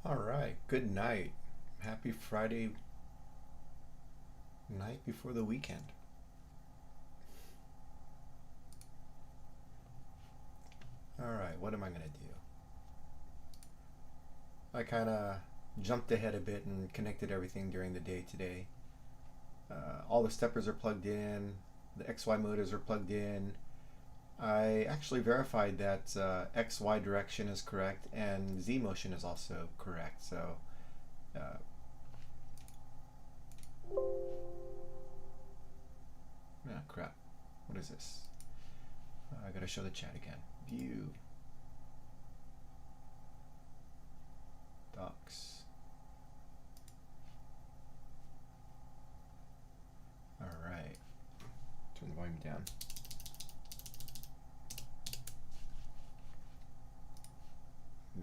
All right, good night. Happy Friday night before the weekend. All right, what am I going to do? I kind of jumped ahead a bit and connected everything during the day today. All the steppers are plugged in, the XY motors are plugged in. I actually verified that XY direction is correct and Z motion is also correct. So, uh, crap. What is this? I gotta show the chat again. View. Docs. All right. Turn the volume down.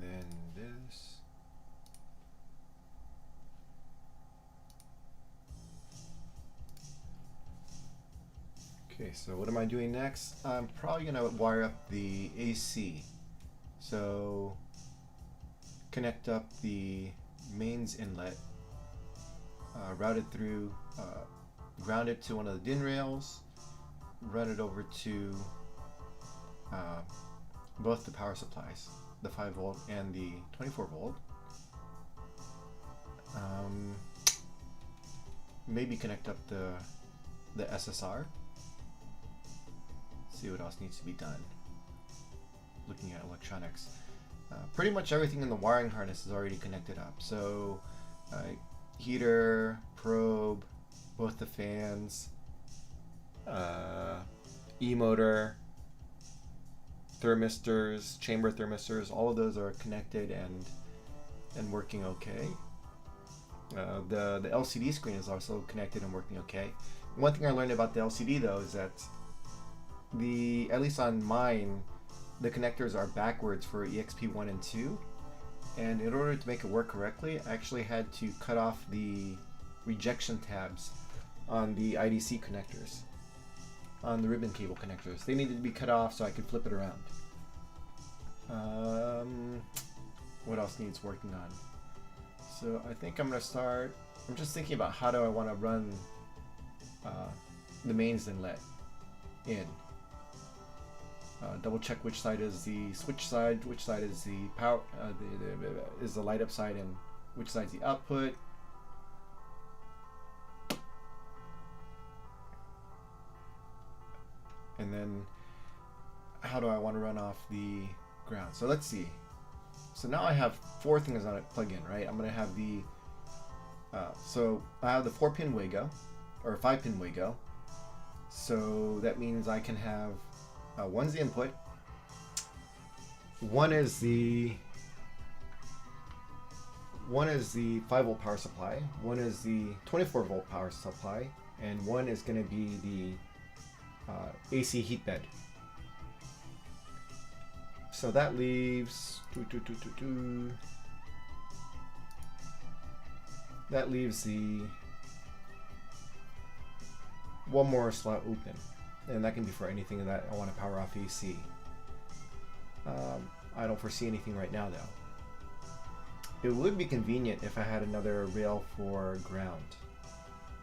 Then this. Okay, so what am I doing next? I'm probably gonna wire up the AC. So connect up the mains inlet, route it through, ground it to one of the DIN rails, run it over to both the power supplies, the 5 volt and the 24 volt. Maybe connect up the SSR. See what else needs to be done. Looking at electronics. Pretty much everything in the wiring harness is already connected up. So heater, probe, both the fans, e-motor, thermistors, chamber thermistors, all of those are connected and working okay. The LCD screen is also connected and working okay. One thing I learned about the LCD though is that at least on mine, the connectors are backwards for EXP1 and 2, and in order to make it work correctly, I actually had to cut off the rejection tabs on the IDC connectors, on the ribbon cable connectors. They needed to be cut off so I could flip it around. What else needs working on? So I think I'm just thinking about how do I want to run the mains inlet in. Double check which side is the switch side, which side is the power, is the light up side, and which side is the output. And then how do I want to run off the ground? So let's see. So now I have 4 things on it plug in, right? I'm going to have so I have the 4-pin Wago, or 5-pin Wago. So that means I can have one's the input, one is the 5 volt power supply, one is the 24 volt power supply, and one is going to be the AC heat bed. So that leaves that leaves the one more slot open, and that can be for anything that I want to power off AC. I don't foresee anything right now though. It would be convenient if I had another rail for ground,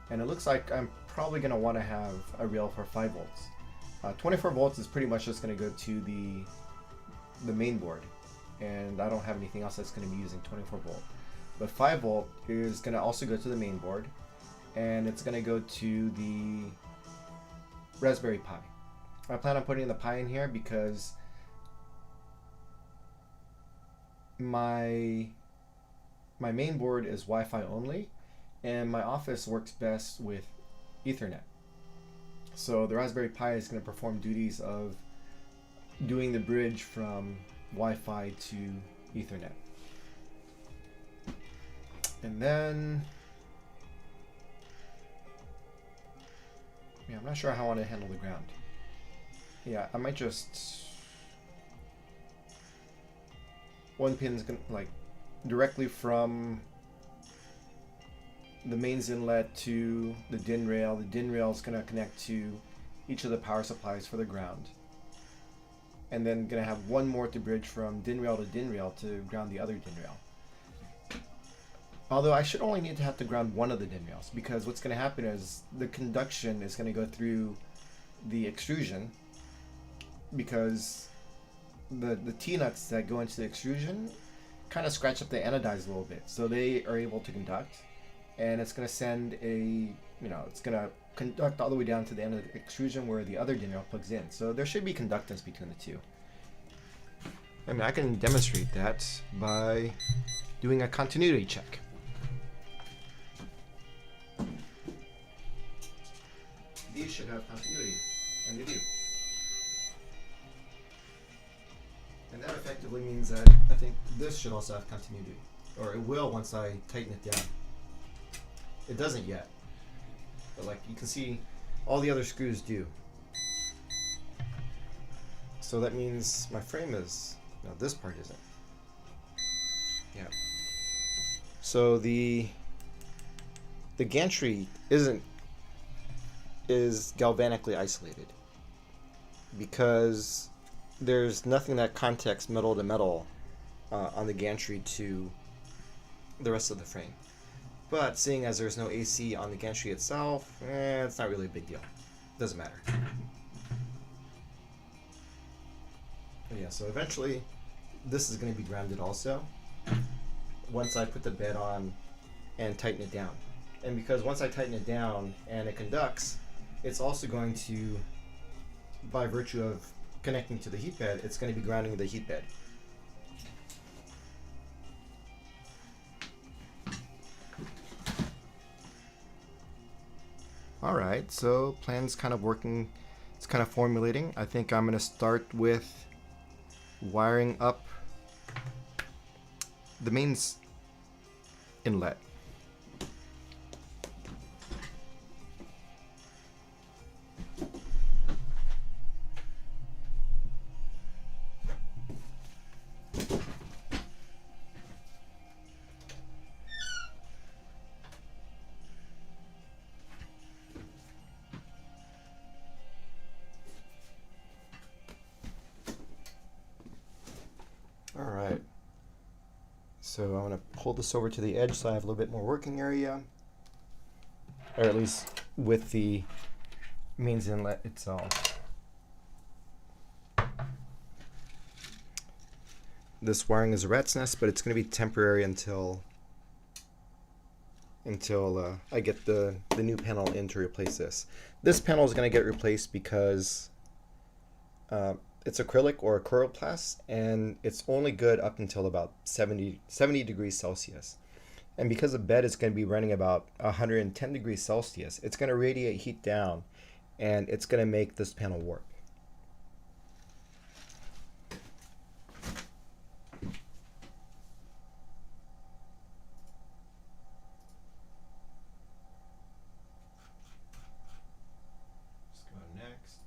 and it looks like I'm probably going to want to have a rail for 5 volts. 24 volts is pretty much just going to go to the main board, and I don't have anything else that's going to be using 24 volt. But 5 volt is going to also go to the main board, and it's going to go to the Raspberry Pi. I plan on putting the Pi in here because my main board is Wi-Fi only, and my office works best with Ethernet. So the Raspberry Pi is going to perform duties of doing the bridge from Wi-Fi to Ethernet. And then, yeah, I'm not sure how I want to handle the ground. Yeah, I might just, one pin's gonna, like, directly from the mains inlet to the DIN rail. The DIN rail is going to connect to each of the power supplies for the ground. And then going to have one more to bridge from DIN rail to DIN rail to ground the other DIN rail. Although I should only need to have to ground one of the DIN rails, because what's going to happen is the conduction is going to go through the extrusion, because the T-nuts that go into the extrusion kind of scratch up the anodize a little bit, so they are able to conduct, and it's going to send it's going to conduct all the way down to the end of the extrusion where the other DIN rail plugs in. So there should be conductance between the two. I mean, I can demonstrate that by doing a continuity check. These should have continuity, and they do. And that effectively means that I think this should also have continuity, or it will once I tighten it down. It doesn't yet, but like you can see, all the other screws do. So that means my frame is, no, this part isn't. Yeah. So the gantry is galvanically isolated, because there's nothing that contacts metal to metal on the gantry to the rest of the frame. But seeing as there's no AC on the gantry itself, it's not really a big deal. Doesn't matter. But yeah, so eventually this is going to be grounded also once I put the bed on and tighten it down. And because once I tighten it down and it conducts, it's also going to, by virtue of connecting to the heat bed, it's going to be grounding the heat bed. Alright, so plan's kind of working, it's kind of formulating. I think I'm going to start with wiring up the mains inlet. Alright, so I'm going to pull this over to the edge so I have a little bit more working area, or at least with the mains inlet itself. This wiring is a rat's nest, but it's going to be temporary until I get the new panel in to replace this. This panel is going to get replaced because it's acrylic or chloroplast, and it's only good up until about 70 degrees Celsius. And because the bed is going to be running about 110 degrees Celsius, it's going to radiate heat down, and it's going to make this panel warp. Let's go next.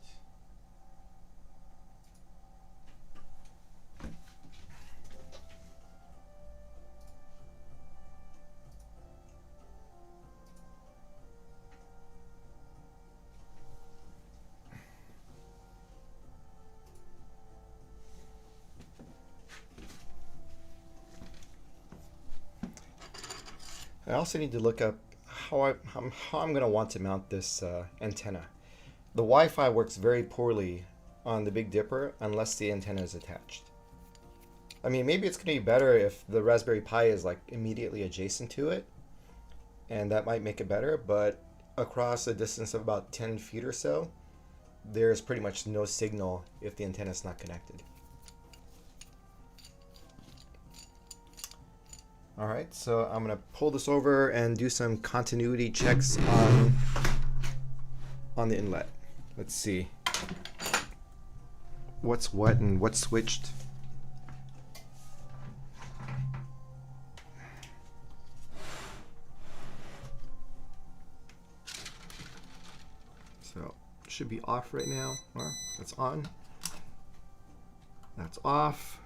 I also need to look up how I'm going to want to mount this antenna. The Wi-Fi works very poorly on the Big Dipper unless the antenna is attached. I mean, maybe it's going to be better if the Raspberry Pi is like immediately adjacent to it, and that might make it better, but across a distance of about 10 feet or so, there's pretty much no signal if the antenna is not connected. Alright, so I'm going to pull this over and do some continuity checks on the inlet. Let's see what's what and what's switched. So should be off right now. Or that's on. That's off.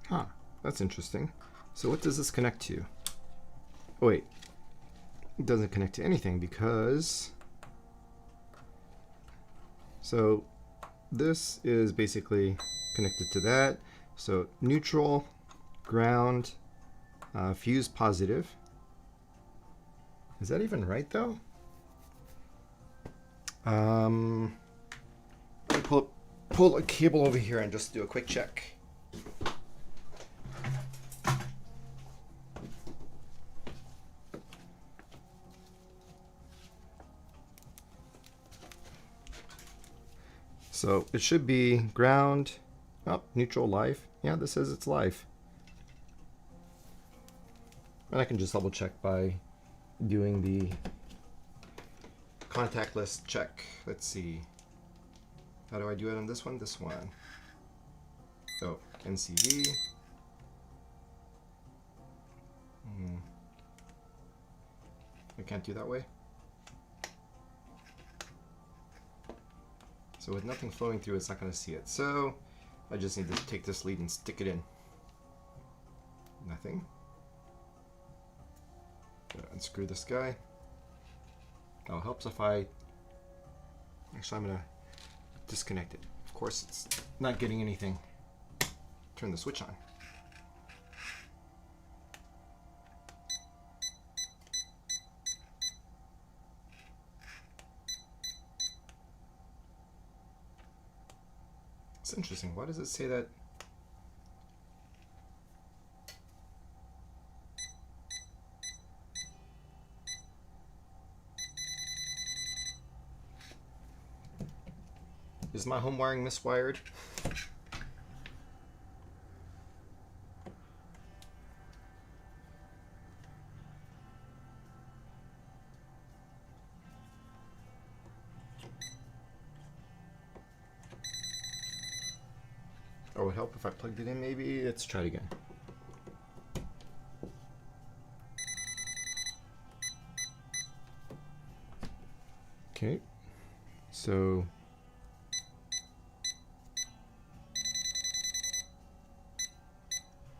Huh, that's interesting. So what does this connect to? Oh wait, it doesn't connect to anything because So this is basically connected to that. So neutral, ground, fuse positive. Is that even right though? Let me pull a cable over here and just do a quick check. So it should be ground, neutral, live. Yeah, this says it's live. And I can just double check by doing the contact list check. Let's see. How do I do it on this one? This one. Oh, NCV. I can't do that way. So with nothing flowing through, it's not going to see it. So I just need to take this lead and stick it in. Nothing. Unscrew this guy. Oh, helps if I... Actually, I'm going to disconnect it. Of course, it's not getting anything. Turn the switch on. It's interesting. Why does it say that? Is my home wiring miswired? Or would help if I plugged it in maybe? Let's try it again. Okay, so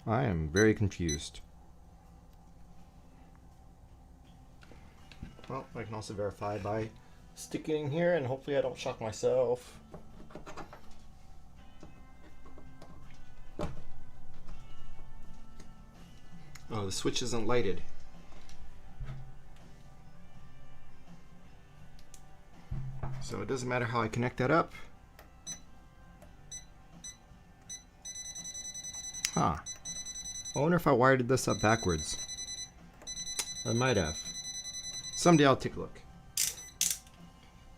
I am very confused. Well, I can also verify by sticking in here, and hopefully I don't shock myself. Oh, the switch isn't lighted. So it doesn't matter how I connect that up. Huh. I wonder if I wired this up backwards. I might have. Someday I'll take a look.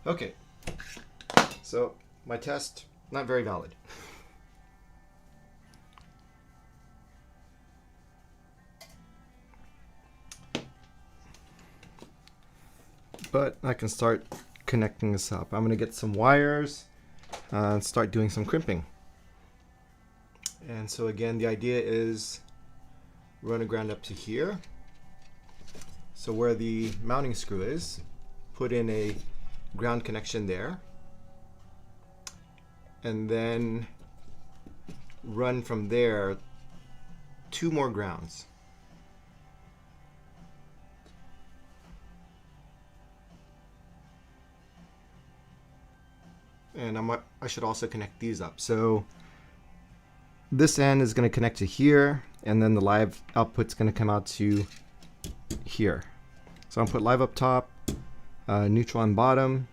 Okay. So my test, not very valid. But I can start connecting this up. I'm going to get some wires and start doing some crimping. And so again, the idea is run a ground up to here. So where the mounting screw is, put in a ground connection there. And then run from there 2 more grounds. And I should also connect these up. So this end is going to connect to here, and then the live output's going to come out to here. So I'm going to put live up top, neutral on bottom.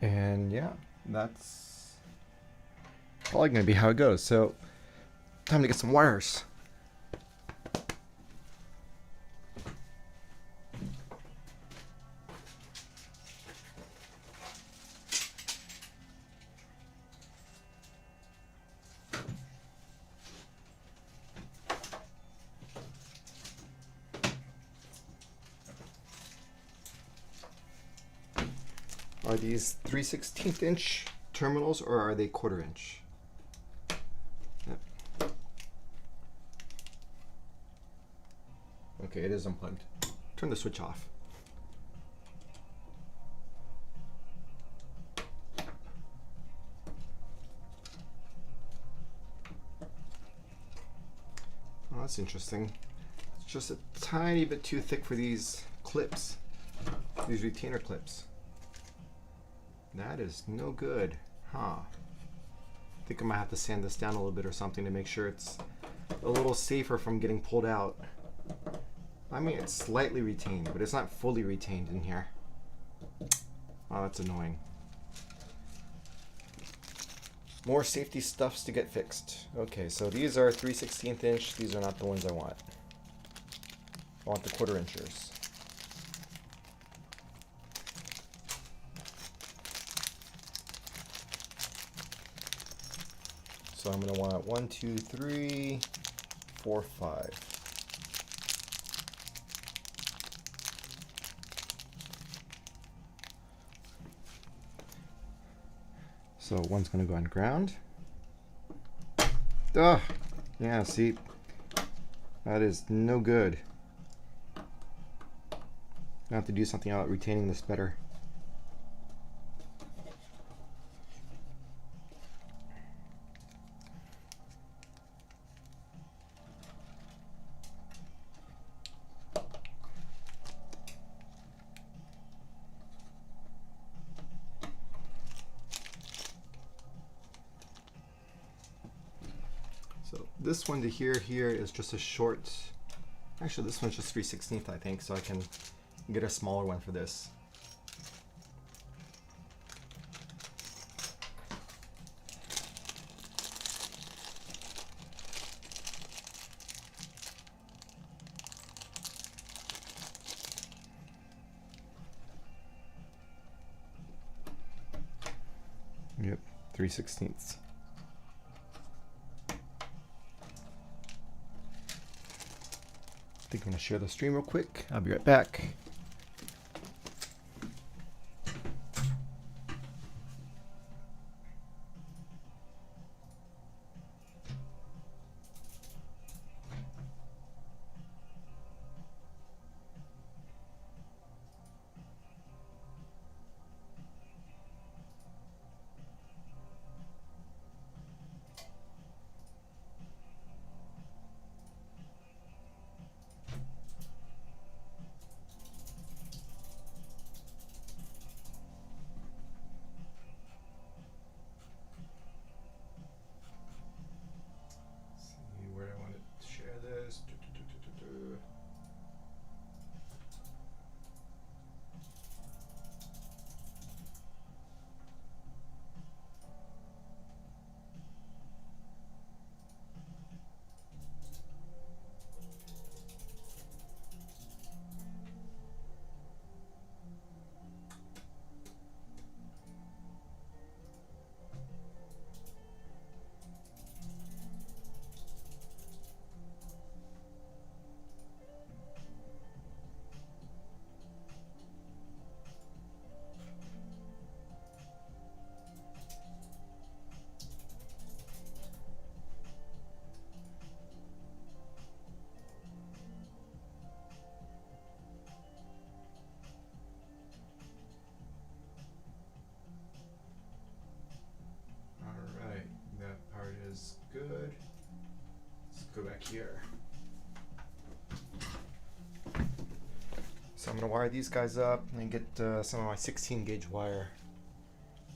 And yeah, that's probably going to be how it goes. So time to get some wires. Are these 3/16 inch terminals or are they 1/4 inch? Yep. Okay, it is unplugged. Turn the switch off. that's interesting. It's just a tiny bit too thick for these clips, these retainer clips. That is no good, huh? I think I might have to sand this down a little bit or something to make sure it's a little safer from getting pulled out. I mean, it's slightly retained, but it's not fully retained in here. Oh, that's annoying. More safety stuffs to get fixed. Okay, so these are 3/16 inch. These are not the ones I want. I want the 1/4 inchers. So I'm going to want 1, 2, 3, 4, 5. So one's going to go on ground. Ugh. Yeah, see, that is no good. I have to do something about retaining this better. So this one to here is just a short, actually this one's just 3/16 I think, so I can get a smaller one for this. Yep, 3/16. I think I'm going to share the stream real quick. I'll be right back. Good. Let's go back here. So I'm going to wire these guys up and get some of my 16 gauge wire.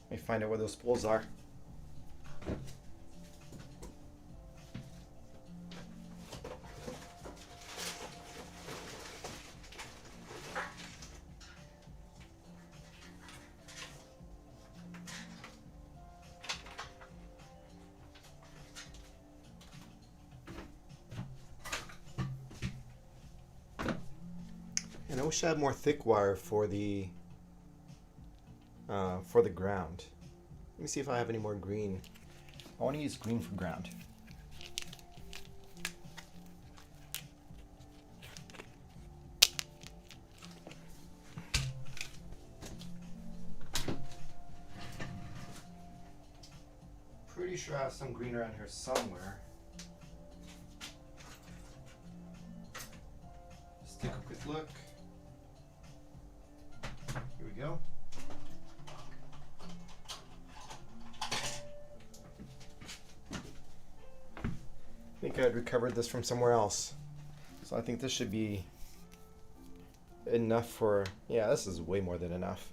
Let me find out where those spools are. And I wish I had more thick wire for the ground. Let me see if I have any more green. I want to use green for ground. Pretty sure I have some green around here somewhere. Let's take a quick look. Here we go. I think think I'd recovered this from somewhere else. So I think this should be enough for, yeah, this is way more than enough.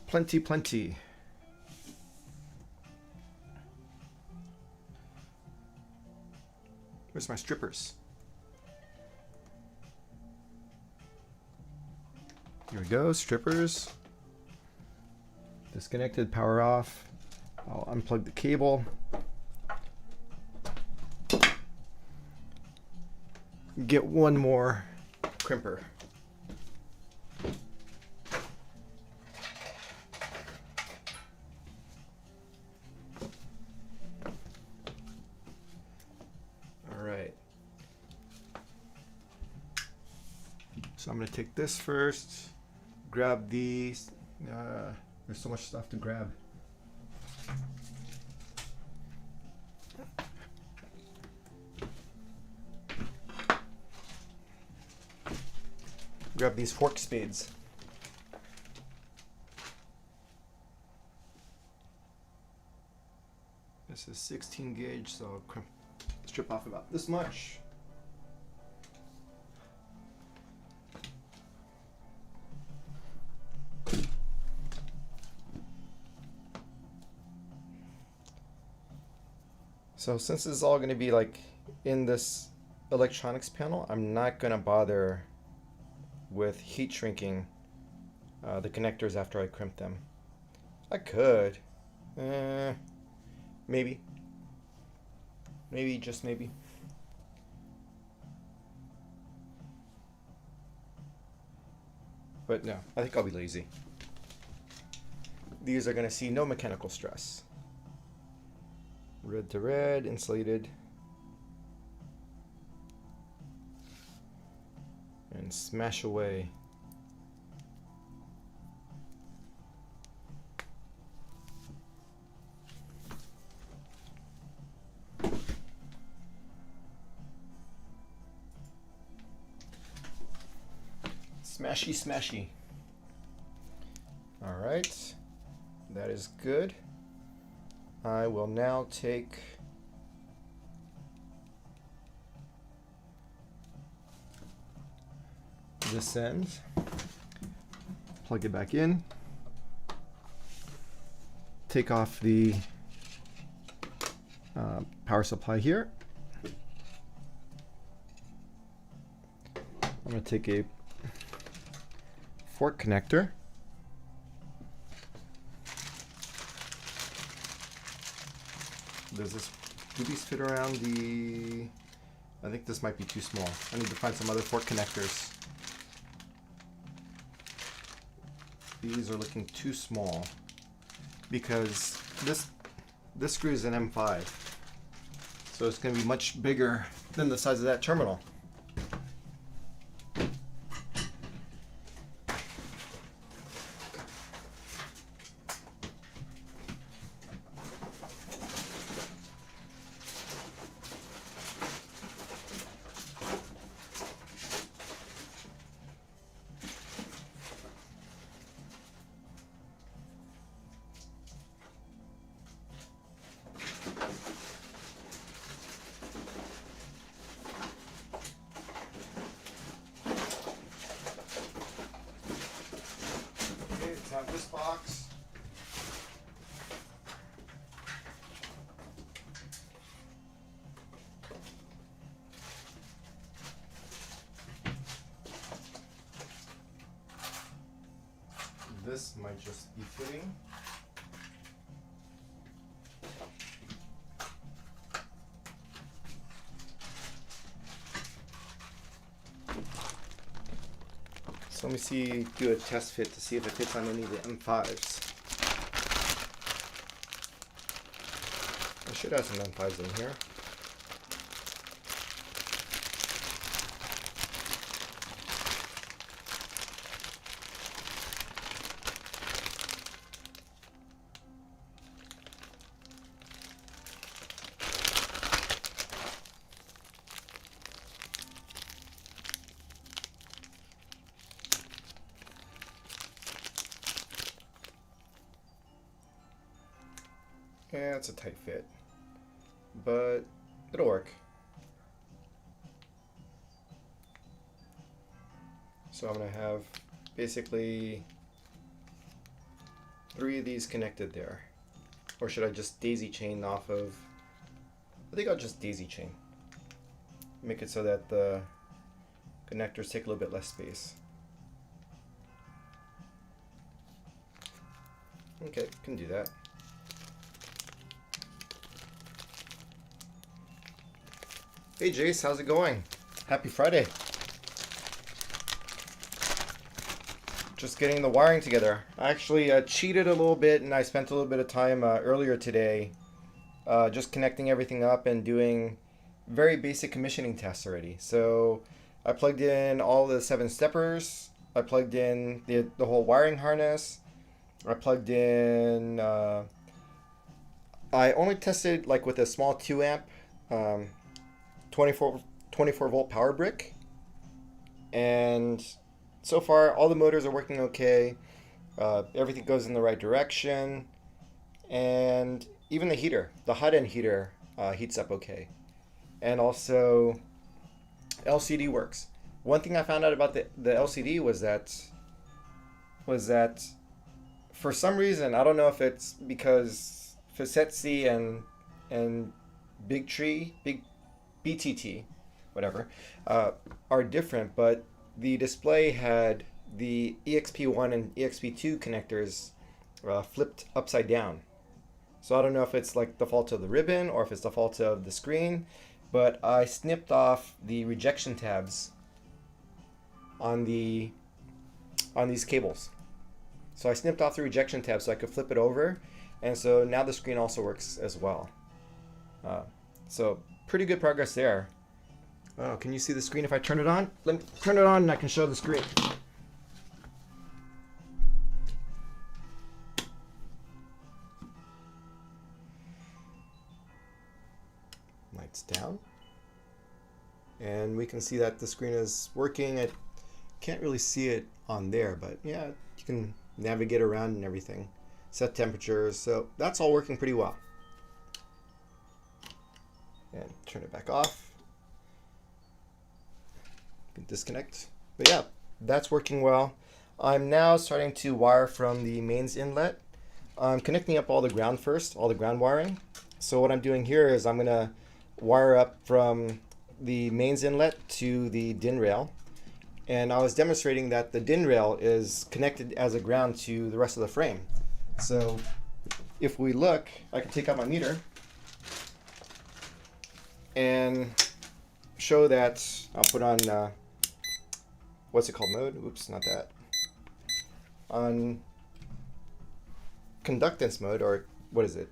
Plenty, plenty. Where's my strippers? Here we go, strippers. Disconnected, power off. I'll unplug the cable. Get one more crimper. All right. So I'm going to take this first, grab these. There's so much stuff to grab. Grab these fork spades. This is 16 gauge, so I'll strip off about this much. So since this is all going to be like in this electronics panel, I'm not going to bother with heat shrinking the connectors after I crimp them. I could. Maybe. Maybe, just maybe. But no, I think I'll be lazy. These are going to see no mechanical stress. Red to red, insulated. And smash away. Smashy, smashy. All right, that is good. I will now take this end, plug it back in, take off the power supply here. I'm going to take a fork connector. Do these fit around the, I think this might be too small. I need to find some other fork connectors. These are looking too small because this screw is an M5. So it's going to be much bigger than the size of that terminal. This box. This might just be fitting. So let me do a test fit to see if it fits on any of the M5s. I should have some M5s in here. Yeah, it's a tight fit, but it'll work. So I'm going to have basically 3 of these connected there. Or should I just daisy chain off of... I think I'll just daisy chain. Make it so that the connectors take a little bit less space. Okay, can do that. Hey Jace, how's it going? Happy Friday. Just getting the wiring together. I actually cheated a little bit and I spent a little bit of time earlier today just connecting everything up and doing very basic commissioning tests already. So I plugged in all the 7 steppers. I plugged in the whole wiring harness. I plugged in, I only tested like with a small 2 amp 24 volt power brick, and so far all the motors are working okay. Everything goes in the right direction, and even the heater, the hot end heater, heats up okay. And also LCD works. One thing I found out about the LCD was that for some reason, I don't know if it's because Facetzi and Big BTT, whatever, are different, but the display had the EXP1 and EXP2 connectors flipped upside down. So I don't know if it's like the fault of the ribbon or if it's the fault of the screen, but I snipped off the rejection tabs on these cables. So I snipped off the rejection tab so I could flip it over, and so now the screen also works as well. So pretty good progress there. Oh, can you see the screen if I turn it on? Let me turn it on and I can show the screen. Lights down. And we can see that the screen is working. I can't really see it on there, but yeah, you can navigate around and everything. Set temperatures, so that's all working pretty well. And turn it back off. Disconnect. But yeah, that's working well. I'm now starting to wire from the mains inlet. I'm connecting up all the ground first, all the ground wiring. So what I'm doing here is I'm going to wire up from the mains inlet to the DIN rail. And I was demonstrating that the DIN rail is connected as a ground to the rest of the frame. So if we look, I can take out my meter and show that. I'll put on, what's it called, mode? Oops, not that. On conductance mode, or what is it?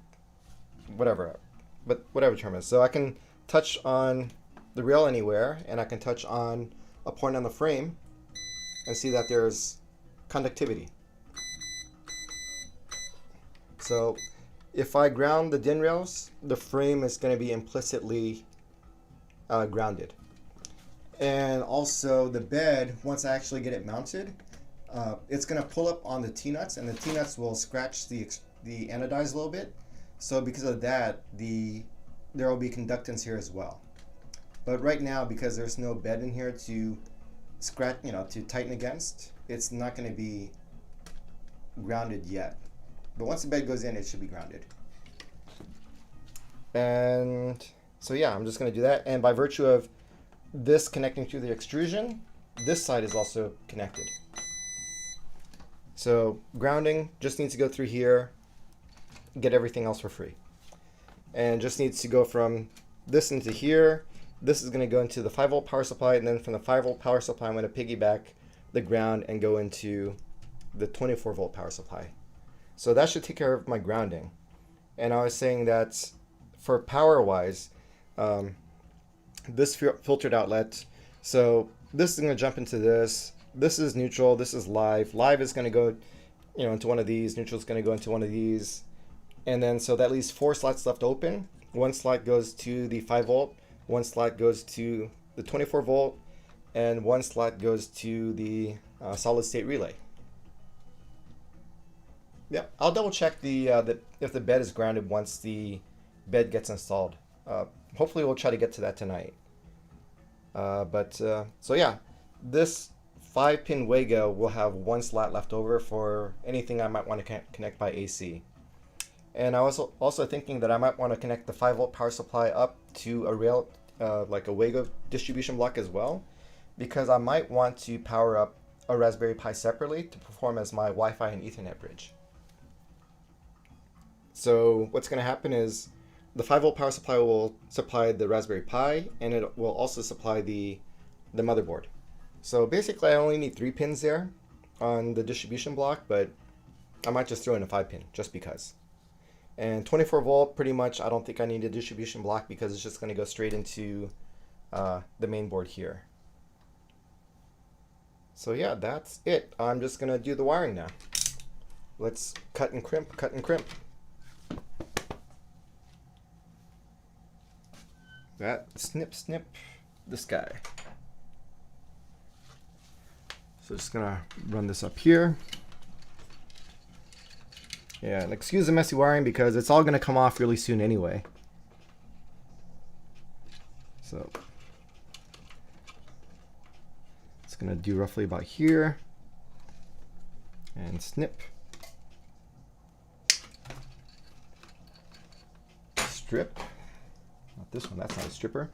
Whatever, but whatever term is. So I can touch on the rail anywhere, and I can touch on a point on the frame and see that there's conductivity. So if I ground the DIN rails, the frame is going to be implicitly grounded. And also the bed, once I actually get it mounted, it's going to pull up on the T-nuts, and the T-nuts will scratch the anodize a little bit. So because of that, there will be conductance here as well. But right now, because there's no bed in here to scratch, to tighten against, it's not going to be grounded yet. But once the bed goes in, it should be grounded. And so yeah, I'm just going to do that. And by virtue of this connecting to the extrusion, this side is also connected. So grounding just needs to go through here, get everything else for free. And just needs to go from this into here. This is going to go into the 5 volt power supply, and then from the 5 volt power supply, I'm going to piggyback the ground and go into the 24 volt power supply. So that should take care of my grounding. And I was saying that for power wise, this filtered outlet, so this is going to jump into this. This is neutral, this is live. Live is going to go into one of these, neutral is going to go into one of these. And then so that leaves 4 slots left open. 1 slot goes to the 5 volt, 1 slot goes to the 24 volt, and 1 slot goes to the solid state relay. Yeah, I'll double check if the bed is grounded once the bed gets installed. Hopefully we'll try to get to that tonight. So yeah, this 5-pin Wago will have one slot left over for anything I might want to connect by AC. And I was also thinking that I might want to connect the 5-volt power supply up to a rail, like a Wago distribution block as well, because I might want to power up a Raspberry Pi separately to perform as my Wi-Fi and Ethernet bridge. So what's going to happen is the 5-volt power supply will supply the Raspberry Pi, and it will also supply the motherboard. So basically I only need 3 pins there on the distribution block, but I might just throw in a 5-pin just because. And 24 volt, pretty much I don't think I need a distribution block because it's just going to go straight into the main board here. So yeah, that's it. I'm just going to do the wiring now. Let's cut and crimp, cut and crimp. That snip, snip this guy. So just gonna run this up here. Yeah, and excuse the messy wiring because it's all gonna come off really soon anyway. So it's gonna do roughly about here. And snip. Strip. Not this one, that's not a stripper.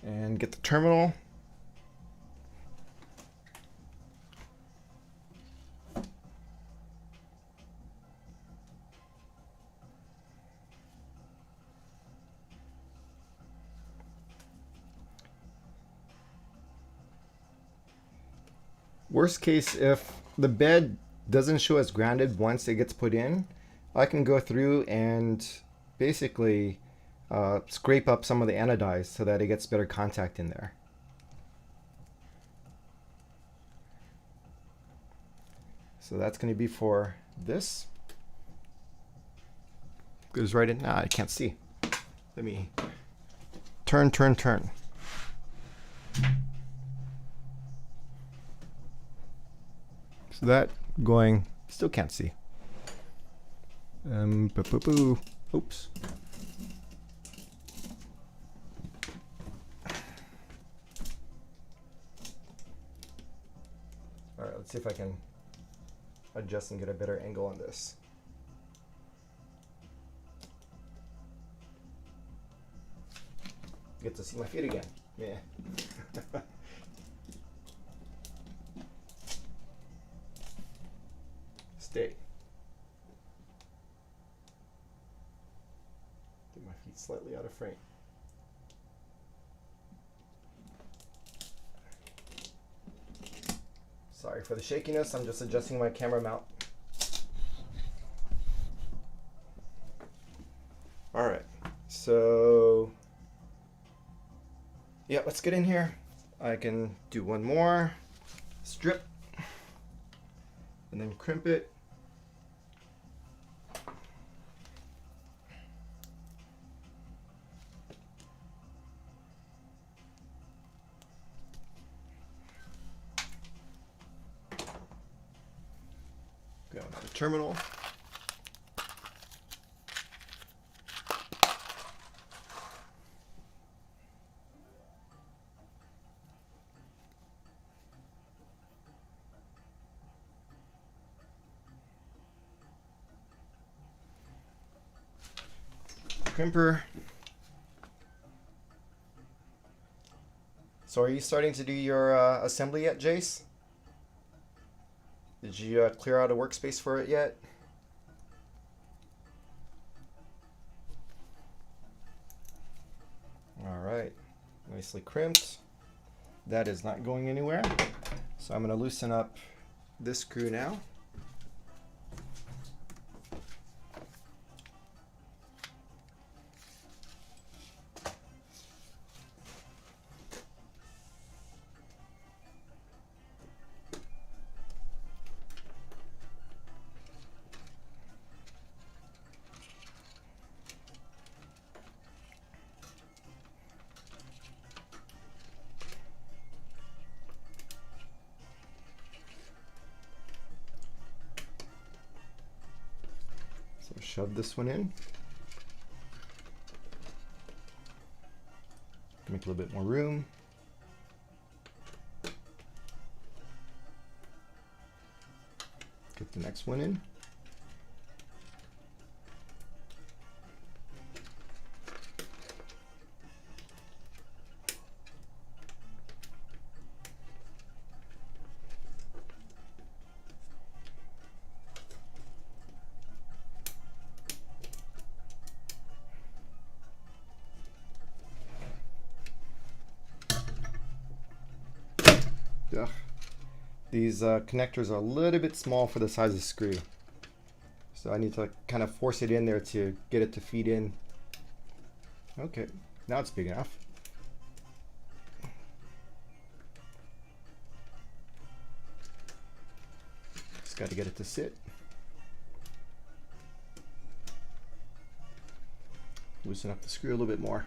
And get the terminal. Worst case, if the bed doesn't show as grounded once it gets put in, I can go through and basically scrape up some of the anodize so that it gets better contact in there. So that's going to be for this. Goes right in. I can't see. Let me turn. So that going, still can't see. Oops. All right, let's see if I can adjust and get a better angle on this. Get to see my feet again. Yeah. Stay. Get my feet slightly out of frame. Sorry for the shakiness, I'm just adjusting my camera mount. All right, so yeah, let's get in here. I can do one more strip and then crimp it. Go to the terminal. Crimper. So are you starting to do your assembly yet, Jace? Did you clear out a workspace for it yet? All right, nicely crimped. That is not going anywhere. So I'm going to loosen up this screw now. Shove this one in. Make a little bit more room. Get the next one in. Ugh. These connectors are a little bit small for the size of the screw. So I need to kind of force it in there to get it to feed in. Okay, now it's big enough. Just got to get it to sit. Loosen up the screw a little bit more.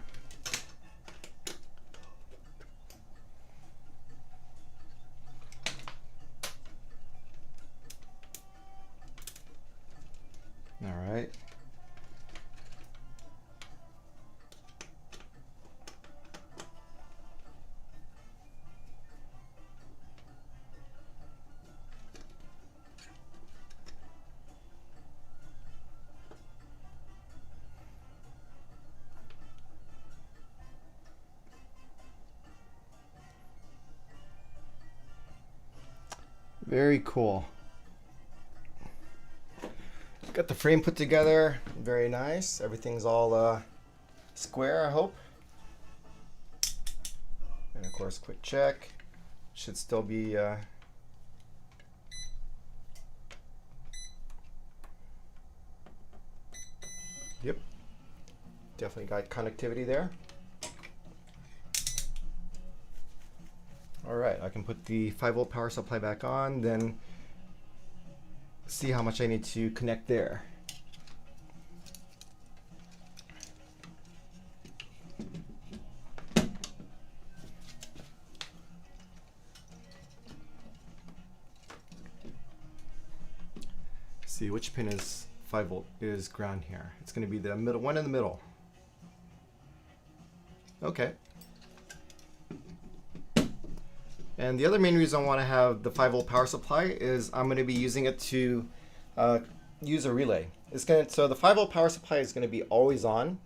All right. Very cool. Got the frame put together, very nice. Everything's all square, I hope. And of course, quick check. Should still be yep. Definitely got connectivity there. All right, I can put the 5-volt power supply back on, then see how much I need to connect there. See which pin is 5-volt is ground here. It's going to be the middle one in the middle. Okay. And the other main reason I want to have the 5-volt power supply is I'm going to be using it to use a relay. So the 5-volt power supply is going to be always on.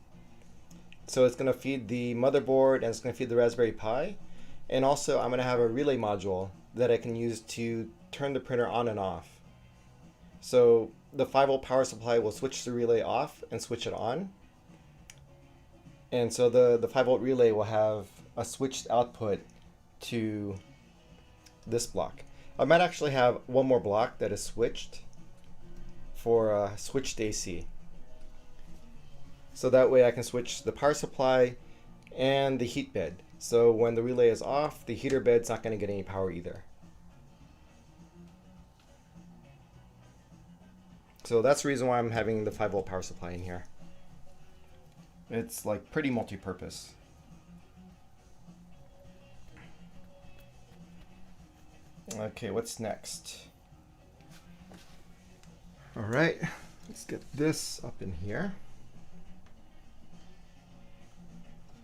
So it's going to feed the motherboard and it's going to feed the Raspberry Pi. And also I'm going to have a relay module that I can use to turn the printer on and off. So the 5-volt power supply will switch the relay off and switch it on. And so the 5-volt relay will have a switched output to this block. I might actually have one more block that is switched for switched AC. So that way I can switch the power supply and the heat bed. So when the relay is off, the heater bed's not going to get any power either. So that's the reason why I'm having the 5-volt power supply in here. It's like pretty multi-purpose. Okay, what's next? All right, let's get this up in here.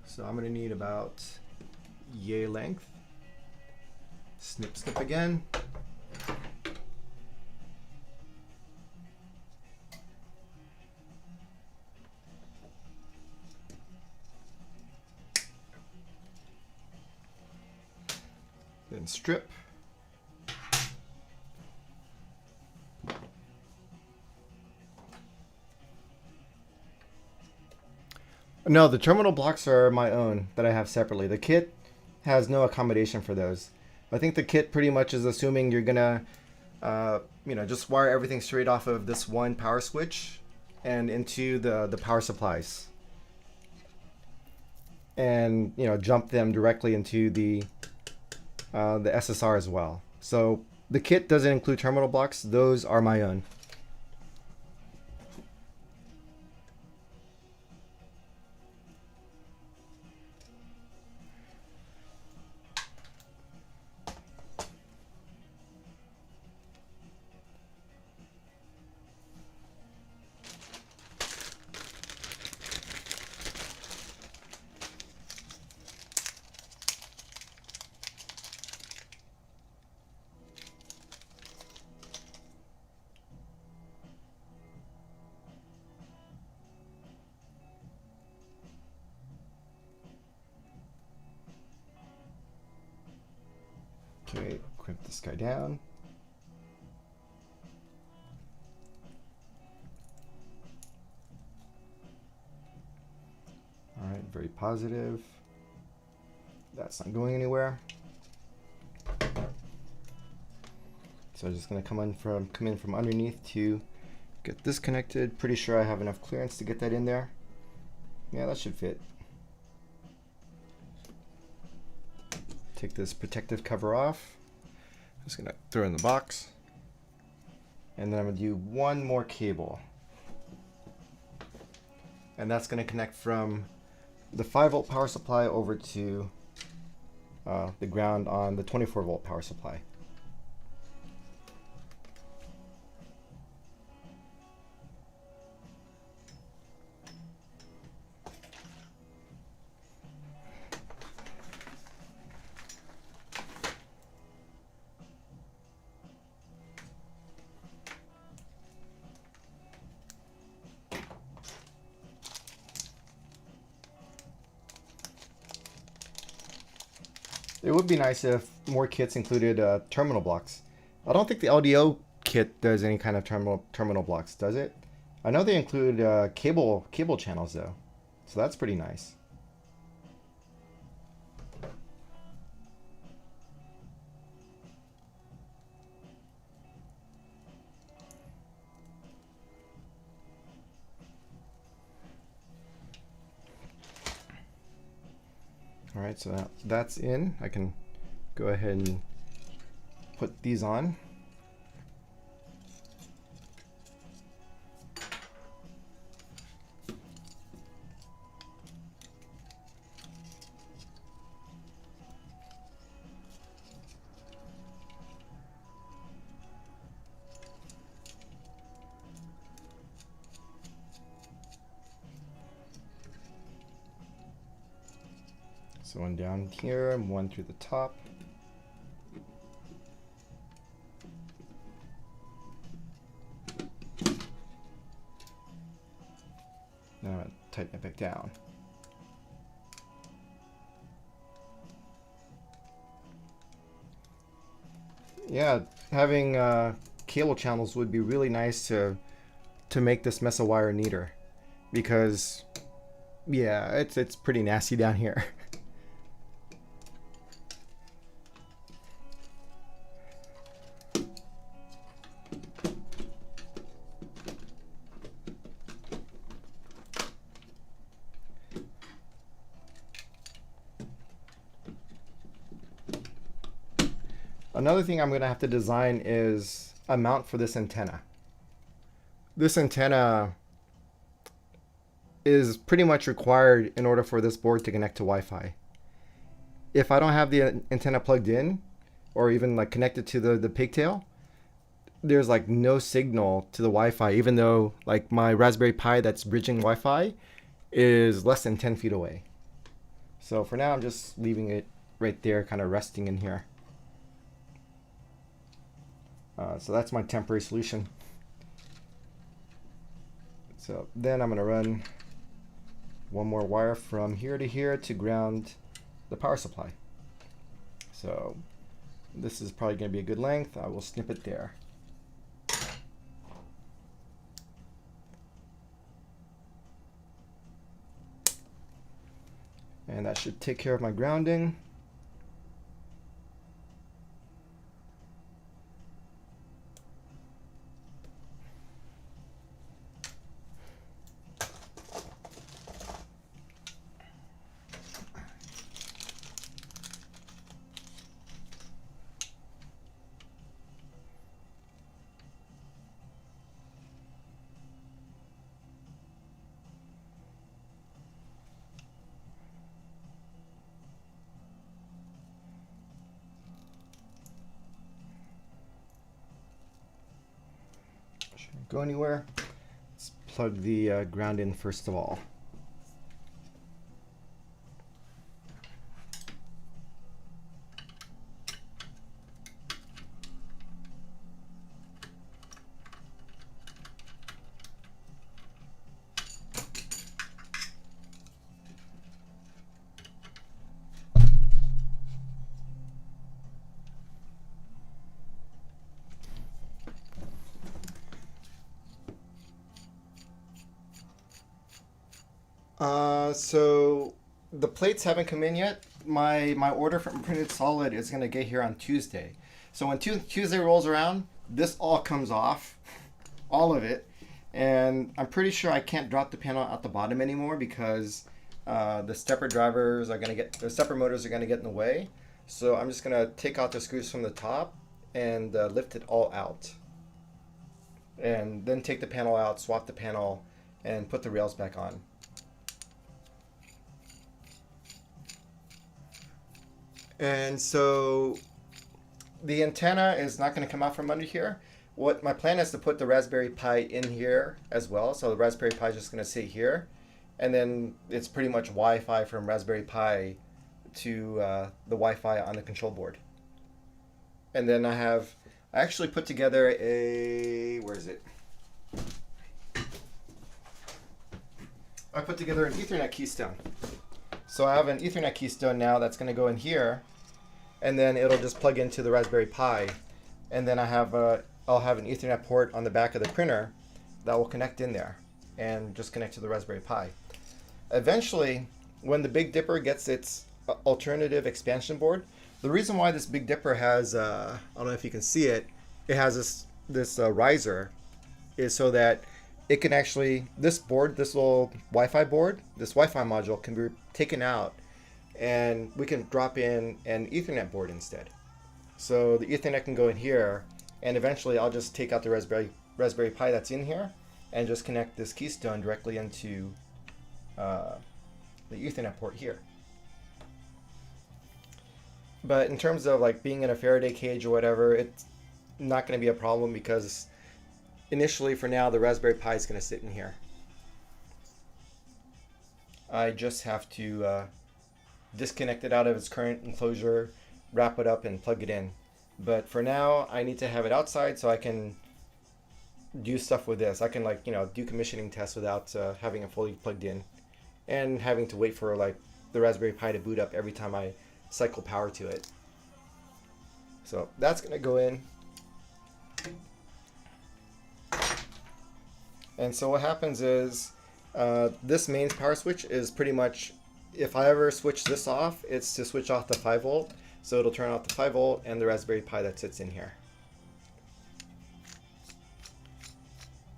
So I'm gonna need about yay length. Snip, snip again. Then strip. No, the terminal blocks are my own that I have separately. The kit has no accommodation for those. I think the kit pretty much is assuming you're gonna, just wire everything straight off of this one power switch and into the power supplies, and jump them directly into the SSR as well. So the kit doesn't include terminal blocks; those are my own. crimp this guy down. All right, very positive. That's not going anywhere. So I'm just gonna come in from underneath to get this connected. Pretty sure I have enough clearance to get that in there. Yeah, that should fit. Take this protective cover off. Just gonna throw it in the box. And then I'm gonna do one more cable. And that's gonna connect from the 5-volt power supply over to the ground on the 24-volt power supply. It would be nice if more kits included terminal blocks. I don't think the LDO kit does any kind of terminal blocks, does it? I know they include cable channels though, so that's pretty nice. All right, so that's in. I can go ahead and put these on. So one down here and one through the top. Now I'm going to tighten it back down. Yeah, having cable channels would be really nice to make this mess of wire neater, because yeah, it's pretty nasty down here. Another thing I'm going to have to design is a mount for this antenna. This antenna is pretty much required in order for this board to connect to Wi-Fi. If I don't have the antenna plugged in, or even like connected to the pigtail, there's like no signal to the Wi-Fi, even though like my Raspberry Pi that's bridging Wi-Fi is less than 10 feet away. So for now, I'm just leaving it right there, kind of resting in here. So that's my temporary solution. So then I'm going to run one more wire from here to here to ground the power supply. So this is probably going to be a good length. I will snip it there. And that should take care of my grounding. Shouldn't go anywhere. Let's plug the ground in first of all. So the plates haven't come in yet. My order from Printed Solid is gonna get here on Tuesday. So when Tuesday rolls around, this all comes off, all of it, and I'm pretty sure I can't drop the panel at the bottom anymore because the stepper motors are gonna get in the way. So I'm just gonna take out the screws from the top and lift it all out, and then take the panel out, swap the panel, and put the rails back on. And so the antenna is not going to come out from under here. What my plan is to put the Raspberry Pi in here as well. So the Raspberry Pi is just going to sit here, and then it's pretty much Wi-Fi from Raspberry Pi to the Wi-Fi on the control board. And then I actually put together where is it? I put together an Ethernet keystone. So I have an Ethernet keystone now that's going to go in here, and then it'll just plug into the Raspberry Pi, and then I'll have an Ethernet port on the back of the printer that will connect in there and just connect to the Raspberry Pi. Eventually, when the Big Dipper gets its alternative expansion board, the reason why this Big Dipper has I don't know if you can see it, it has this riser, is so that it can actually, this little Wi-Fi board, this Wi-Fi module can be taken out, and we can drop in an Ethernet board instead. So the Ethernet can go in here, and eventually I'll just take out the Raspberry Pi that's in here and just connect this keystone directly into the Ethernet port here. But in terms of like being in a Faraday cage or whatever, it's not going to be a problem because initially, for now, the Raspberry Pi is going to sit in here. I just have to disconnect it out of its current enclosure, wrap it up, and plug it in. But for now, I need to have it outside so I can do stuff with this. I can do commissioning tests without having it fully plugged in, and having to wait for the Raspberry Pi to boot up every time I cycle power to it. So that's going to go in. And so what happens is this mains power switch is pretty much, if I ever switch this off, it's to switch off the 5 volt. So it'll turn off the 5 volt and the Raspberry Pi that sits in here.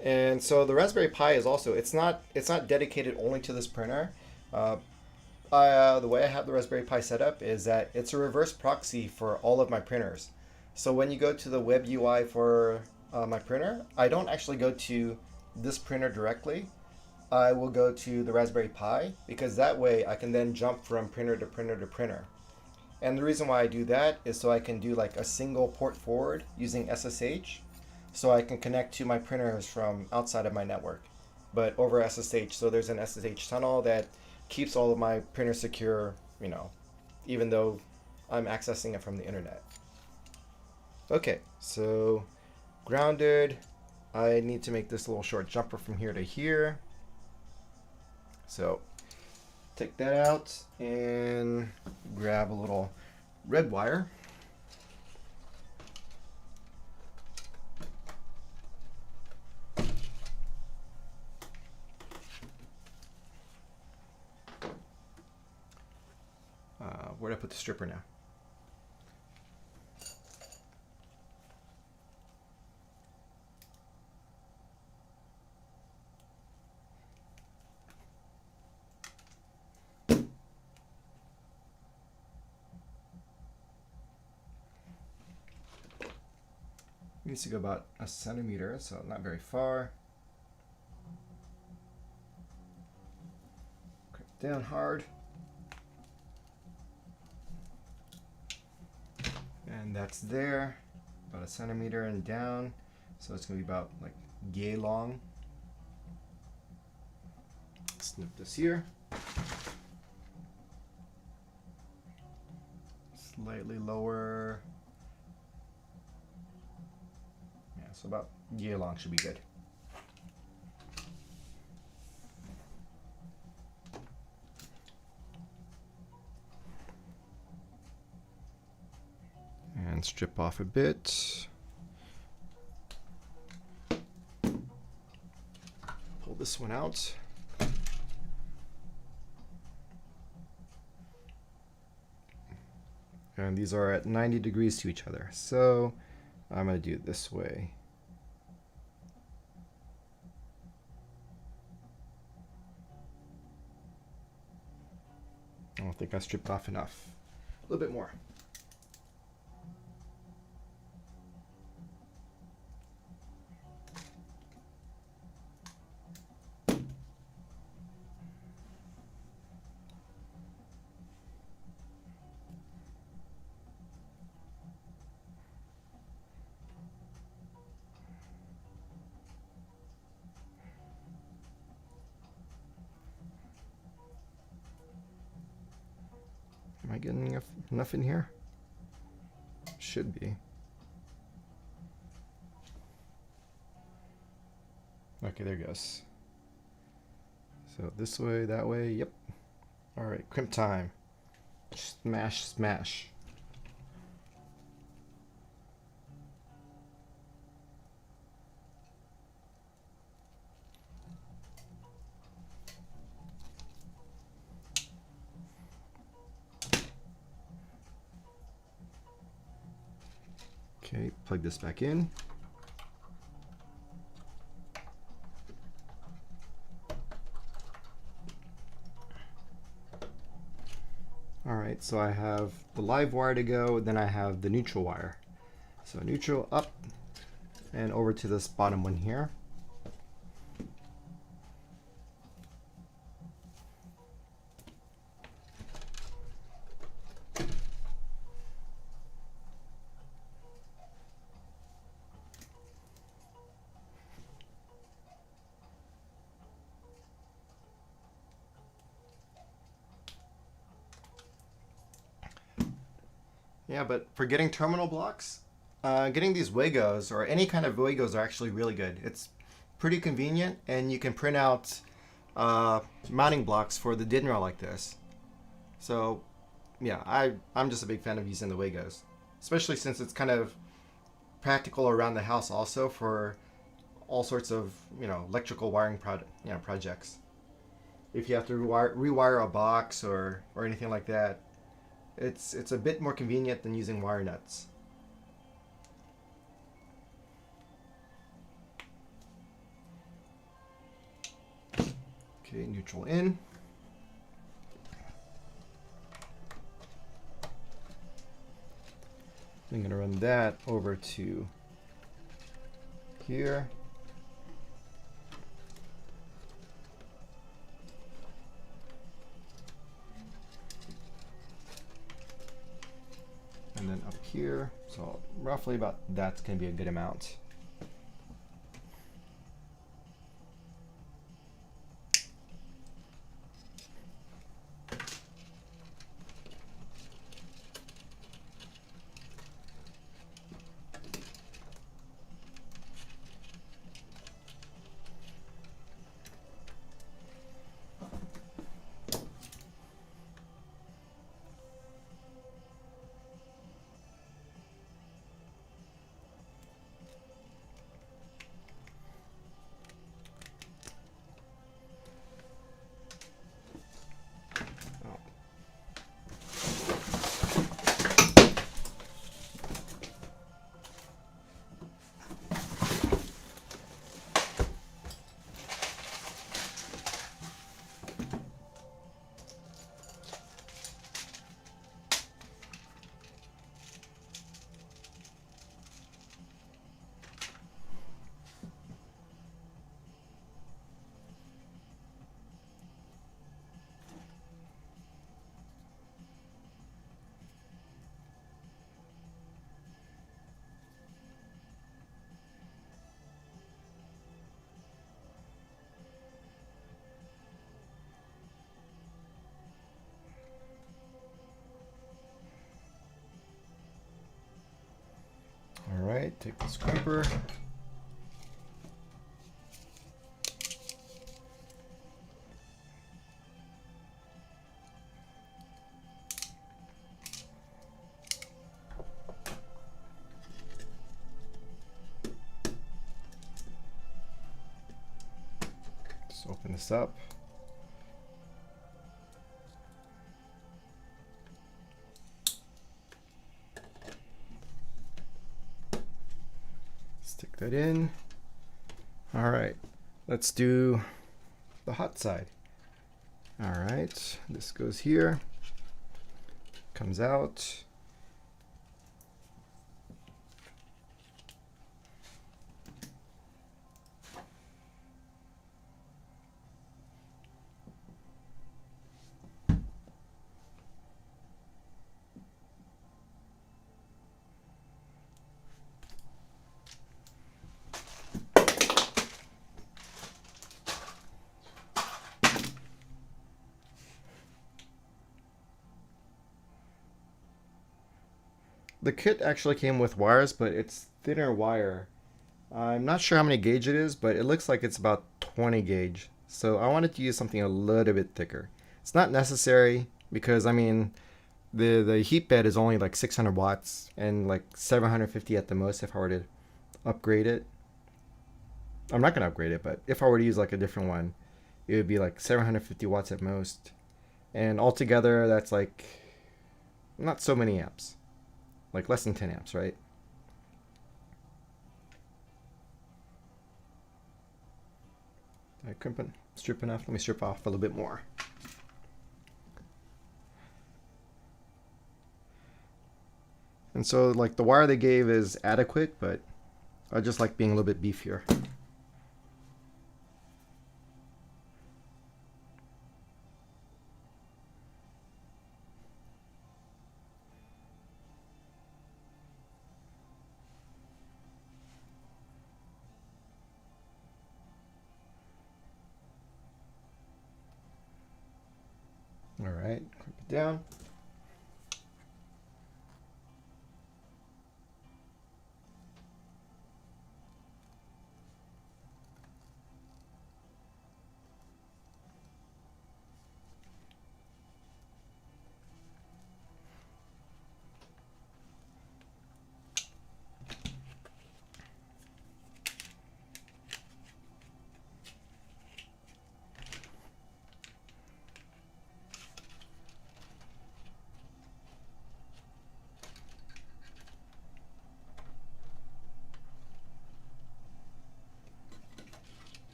And so the Raspberry Pi is also, it's not dedicated only to this printer. The way I have the Raspberry Pi set up is that it's a reverse proxy for all of my printers. So when you go to the web UI for my printer, I don't actually go to this printer directly. I will go to the Raspberry Pi, because that way I can then jump from printer to printer to printer. And the reason why I do that is so I can do like a single port forward using SSH, so I can connect to my printers from outside of my network, but over SSH. So there's an SSH tunnel that keeps all of my printers secure, even though I'm accessing it from the internet. Okay, so grounded. I need to make this little short jumper from here to here. So take that out and grab a little red wire. Where did I put the stripper now? Needs to go about a centimeter, so not very far. Crimp down hard. And that's there, about a centimeter and down. So it's gonna be about like yay long. Snip this here. Slightly lower. Yeah, so about yay long should be good. And strip off a bit. Pull this one out. And these are at 90 degrees to each other. So I'm going to do it this way. I don't think I stripped off enough. A little bit more. Am I getting enough in here? Should be. Okay, there it goes. So this way, that way, yep. All right, crimp time. Smash, smash. Okay, plug this back in. All right, so I have the live wire to go, then I have the neutral wire. So neutral up and over to this bottom one here. Yeah, but for getting terminal blocks, getting these Wagos or any kind of Wagos are actually really good. It's pretty convenient, and you can print out mounting blocks for the DIN rail like this. So yeah, I'm just a big fan of using the Wagos, especially since it's kind of practical around the house also for all sorts of, you know, electrical wiring projects. If you have to rewire a box or anything like that, it's a bit more convenient than using wire nuts. Okay, neutral in. I'm going to run that over to here. And then up here, so roughly about that's going to be a good amount. All right, take the scraper. Just open this up. Stick that in. All right, let's do the hot side. All right, this goes here, comes out. The kit actually came with wires, but it's thinner wire. I'm not sure how many gauge it is, but it looks like it's about 20 gauge. So I wanted to use something a little bit thicker. It's not necessary because, I mean, the heat bed is only like 600 watts and like 750 at the most if I were to upgrade it. I'm not going to upgrade it, but if I were to use like a different one, it would be like 750 watts at most. And altogether, that's like not so many amps. Like less than 10 amps, right? Did I crimp it? Strip enough? Let me strip off a little bit more. And so like the wire they gave is adequate, but I just like being a little bit beefier. All right, crimp it down.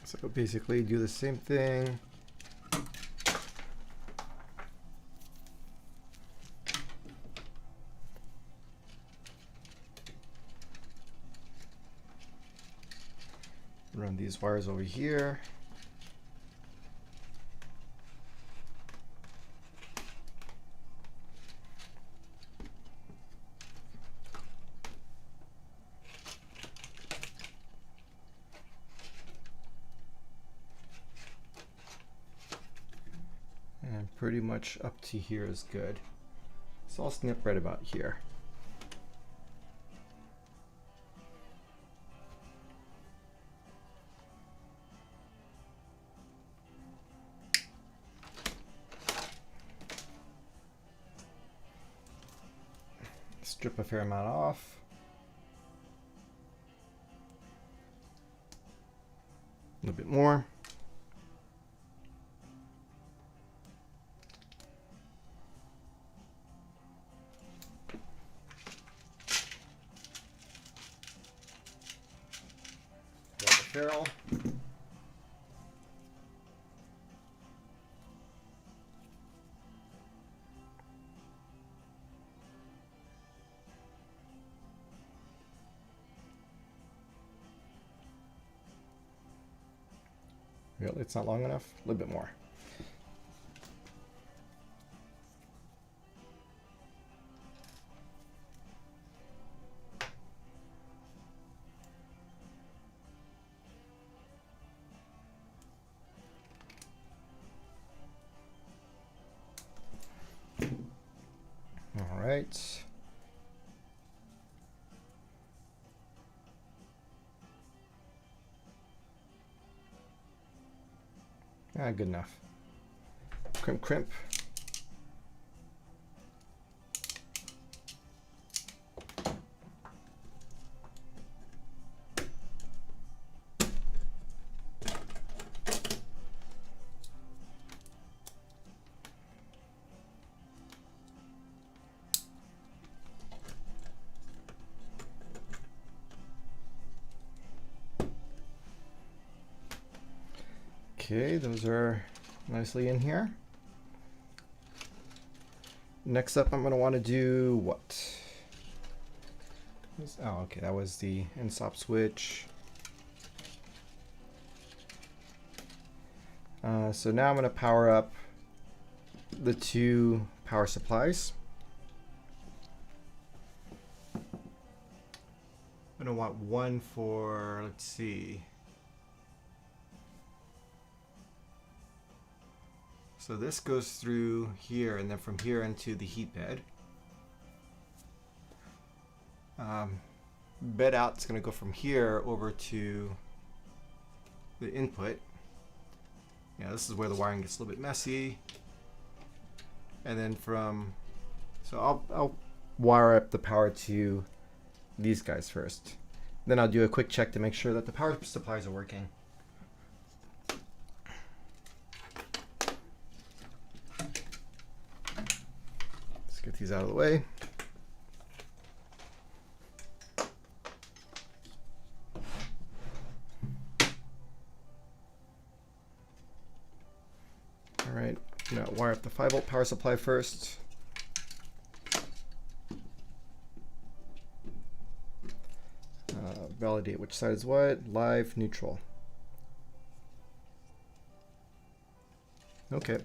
So basically do the same thing. Run these wires over here. And pretty much up to here is good. So I'll snip right about here. Strip a fair amount off. A little bit more. Got the ferrule. Really, it's not long enough. A little bit more. All right. Good enough. Crimp, crimp. Okay, those are nicely in here. Next up, I'm going to want to do what? Oh, okay, that was the in-stop switch. So now I'm going to power up the two power supplies. I'm going to want one for, let's see. So this goes through here and then from here into the heat bed. Bed out is going to go from here over to the input. Yeah, this is where the wiring gets a little bit messy. And then so I'll wire up the power to these guys first. Then I'll do a quick check to make sure that the power supplies are working. Let's get these out of the way. All right, now wire up the 5-volt power supply first. Validate which side is what. Live, neutral. Okay.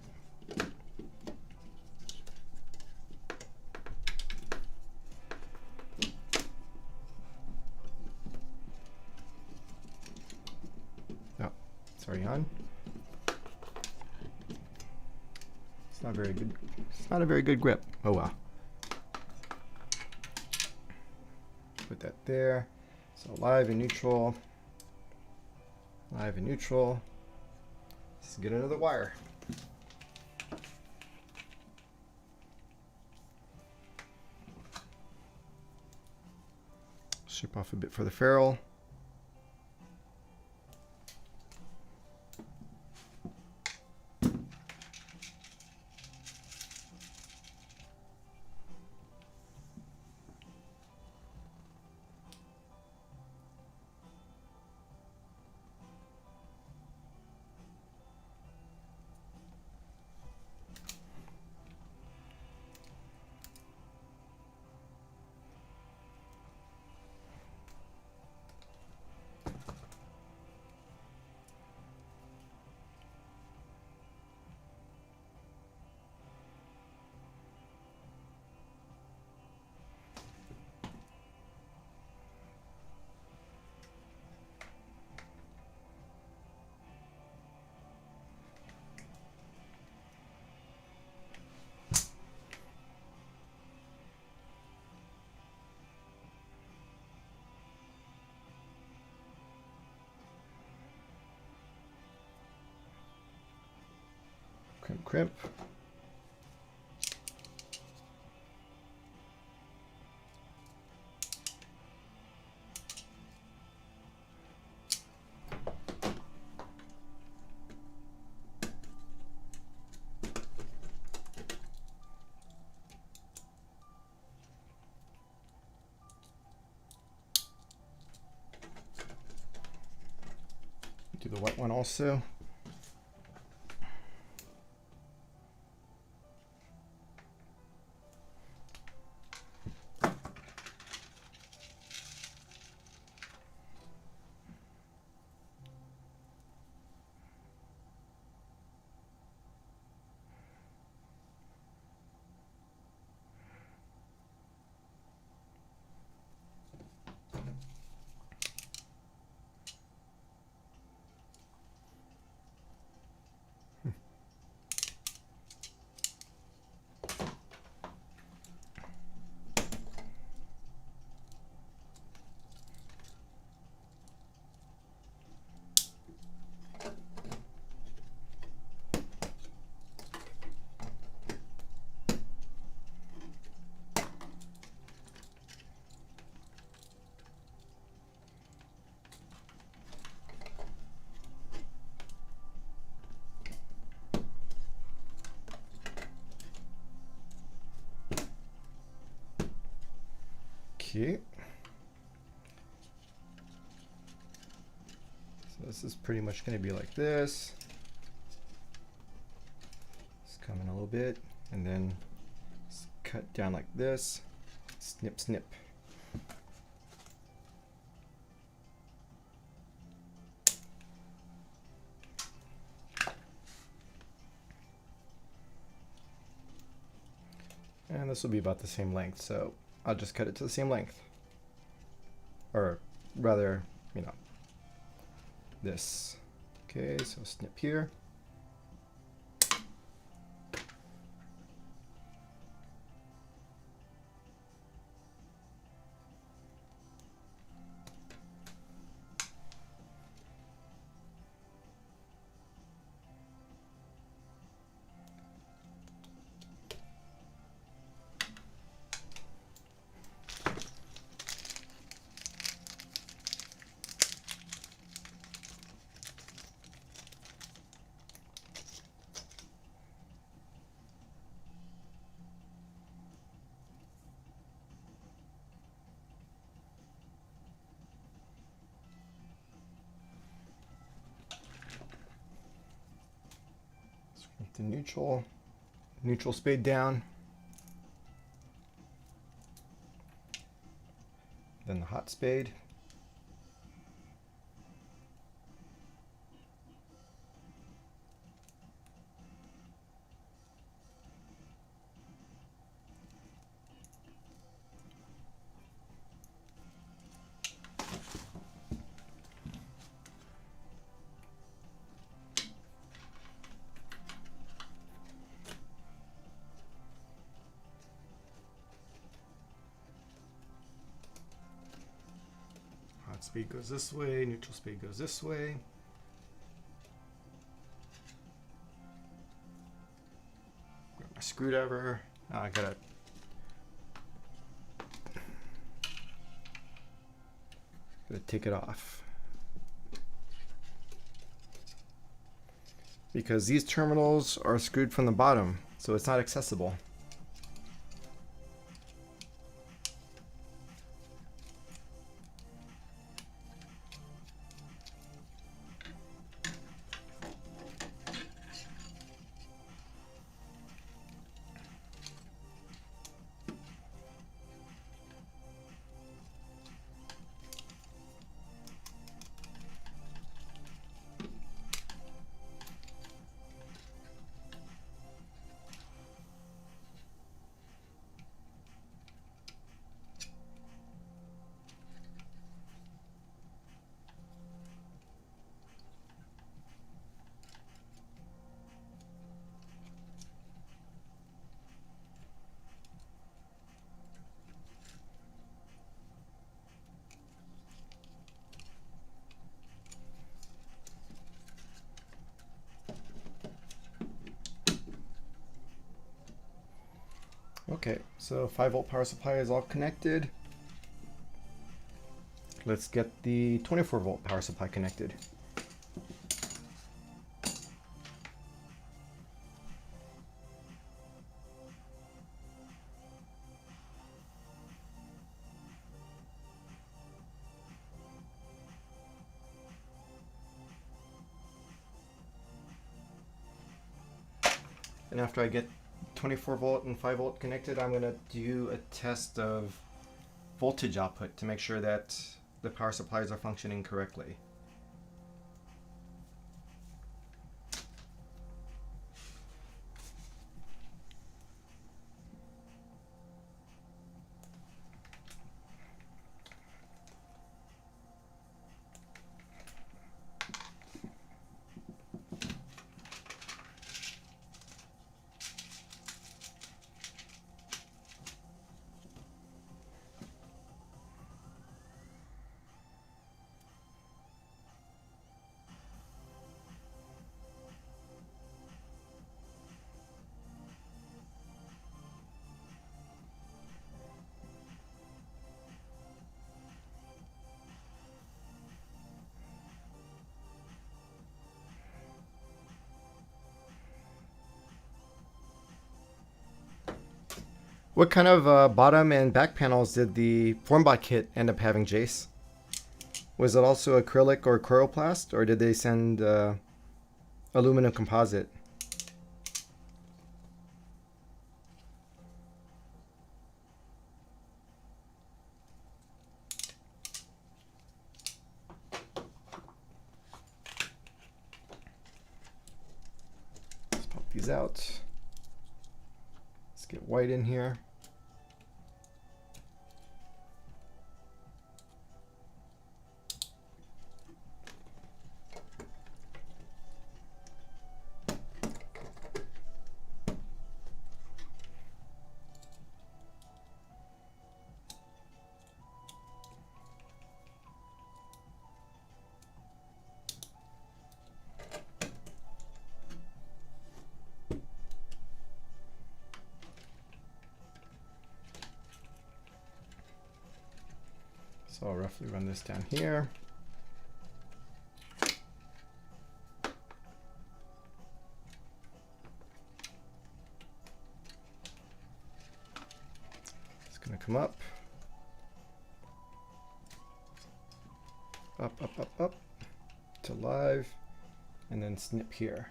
Oh, it's already on. It's not very good. It's not a very good grip. Oh well. Put that there. So live and neutral. Live and neutral. Let's get another wire. Strip off a bit for the ferrule. Crimp, crimp. Do the white one also. Okay. So this is pretty much going to be like this. come in a little bit, and then cut down like this. Snip, snip. And this will be about the same length, so I'll just cut it to the same length. Or rather, you know, this. Okay, so snip here. The neutral spade down, then the hot spade, spade goes this way, neutral spade goes this way. Grab my screwdriver. I gotta take it off. Because these terminals are screwed from the bottom, so it's not accessible. Okay, so 5-volt power supply is all connected. Let's get the 24-volt power supply connected. And after I get 24-volt and 5-volt connected, I'm going to do a test of voltage output to make sure that the power supplies are functioning correctly. What kind of bottom and back panels did the Formbot kit end up having, Jace? Was it also acrylic or chloroplast, or did they send aluminum composite? these out. Let's get white in here. So I'll roughly run this down here. It's going to come up, up to live, and then snip here.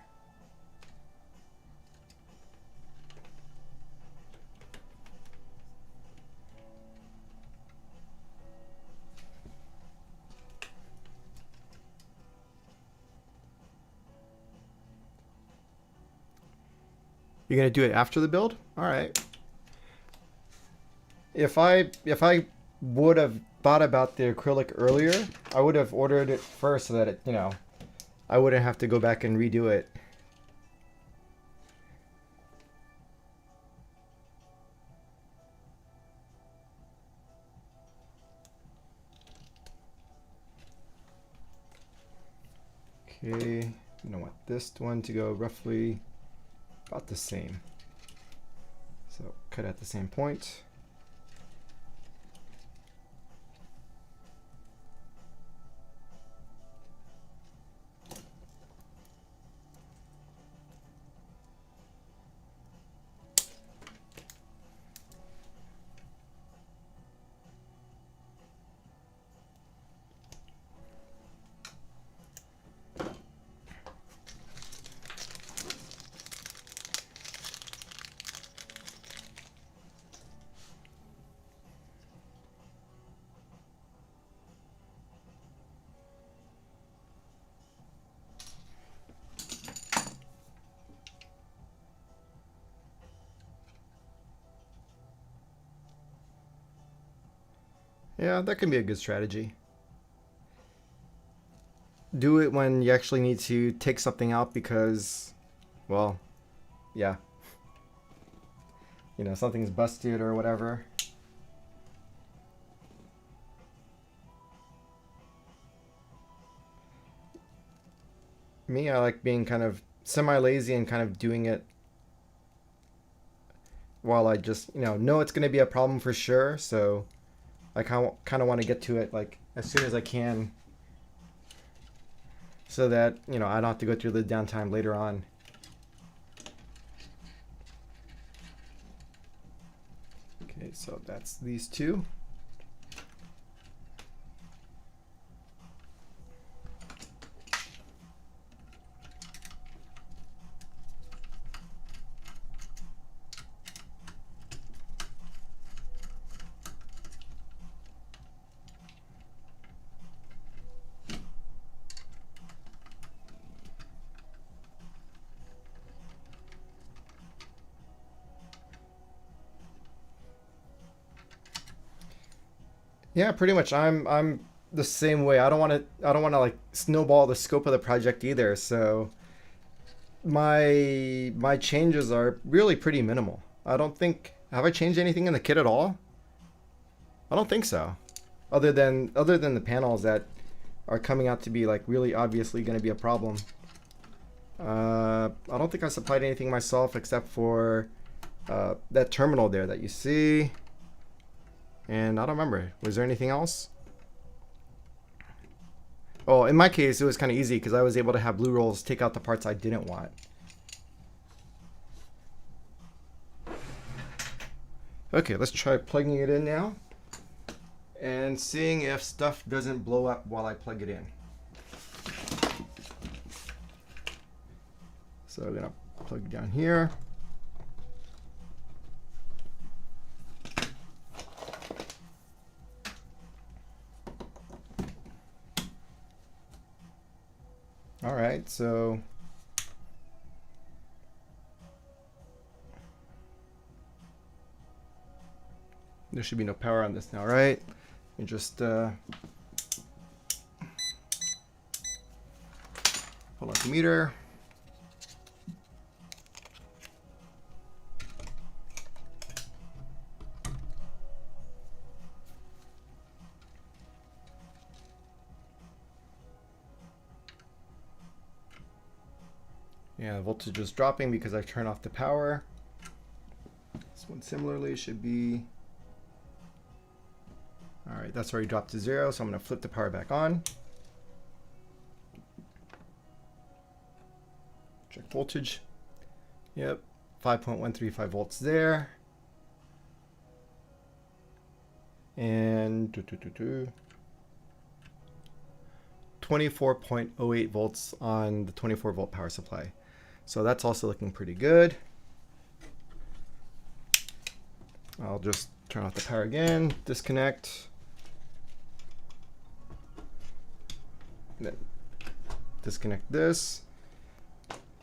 You're gonna do it after the build? All right. If I would have thought about the acrylic earlier, I would have ordered it first so that it, you know, I wouldn't have to go back and redo it. Okay, you know what, this one to go roughly about the same. So cut at the same point. Yeah, that can be a good strategy. Do it when you actually need to take something out because, well, yeah. You know, something's busted or whatever. Me, I like being kind of semi-lazy and kind of doing it while I just, you know it's going to be a problem for sure, so I kind of want to get to it like as soon as I can so that, you know, I don't have to go through the downtime later on. Okay, so that's these two. Yeah, pretty much. I'm the same way. I don't want to like snowball the scope of the project either. So my changes are really pretty minimal. I don't think have I changed anything in the kit at all? I don't think so. Other than the panels that are coming out to be like really obviously going to be a problem. I don't think I supplied anything myself except for that terminal there that you see. And I don't remember. Was there anything else? Oh, in my case, it was kind of easy because I was able to have blue rolls take out the parts I didn't want. Okay, let's try plugging it in now and seeing if stuff doesn't blow up while I plug it in. So I'm gonna plug it down here. All right, so There should be no power on this now, right? You just pull out the meter. Yeah, the voltage is dropping because I turned off the power. This one similarly should be, all right, that's already dropped to 0, so I'm going to flip the power back on. Check voltage. Yep, 5.135 volts there. And 24.08 volts on the 24 volt power supply. So that's also looking pretty good. I'll just turn off the power again, disconnect. Then disconnect this.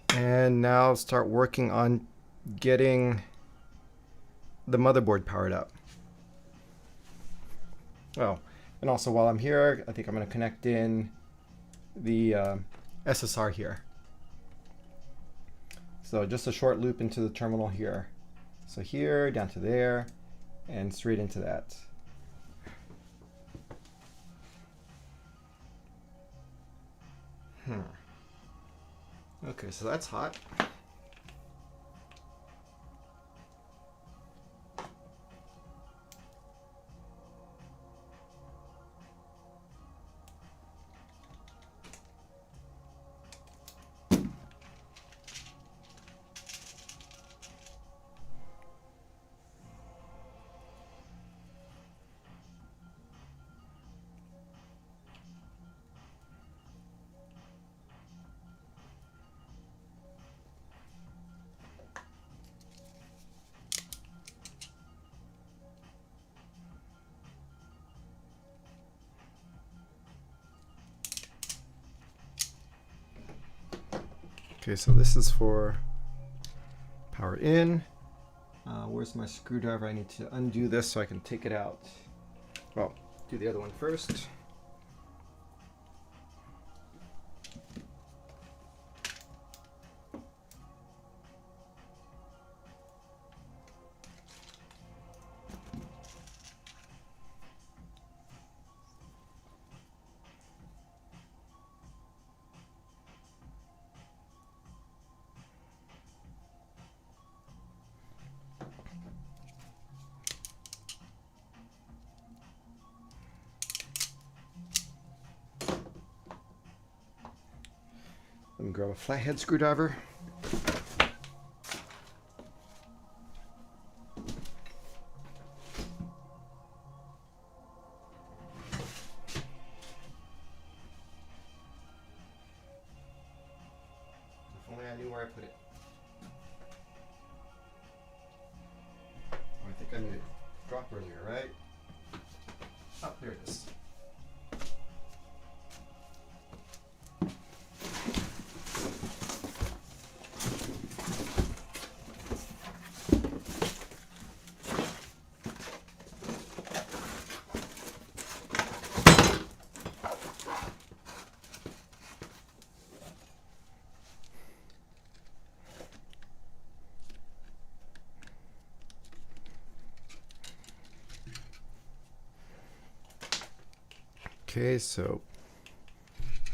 And now start working on getting the motherboard powered up. Oh, and also while I'm here, I think I'm going to connect in the SSR here. So just a short loop into the terminal here. So here, down to there, and straight into that. Okay, so that's hot. Okay, so this is for power in. Where's my screwdriver? I need to undo this so I can take it out. Well, do the other one first. Let me grab a flathead screwdriver. If only I knew where I put it. Oh, I think I made it drop earlier, right? Oh, there it is. Okay, so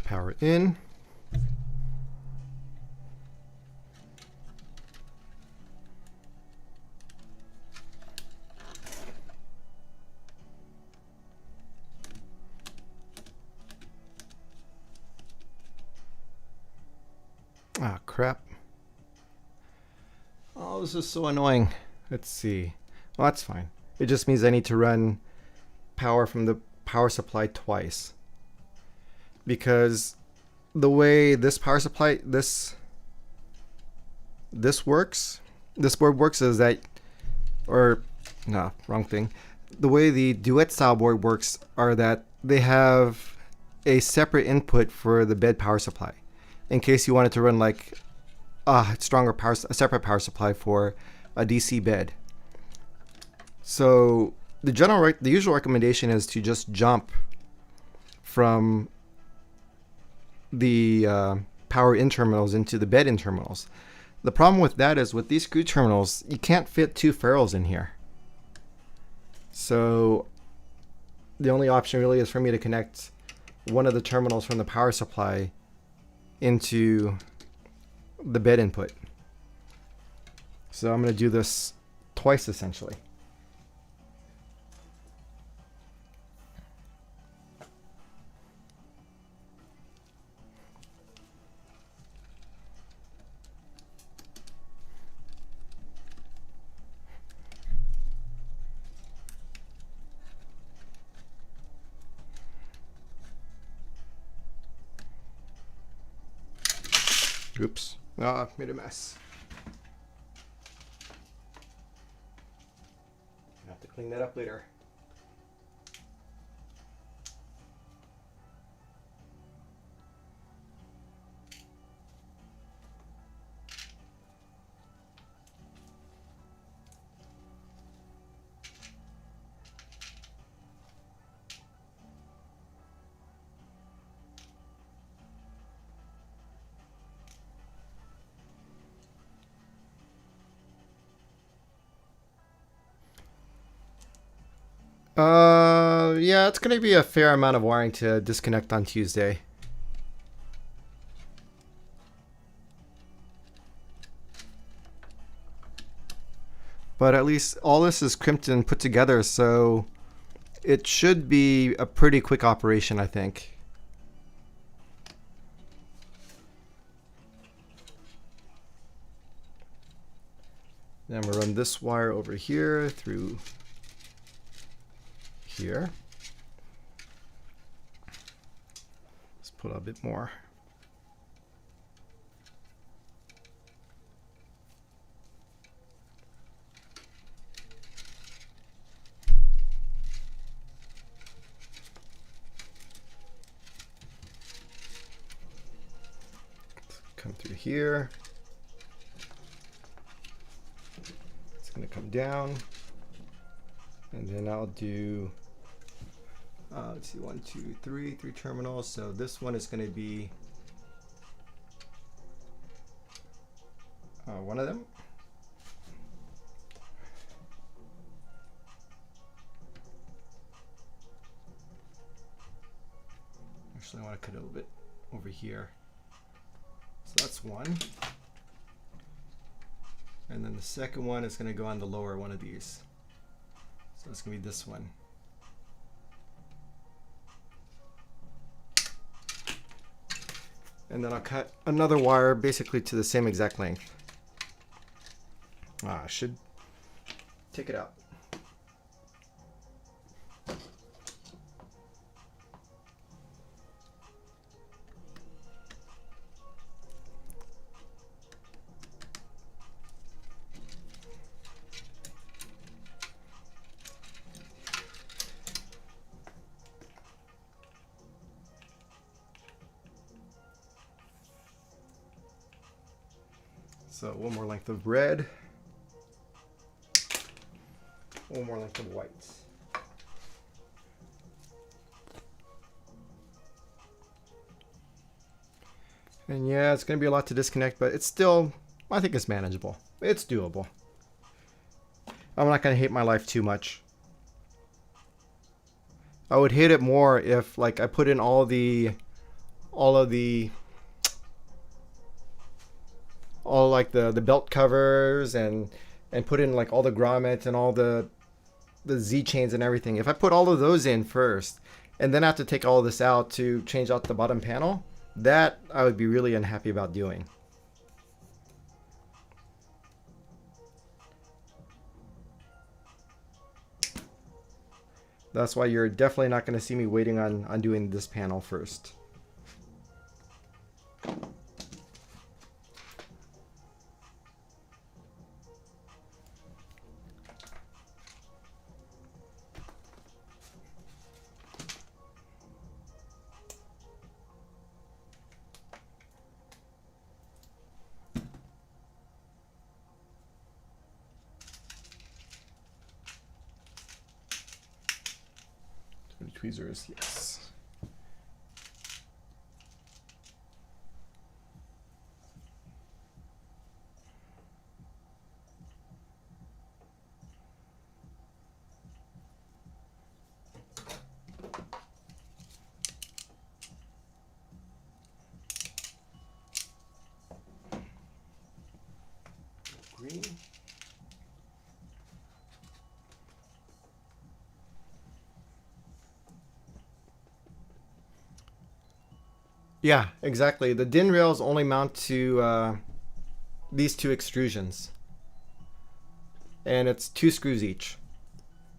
power in. Ah, crap. Oh, this is so annoying. Let's see. Well, that's fine. It just means I need to run power from the power supply twice, because the way this power supply this works, this board works is that, or no, wrong thing. The way the duet style board works are that they have a separate input for the bed power supply in case you wanted to run like a separate power supply for a DC bed. So the usual recommendation is to just jump from the power in terminals into the bed in terminals. The problem with that is with these screw terminals, you can't fit 2 ferrules in here. So the only option really is for me to connect one of the terminals from the power supply into the bed input. So I'm going to do this twice essentially. Oops. Ah, made a mess. I have to clean that up later. Yeah, it's going to be a fair amount of wiring to disconnect on Tuesday. But at least all this is crimped and put together, so it should be a pretty quick operation, I think. Then I'm going to run this wire over here through here. Let's put a bit more. Come through here. It's going to come down. And then I'll do, let's see, 1, 2, 3 terminals. So this one is going to be one of them. Actually, I want to cut it a little bit over here. So that's one. And then the second one is going to go on the lower one of these. So it's going to be this one. And then I'll cut another wire basically to the same exact length. I should take it out. So one more length of red, one more length of white. And yeah, it's going to be a lot to disconnect, but it's still, I think it's manageable. It's doable. I'm not going to hate my life too much. I would hate it more if like I put in all of the belt covers and put in like all the grommets and all the Z chains and everything. If I put all of those in first and then have to take all of this out to change out the bottom panel, that I would be really unhappy about doing. That's why you're definitely not going to see me waiting on doing this panel first. tweezers, yes. Green. Yeah, exactly. The DIN rails only mount to these two extrusions, and it's 2 screws each.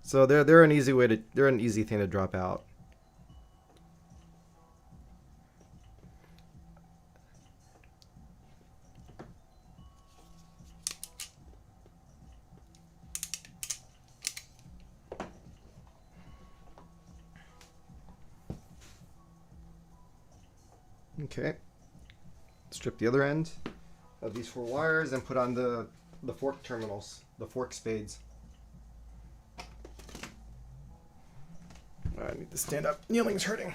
So they're an easy thing to drop out. Okay. Strip the other end of these 4 wires and put on the fork terminals, the fork spades. I need to stand up. Kneeling's hurting.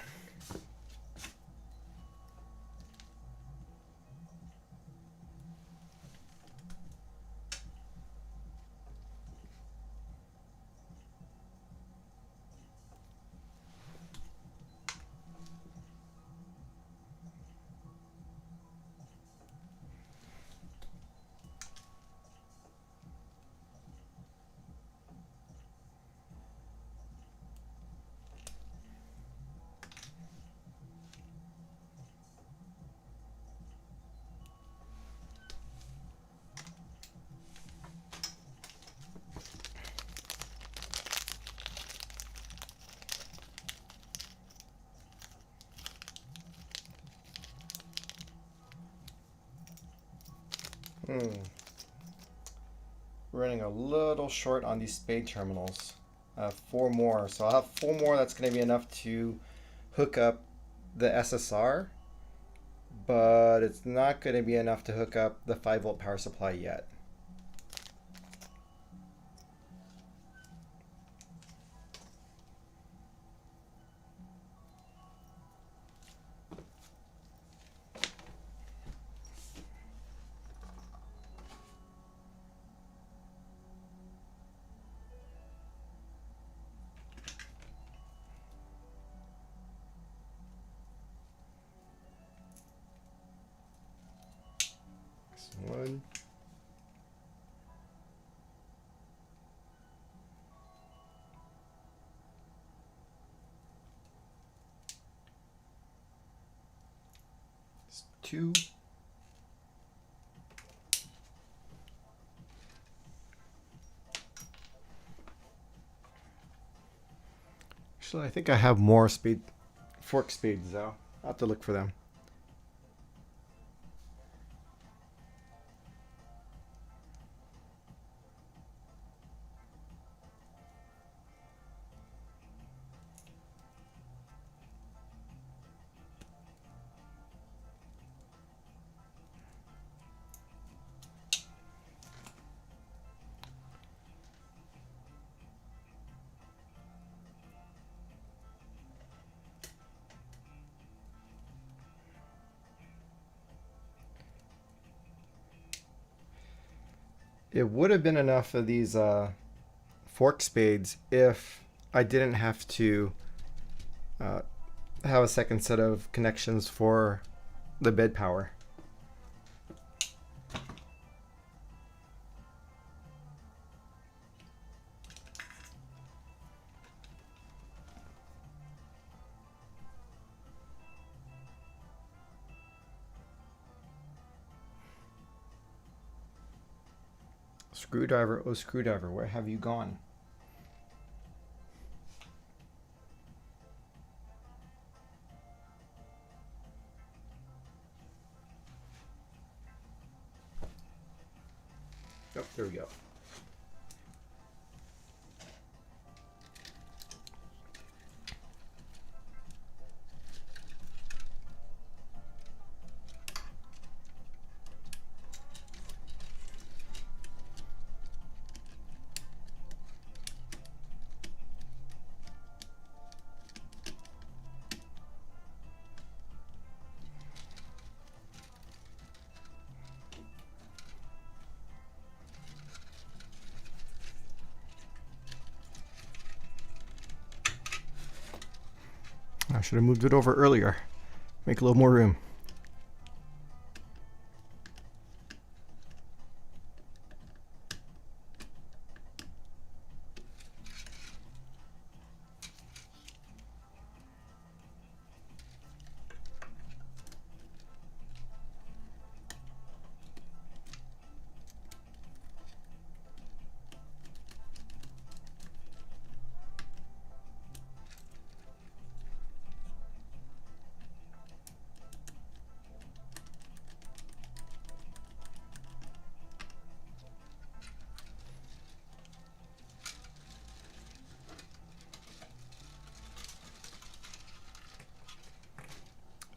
Running a little short on these spade terminals. 4 more. So I'll have 4 more. That's going to be enough to hook up the SSR, but it's not going to be enough to hook up the 5-volt power supply yet. One. Two. Actually, I think I have more fork spades though. I'll have to look for them. It would have been enough of these fork spades if I didn't have to have a second set of connections for the bed power. Screwdriver, oh screwdriver, where have you gone? Oh, there we go. I should have moved it over earlier. Make a little more room.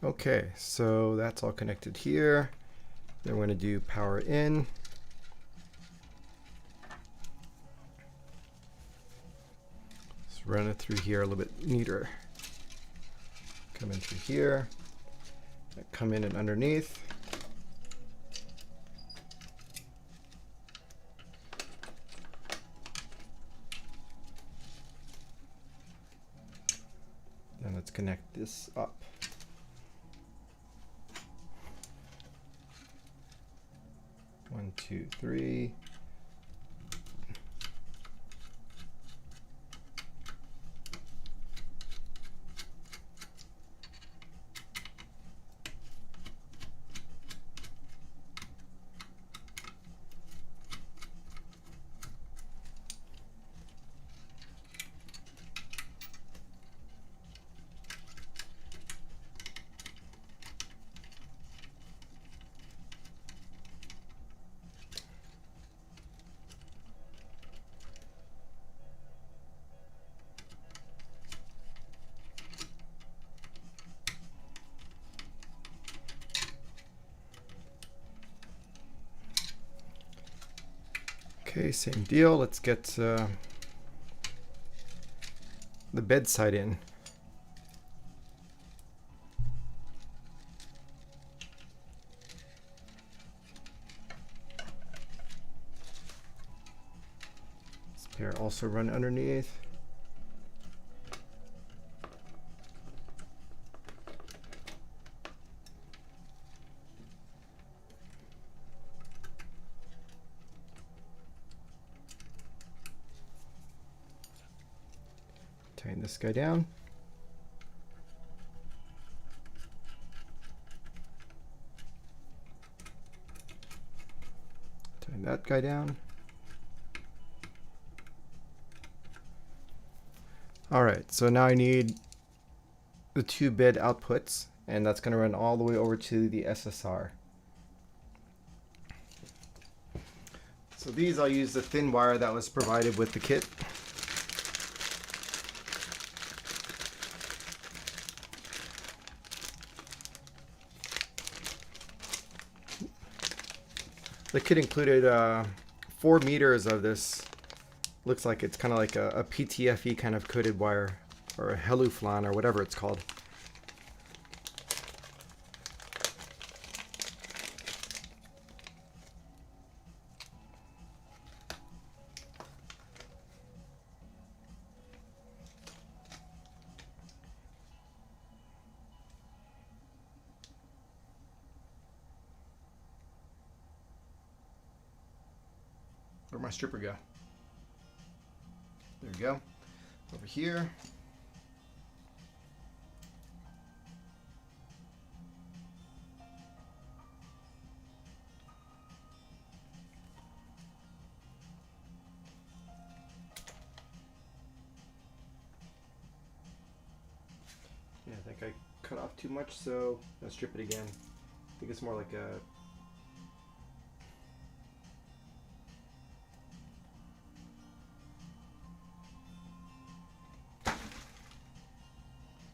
Okay, so that's all connected here. Then we're going to do power in. Let's run it through here a little bit neater. Come in through here. Come in and underneath. Then let's connect this up. One, two, three. Okay, same deal. Let's get the bedside in. This pair also run underneath. Tighten this guy down. Tighten that guy down. All right, so now I need the two bed outputs, and that's going to run all the way over to the SSR. So these, I'll use the thin wire that was provided with the kit. The kit included 4 meters of this. Looks like it's kind of like a PTFE kind of coated wire, or a Heluflan, or whatever it's called. Where'd my stripper go? There we go. Over here. Yeah, I think I cut off too much, so let's strip it again. I think it's more like a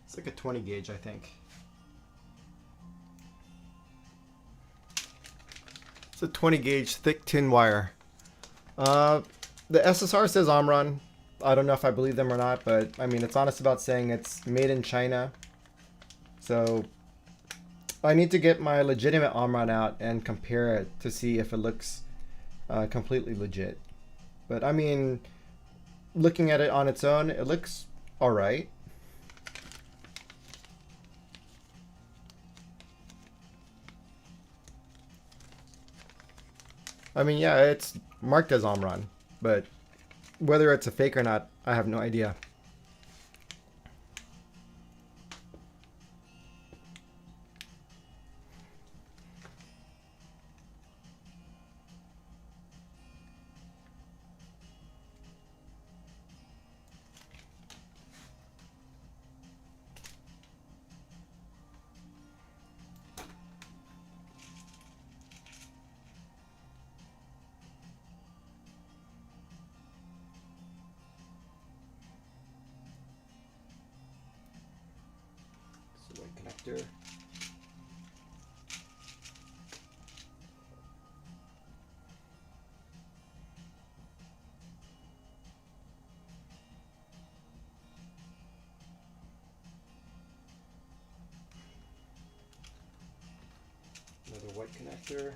It's like a 20 gauge, I think. It's a 20 gauge thick tin wire. The SSR says Omron. I don't know if I believe them or not, but I mean, it's honest about saying it's made in China. So I need to get my legitimate Omron out and compare it to see if it looks completely legit. But I mean, looking at it on its own, it looks all right. I mean, yeah, it's marked as Omron, but whether it's a fake or not, I have no idea. So white connector. Another white connector.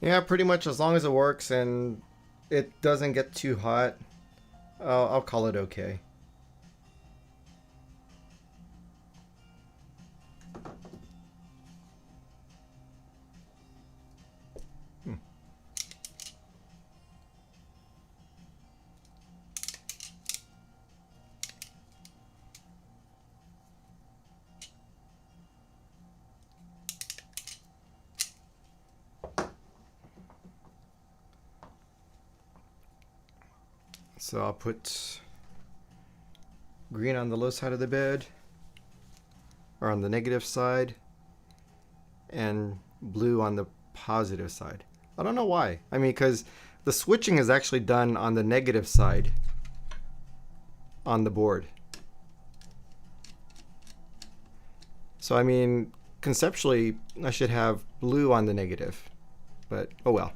Yeah, pretty much as long as it works and it doesn't get too hot, I'll call it okay. So I'll put green on the low side of the bed, or on the negative side, and blue on the positive side. I don't know why. I mean, because the switching is actually done on the negative side on the board. So, I mean, conceptually, I should have blue on the negative, but oh well.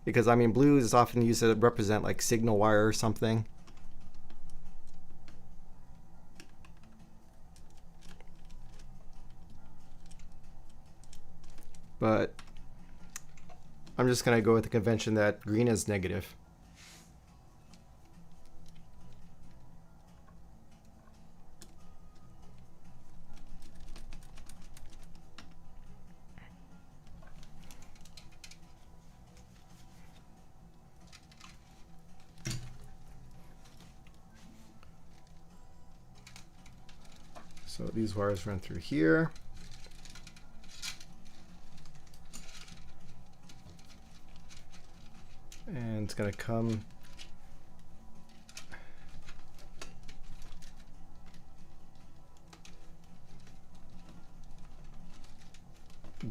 Because, I mean, blue is often used to represent like signal wire or something. But I'm just going to go with the convention that green is negative. So these wires run through here. And it's going to come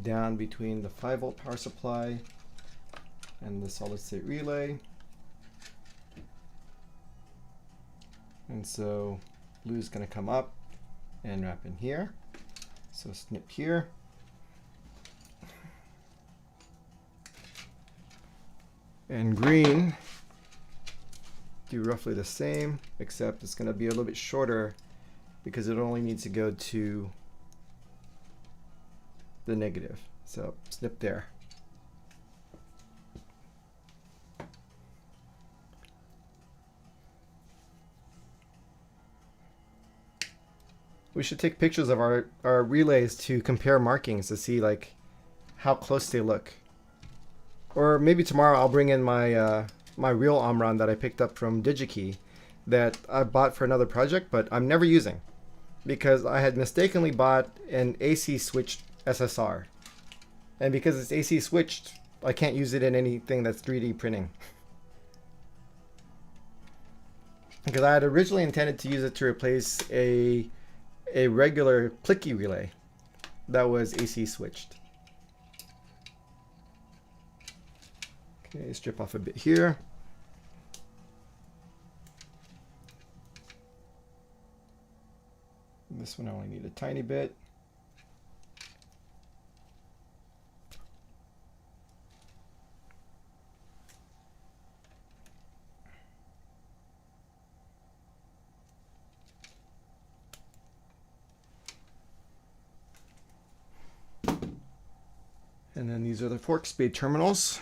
down between the 5-volt power supply and the solid state relay. And so blue is going to come up and wrap in here. So snip here. And green, do roughly the same, except it's going to be a little bit shorter because it only needs to go to the negative. So snip there. We should take pictures of our relays to compare markings to see like how close they look. Or maybe tomorrow I'll bring in my my real Omron that I picked up from DigiKey that I bought for another project, but I'm never using because I had mistakenly bought an AC switched SSR. And because it's AC switched, I can't use it in anything that's 3D printing. Because I had originally intended to use it to replace a regular clicky relay that was AC switched. Okay, strip off a bit here. This one I only need a tiny bit. And then these are the fork spade terminals.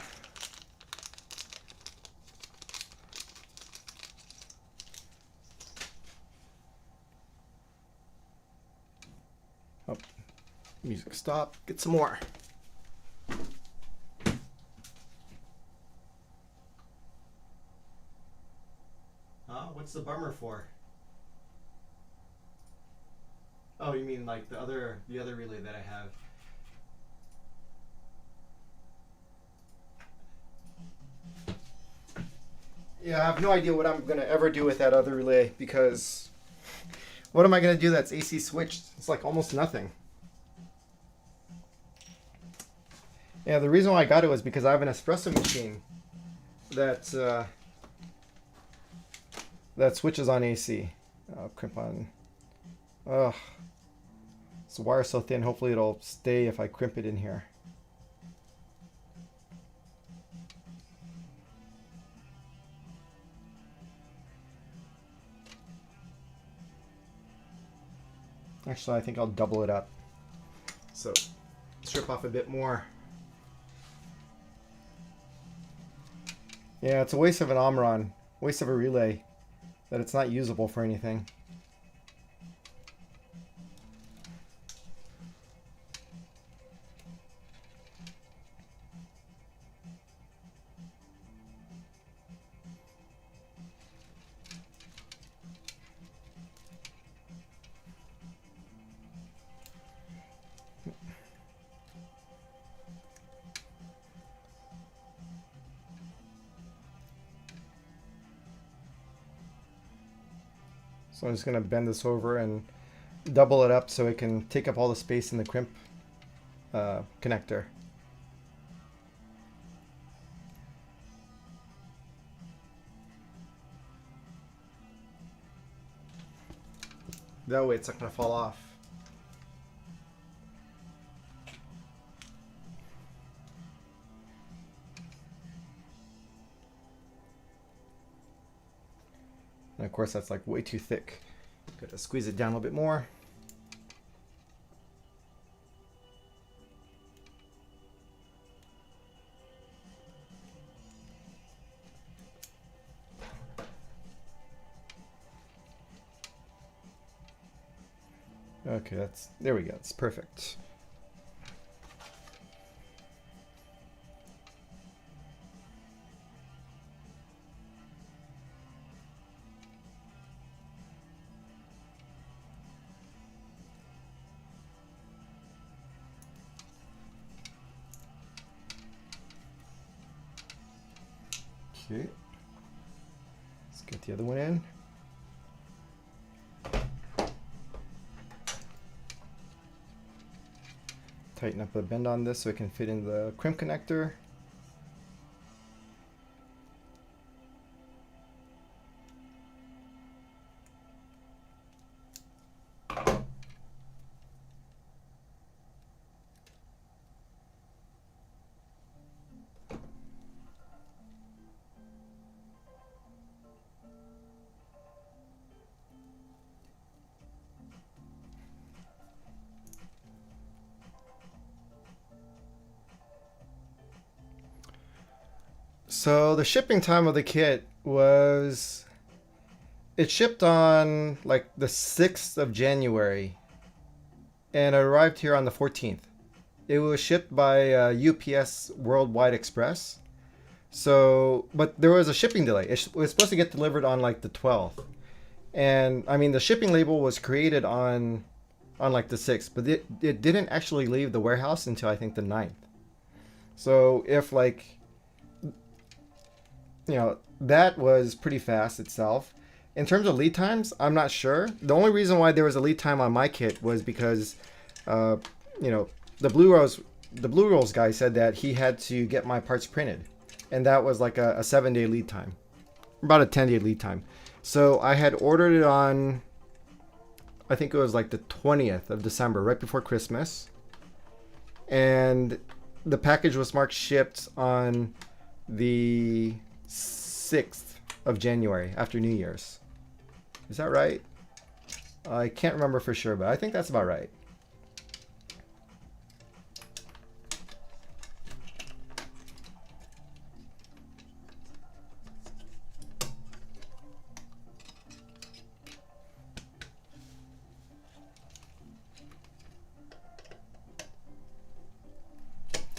Music stop. Get some more. What's the bummer for? Oh, you mean like the other relay that I have? Yeah, I have no idea what I'm gonna ever do with that other relay, because what am I gonna do that's AC switched? It's like almost nothing. Yeah, the reason why I got it was because I have an espresso machine that switches on AC. I'll crimp on. Ugh. This wire's so thin, hopefully it'll stay if I crimp it in here. Actually, I think I'll double it up. So, strip off a bit more. Yeah, it's a waste of an Omron, waste of a relay, that it's not usable for anything. So I'm just going to bend this over and double it up so it can take up all the space in the crimp connector. That way it's not going to fall off. And of course that's like way too thick. Gotta squeeze it down a little bit more. Okay, there we go, it's perfect. Okay, let's get the other one in. Tighten up the bend on this so it can fit in the crimp connector. So the shipping time of the kit was, it shipped on like the 6th of January and it arrived here on the 14th. It was shipped by UPS Worldwide Express. So, but there was a shipping delay. It was supposed to get delivered on like the 12th. And I mean, the shipping label was created on like the 6th, but it didn't actually leave the warehouse until I think the 9th. So if like, you know, that was pretty fast itself. In terms of lead times, I'm not sure. The only reason why there was a lead time on my kit was because, you know, the Blue Rolls guy said that he had to get my parts printed, and that was like a 7-day lead time, about a 10-day lead time. So I had ordered it on, I think it was like the 20th of December, right before Christmas, and the package was marked shipped on the 6th of January after New Year's. Is that right? I can't remember for sure, but I think that's about right.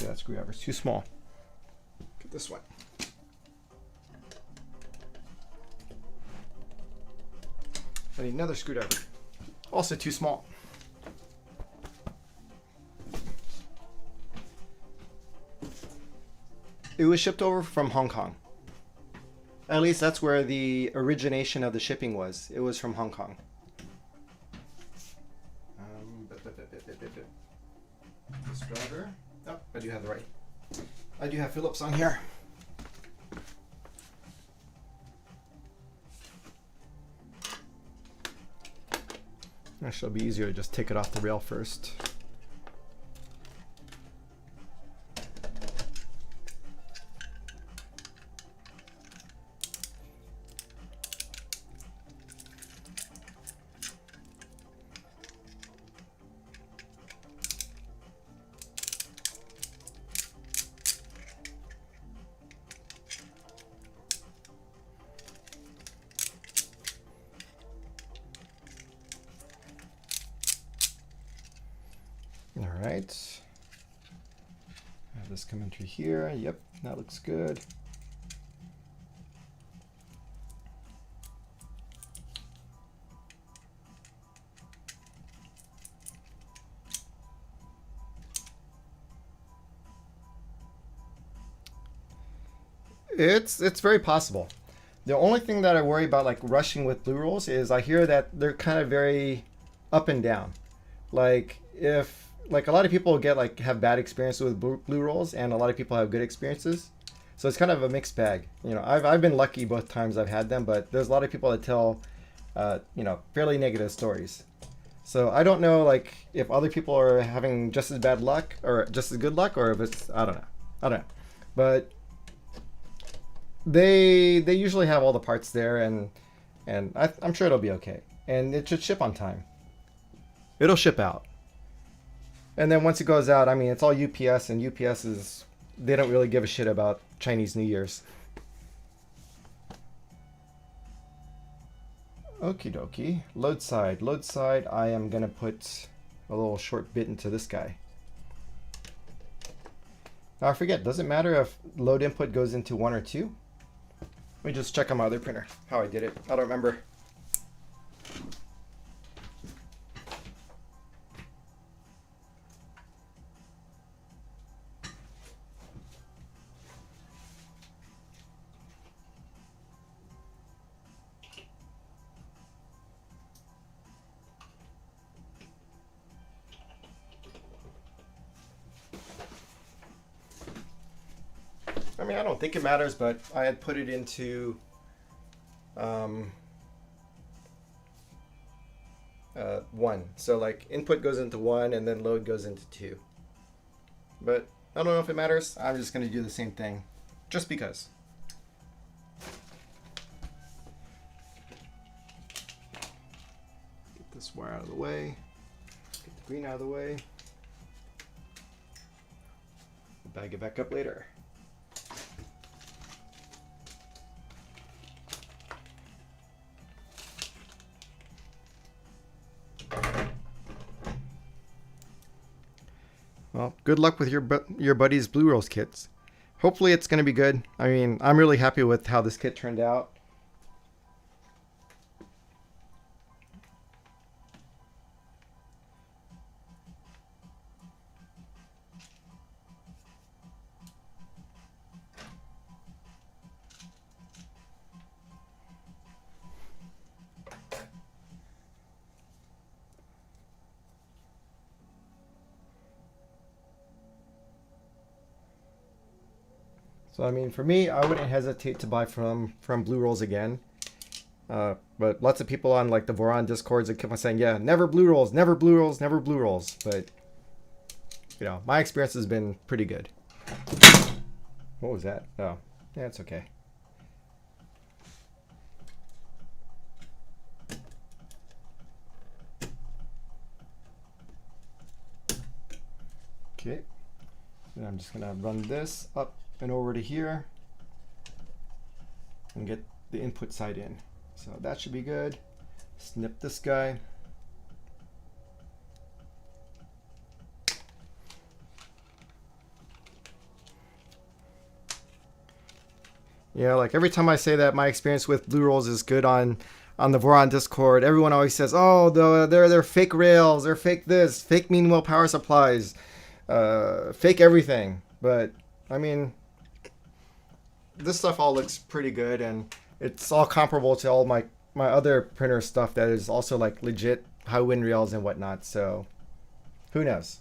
see that screwdriver's too small. Get this one. I need another screwdriver. Also too small. It was shipped over from Hong Kong. At least that's where the origination of the shipping was. It was from Hong Kong. Screwdriver. Oh, I do have the right. I do have Phillips on here. Actually, it'll be easier to just take it off the rail first. All right. Have this come in through here. Yep, that looks good. It's very possible. The only thing that I worry about, like rushing with blue rolls, is I hear that they're kind of very up and down. Like if like a lot of people have bad experiences with blue rolls, and a lot of people have good experiences. So it's kind of a mixed bag. You know, I've been lucky both times I've had them, but there's a lot of people that tell fairly negative stories. So I don't know like if other people are having just as bad luck or just as good luck, or if it's I don't know. But they usually have all the parts there, and I'm sure it'll be okay. And it should ship on time. It'll ship out. And then once it goes out, I mean, it's all UPS, and UPS they don't really give a shit about Chinese New Year's. Okie dokie. Load side. Load side, I am going to put a little short bit into this guy. Now I forget, does it matter if load input goes into 1 or 2? Let me just check on my other printer how I did it. I don't remember. I mean, I don't think it matters, but I had put it into 1. So like input goes into 1 and then load goes into 2. But I don't know if it matters. I'm just going to do the same thing just because. Get this wire out of the way. Get the green out of the way. We'll bag it back up later. Well, good luck with your buddy's Blue Rolls kits. Hopefully it's going to be good. I mean, I'm really happy with how this kit turned out. So I mean, for me, I wouldn't hesitate to buy from Blue Rolls again. But lots of people on like the Voron discords that keep on saying, yeah, never Blue Rolls, never Blue Rolls, never Blue Rolls. But you know, my experience has been pretty good. What was that? Oh, yeah, it's okay. Okay, and I'm just gonna run this up and over to here and get the input side in. So that should be good. Snip this guy. You know, like every time I say that my experience with blue rolls is good on the Voron Discord, everyone always says, "Oh, they're fake rails, they're fake this, fake mean well power supplies, fake everything." But I mean, this stuff all looks pretty good, and it's all comparable to all my other printer stuff that is also like legit high wind rails and whatnot. So who knows?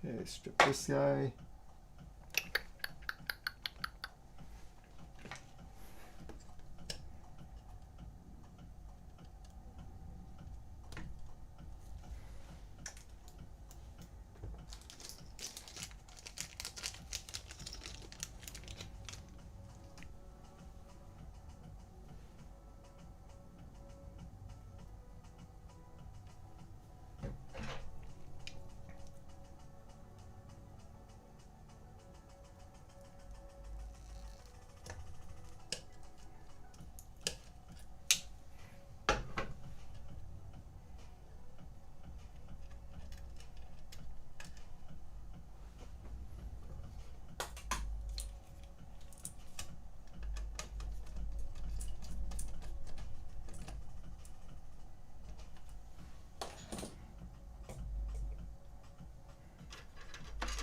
Okay, strip this guy.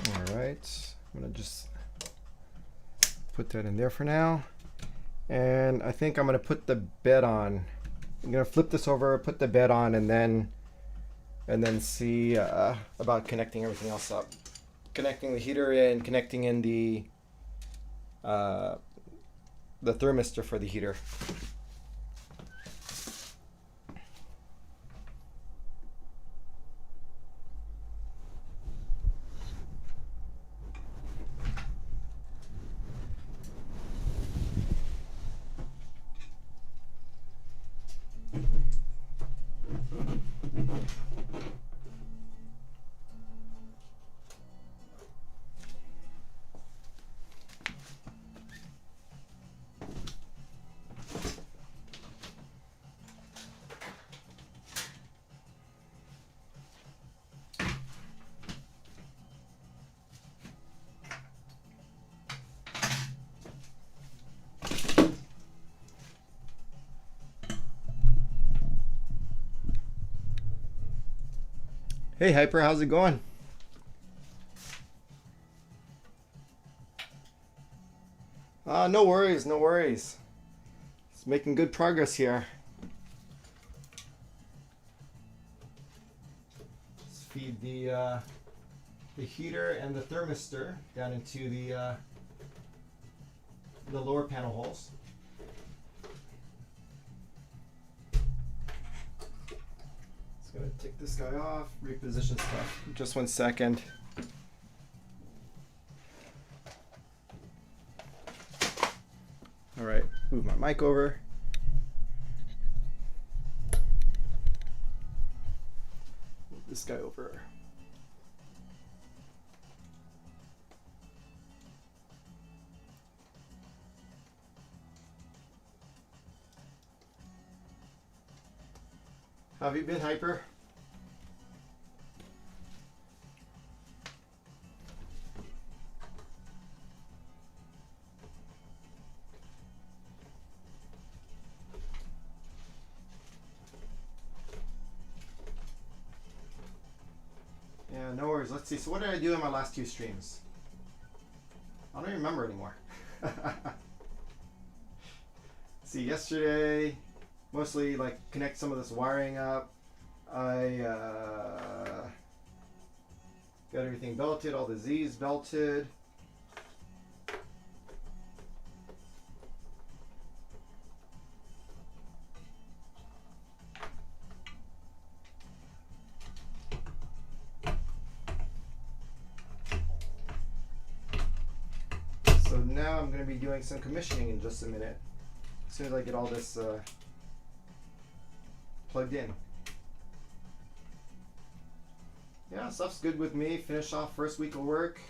All right, I'm gonna just put that in there for now. And I think I'm gonna put the bed on. I'm gonna flip this over, put the bed on, and then see about connecting everything else up. Connecting the heater in, connecting in the thermistor for the heater. Hey Hyper, how's it going? No worries, no worries. It's making good progress here. Let's feed the heater and the thermistor down into the lower panel holes. Gonna take this guy off, reposition stuff. Just 1 second. All right, move my mic over. Move this guy over. How have you been, Hyper? Yeah, no worries. Let's see. So what did I do in my last 2 streams? I don't even remember anymore. See, yesterday, mostly like connect some of this wiring up. I got everything belted, all the Z's belted. So now I'm going to be doing some commissioning in just a minute, as soon as I get all this plugged in. Yeah, stuff's good with me. Finished off first week of work.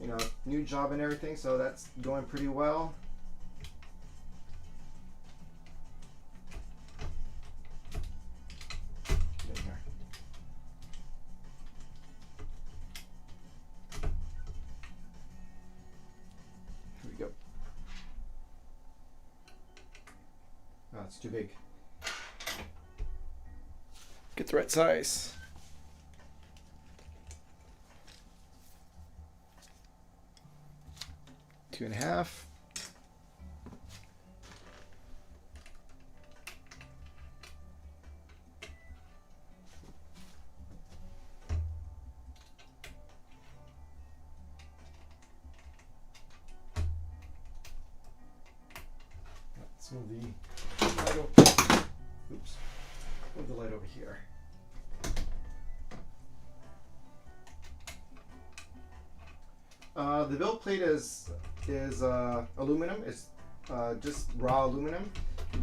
You know, new job and everything, so that's going pretty well. Get in here. That's too big. Get the right size. Two and a half. Let's move the light over. Oops. Move the light over here. The build plate is aluminum. It's just raw aluminum,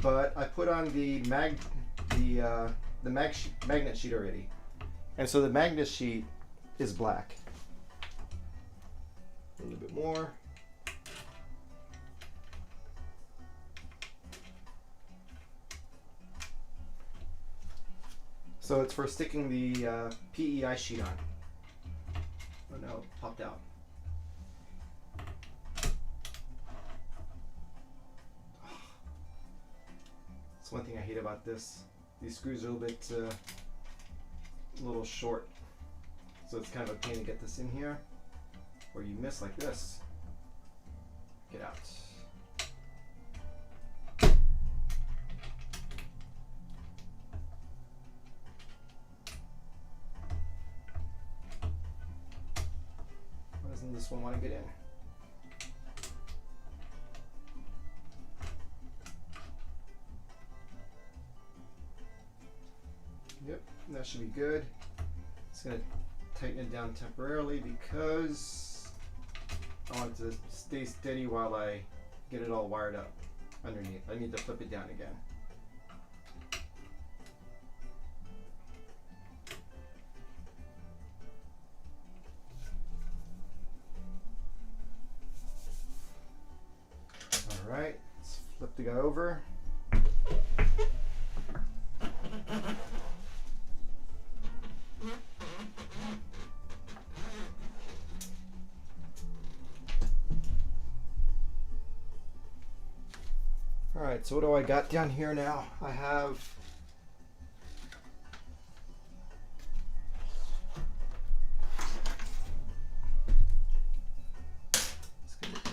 but I put on the magnet sheet already, and so the magnet sheet is black. A little bit more. So it's for sticking the PEI sheet on. Oh no, it popped out. That's one thing I hate about this. These screws are a little short. So it's kind of a pain to get this in here. Or you miss like this. Get out. Why doesn't this one want to get in? Yep, that should be good. It's going to tighten it down temporarily because I want it to stay steady while I get it all wired up underneath. I need to flip it down again. All right, let's flip the guy over. Alright, so what do I got down here now? I have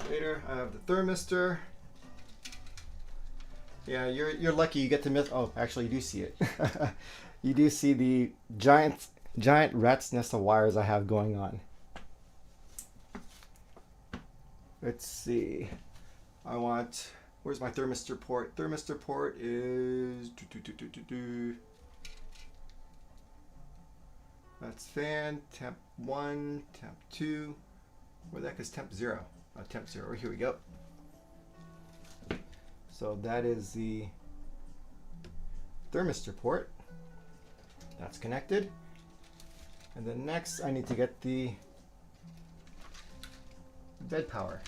later. I have the thermistor. Yeah, you're lucky you get to miss. Oh, actually, you do see it. You do see the giant rat's nest of wires I have going on. Let's see. I want. Where's my thermistor port? Thermistor port is. That's fan, temp 1, temp 2. Where the heck is temp 0? Temp 0. Here we go. So that is the thermistor port. That's connected. And then next I need to get the bed power.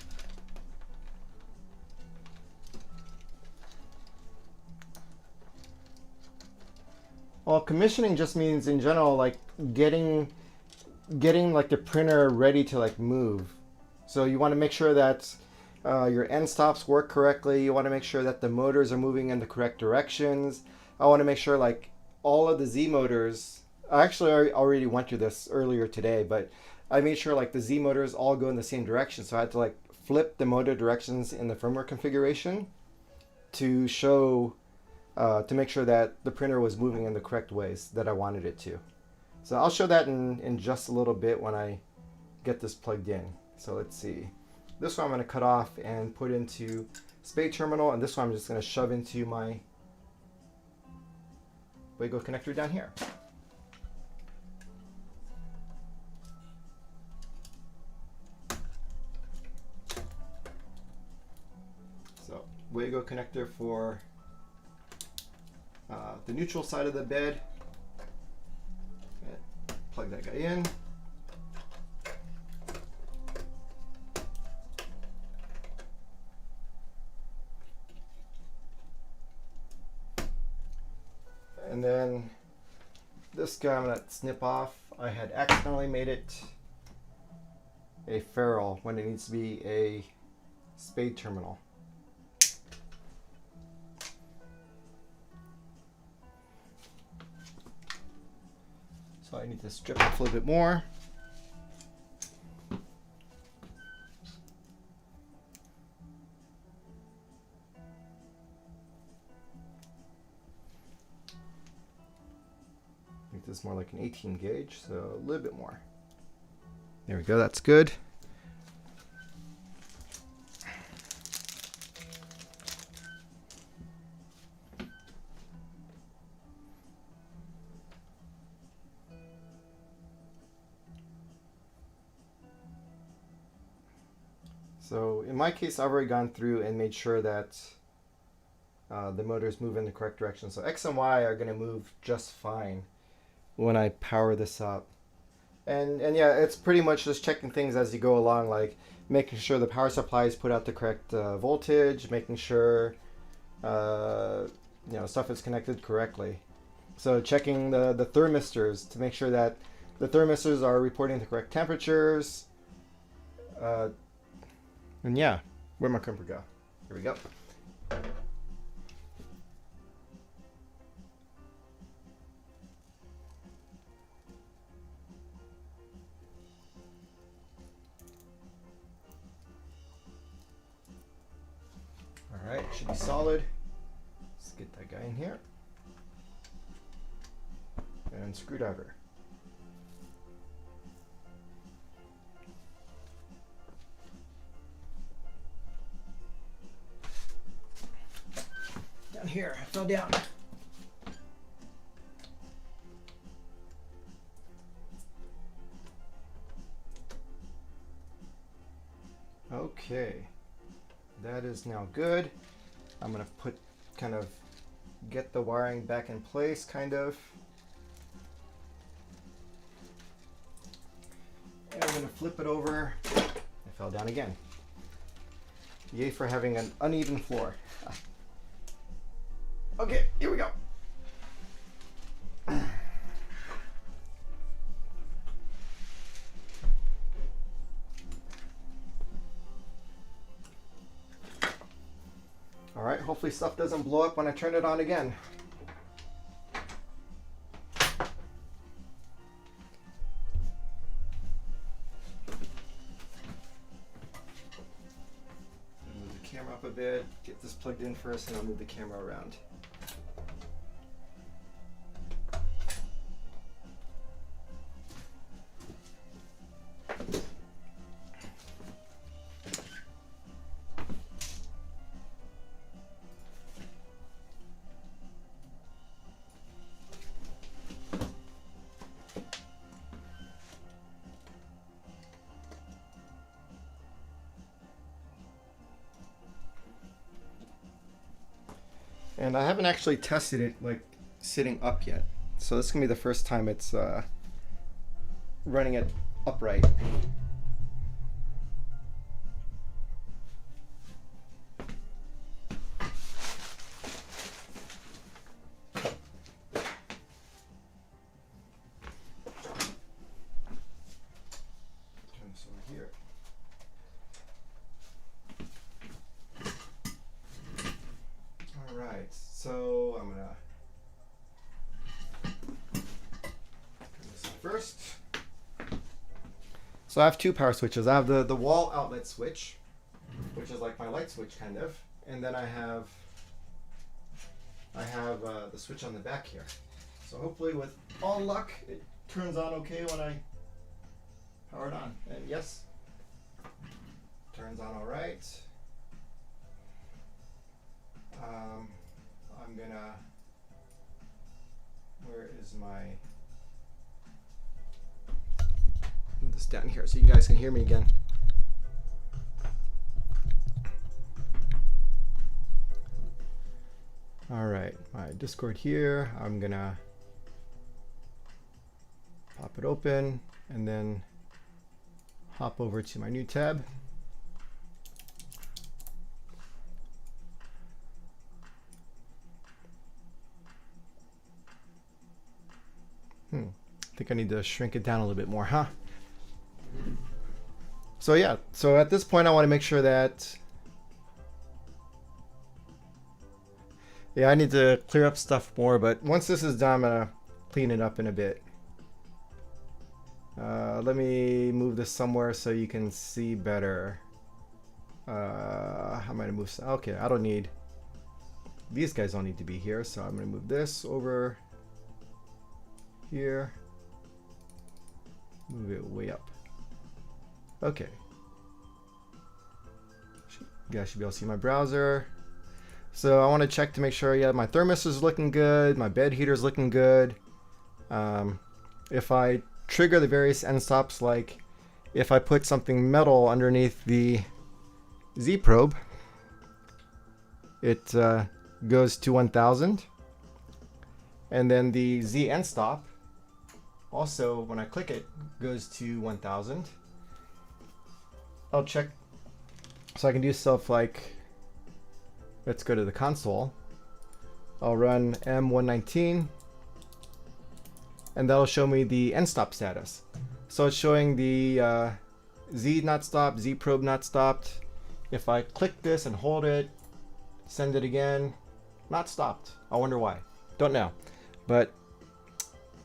Well, commissioning just means in general like getting like the printer ready to like move. So you want to make sure that your end stops work correctly. You want to make sure that the motors are moving in the correct directions. I want to make sure like all of the Z motors. I actually already went through this earlier today, but I made sure like the Z motors all go in the same direction. So I had to like flip the motor directions in the firmware configuration to show. To make sure that the printer was moving in the correct ways that I wanted it to. So I'll show that in just a little bit when I get this plugged in. So let's see. This one I'm going to cut off and put into spade terminal, and this one I'm just going to shove into my Wago connector down here. So Wago connector for the neutral side of the bed. Plug that guy in. And then this guy I'm going to snip off. I had accidentally made it a ferrule when it needs to be a spade terminal. I need to strip off a little bit more. I think this is more like an 18 gauge, so a little bit more. There we go, that's good. So in my case, I've already gone through and made sure that the motors move in the correct direction. So X and Y are going to move just fine when I power this up. And yeah, it's pretty much just checking things as you go along, like making sure the power supply is put out the correct voltage, making sure stuff is connected correctly. So checking the thermistors to make sure that the thermistors are reporting the correct temperatures. And yeah, where'd my crimper go? Here we go. All right, should be solid. Let's get that guy in here. And screwdriver. Down here, I fell down. Okay, that is now good. I'm gonna get the wiring back in place, kind of. And I'm gonna flip it over. I fell down again. Yay for having an uneven floor. Okay, here we go. All right, hopefully stuff doesn't blow up when I turn it on again. Move the camera up a bit, get this plugged in first, and I'll move the camera around. And I haven't actually tested it like sitting up yet. So this is gonna be the first time it's running it upright. Turn this over here. Alright, so I'm gonna turn this on first. So I have two power switches. I have the wall outlet switch, which is like my light switch kind of, and then I have the switch on the back here. So hopefully with all luck it turns on okay when I power it on. And yes, turns on all right. I'm gonna, where is my, move this down here so you guys can hear me again. All right, my Discord here, I'm gonna pop it open and then hop over to my new tab. I think I need to shrink it down a little bit more, huh? So yeah, so at this point I want to make sure that, yeah, I need to clear up stuff more, but once this is done, I'm gonna clean it up in a bit. Let me move this somewhere so you can see better. How am I gonna move? Okay, I don't need, these guys don't need to be here, so I'm gonna move this over here. Move it way up. Okay. You guys should be able to see my browser. So I want to check to make sure, yeah, my thermos is looking good, my bed heater is looking good. If I trigger the various end stops, like if I put something metal underneath the Z probe, it goes to 1000. And then the Z end stop, also when I click it, goes to 1000. I'll check, so I can do stuff like, let's go to the console. I'll run M119, and that'll show me the end stop status. So it's showing the Z not stopped, Z probe not stopped. If I click this and hold it, send it again, not stopped. I wonder why. Don't know. But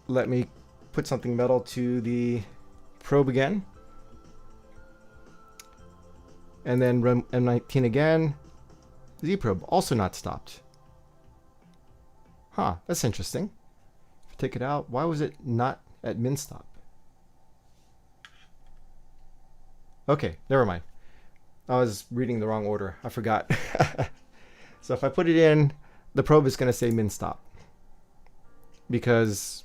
let me put something metal to the probe again. And then run M19 again. Z probe also not stopped. Huh, that's interesting. If I take it out, why was it not at min stop? Okay, never mind. I was reading the wrong order. I forgot. So if I put it in, the probe is going to say min stop. Because,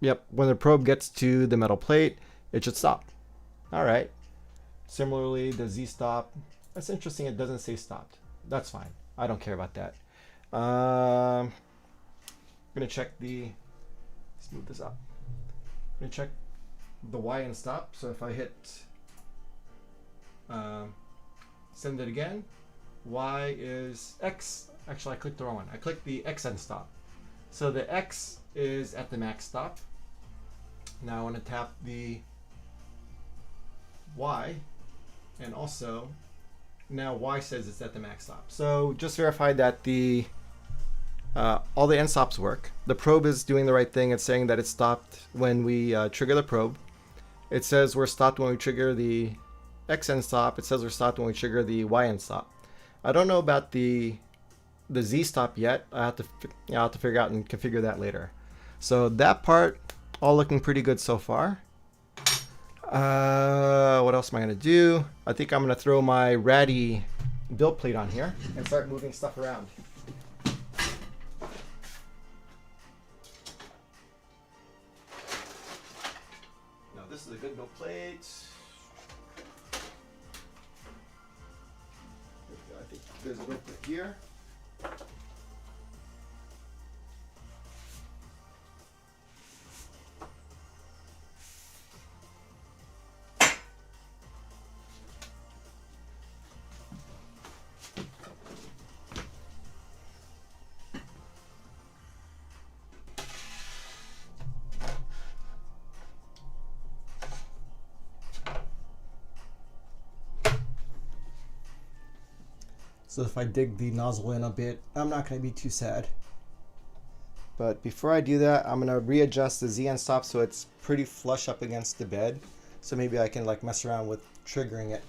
yep, when the probe gets to the metal plate, it should stop. All right. Similarly, the Z stop. That's interesting. It doesn't say stopped. That's fine. I don't care about that. I'm going to check the, let's move this up. I'm going to check the Y and stop. So if I hit send it again, Y is X. Actually, I clicked the wrong one. I clicked the X end stop. So the X is at the max stop. Now I want to tap the Y, and also now Y says it's at the max stop. So just verified that the all the end stops work. The probe is doing the right thing. It's saying that it's stopped when we trigger the probe. It says we're stopped when we trigger the X end stop. It says we're stopped when we trigger the Y end stop. I don't know about the Z stop yet. I have to figure out and configure that later. So that part all looking pretty good so far. What else am I gonna do? I think I'm gonna throw my ratty build plate on here and start moving stuff around. Now this is a good build plate. I think there's a build plate here. So if I dig the nozzle in a bit, I'm not going to be too sad. But before I do that, I'm going to readjust the Z end stop so it's pretty flush up against the bed. So maybe I can like mess around with triggering it.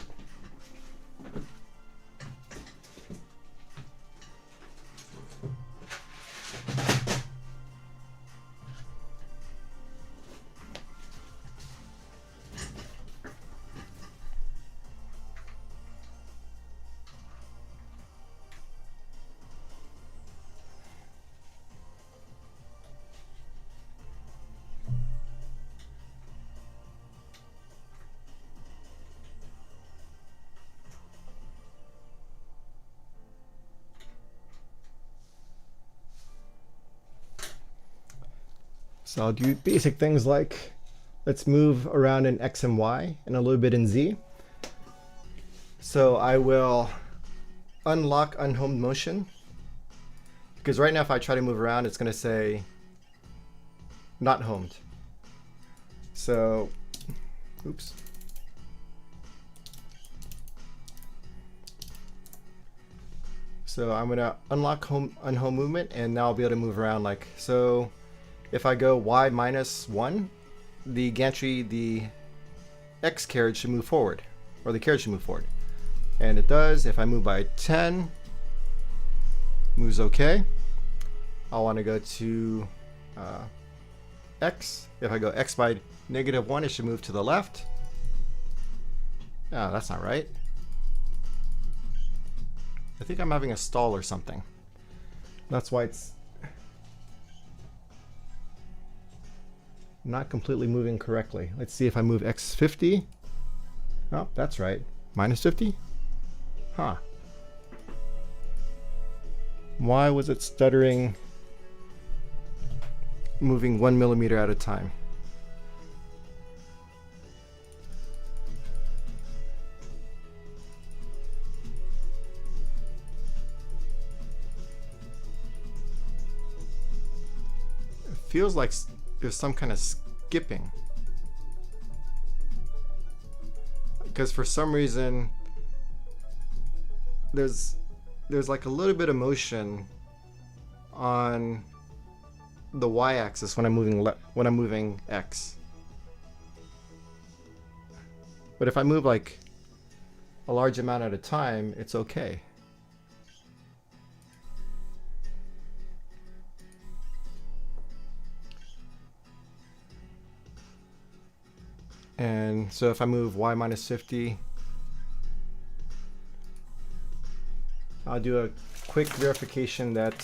So I'll do basic things like, let's move around in X and Y and a little bit in Z. So I will unlock unhomed motion, because right now if I try to move around, it's going to say not homed. So, oops. So I'm going to unlock unhome movement, and now I'll be able to move around like so. If I go Y -1, the gantry, the X carriage should move forward, or the carriage should move forward. And it does. If I move by 10, moves okay. I want to go to X. If I go X by -1, it should move to the left. Oh, that's not right. I think I'm having a stall or something. That's why it's not completely moving correctly. Let's see if I move X 50. Oh, that's right. -50? Huh. Why was it stuttering moving 1 millimeter at a time? It feels like there's some kind of skipping. Because for some reason there's like a little bit of motion on the y-axis when I'm moving X. But if I move like a large amount at a time, it's okay. And so if I move y -50, I'll do a quick verification that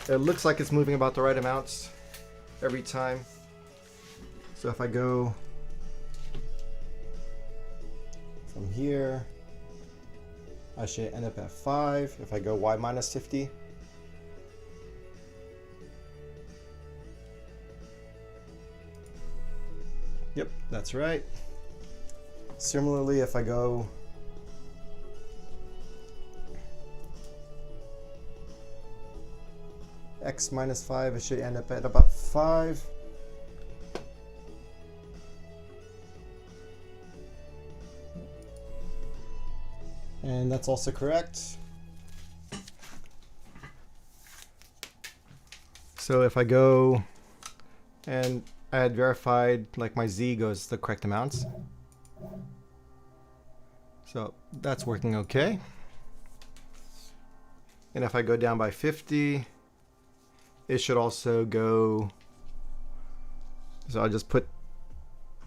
it looks like it's moving about the right amounts every time. So if I go from here, I should end up at 5. If I go y -50, yep, that's right. Similarly, if I go X -5, it should end up at about 5. And that's also correct. So if I go and I had verified like my Z goes the correct amounts. So that's working okay. And if I go down by 50, it should also go. So I'll just put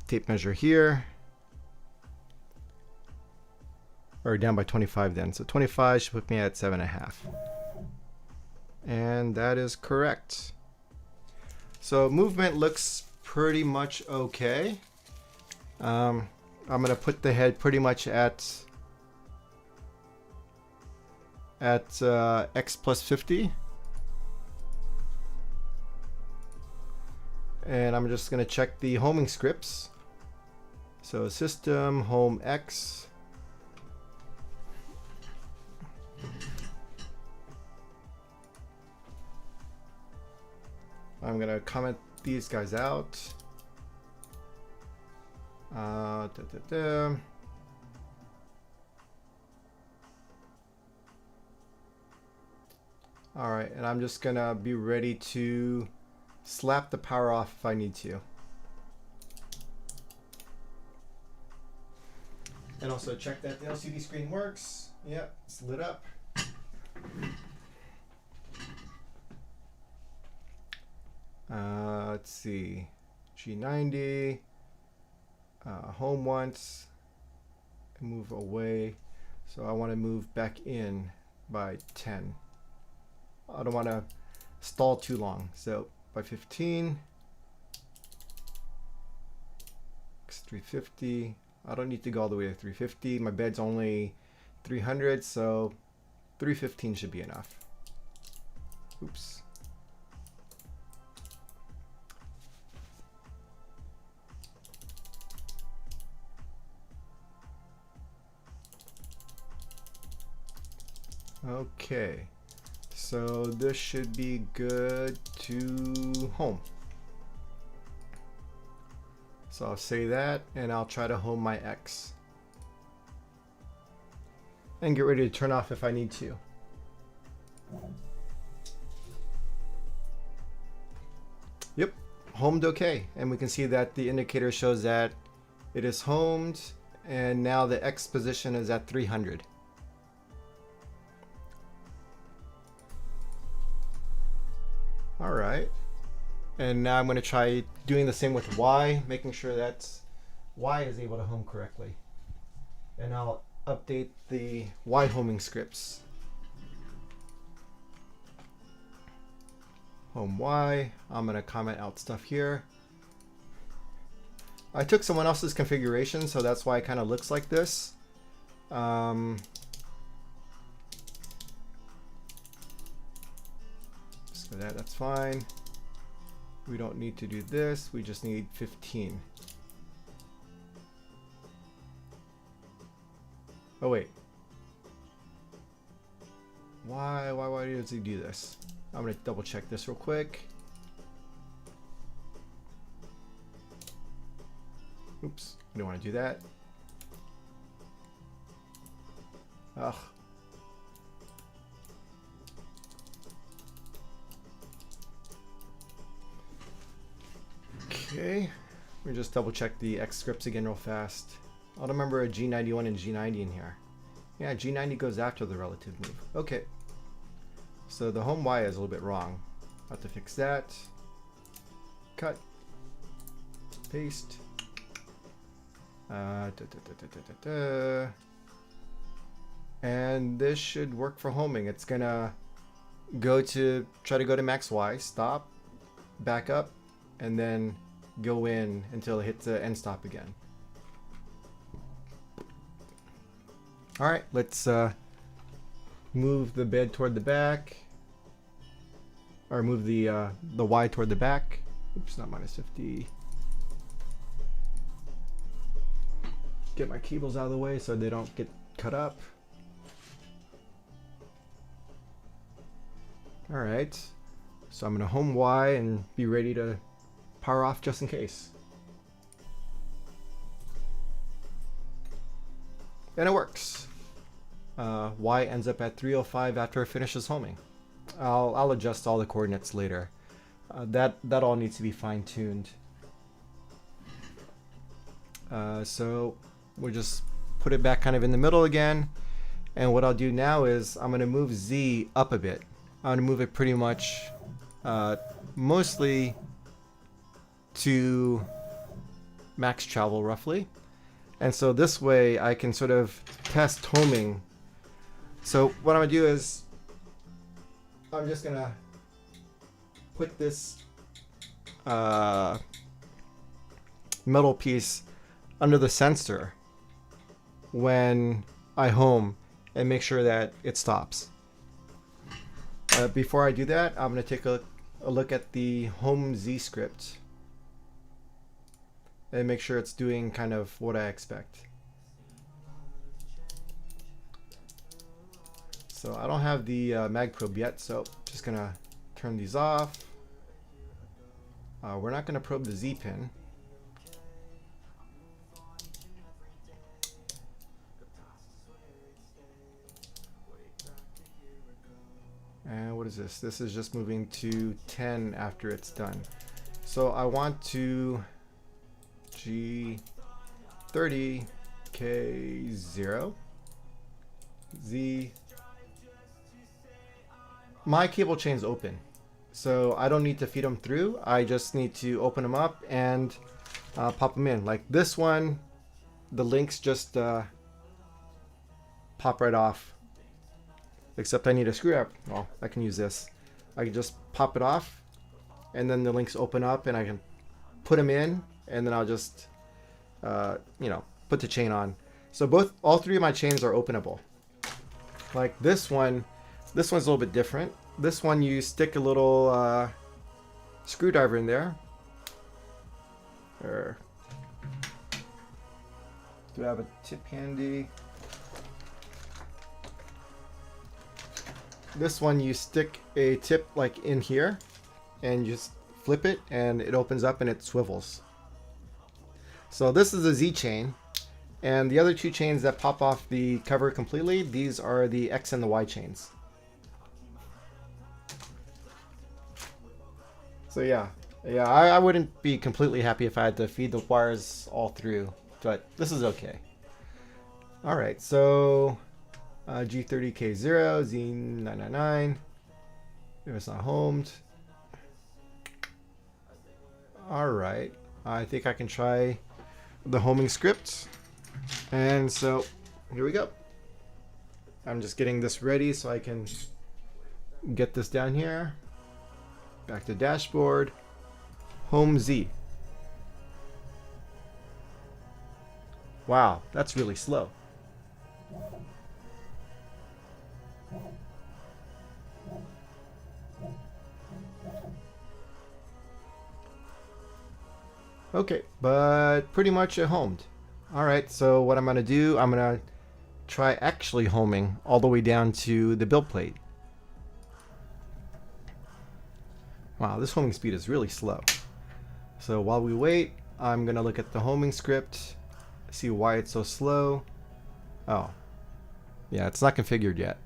tape measure here. Or down by 25 then. So 25 should put me at 7.5. And that is correct. So movement looks pretty much okay. I'm going to put the head pretty much at X +50. And I'm just going to check the homing scripts. So system home X. I'm going to comment these guys out. All right, and I'm just going to be ready to slap the power off if I need to. And also check that the LCD screen works. Yep, it's lit up. Let's see, G90, home once, move away. So I want to move back in by 10. I don't want to stall too long. So by 15, X350. I don't need to go all the way to 350. My bed's only 300, so 315 should be enough. Oops. Okay, so this should be good to home. So I'll say that, and I'll try to home my X. And get ready to turn off if I need to. Yep, homed okay. And we can see that the indicator shows that it is homed, and now the X position is at 300. All right. And now I'm going to try doing the same with Y, making sure that Y is able to home correctly. And I'll update the Y homing scripts. Home Y. I'm going to comment out stuff here. I took someone else's configuration, so that's why it kind of looks like this. So that's fine. We don't need to do this. We just need 15. Oh wait. Why does he do this? I'm gonna double check this real quick. Oops, I don't want to do that. Ugh. Okay, let me just double check the X scripts again real fast. I'll remember a G91 and G90 in here. Yeah, G90 goes after the relative move. Okay, so the home Y is a little bit wrong. Have to fix that. Cut. Paste. And this should work for homing. It's gonna try to go to max Y, stop, back up, and then go in until it hits the end stop again. All right, let's move the bed toward the back, or move the Y toward the back. Oops, not minus 50. Get my cables out of the way so they don't get cut up. All right, so I'm gonna home Y and be ready to power off just in case. And it works. Y ends up at 305 after it finishes homing. I'll adjust all the coordinates later. That all needs to be fine-tuned. So we'll just put it back kind of in the middle again. And what I'll do now is I'm going to move Z up a bit. I'm going to move it pretty much mostly to max travel roughly. And so this way I can sort of test homing. So what I'm going to do is I'm just going to put this metal piece under the sensor when I home and make sure that it stops. Before I do that, I'm going to take a look at the home Z script and make sure it's doing kind of what I expect. So I don't have the mag probe yet, so just gonna turn these off. We're not gonna probe the Z pin. And what is this? This is just moving to 10 after it's done. So I want to G30 K0 Z. My cable chain's open, so I don't need to feed them through. I just need to open them up and pop them in. Like this one, the links just pop right off. Except I need a screwdriver. Well, I can use this. I can just pop it off, and then the links open up, and I can put them in, and then I'll just, put the chain on. So all three of my chains are openable. Like this one's a little bit different. This one you stick a little screwdriver in there. Or do I have a tip handy? This one you stick a tip like in here and just flip it and it opens up and it swivels. So this is a Z chain, and the other two chains that pop off the cover completely, these are the X and the Y chains. So yeah, Yeah, I wouldn't be completely happy if I had to feed the wires all through, but this is okay. All right, so G30K0, Z999. If it's not homed. All right, I think I can try the homing script. And so here we go. I'm just getting this ready so I can get this down here. Back to dashboard. Home Z. Wow, that's really slow. Okay, but pretty much it homed. Alright, so what I'm going to do, I'm going to try actually homing all the way down to the build plate. Wow, this homing speed is really slow. So while we wait, I'm going to look at the homing script, see why it's so slow. Oh, yeah, it's not configured yet.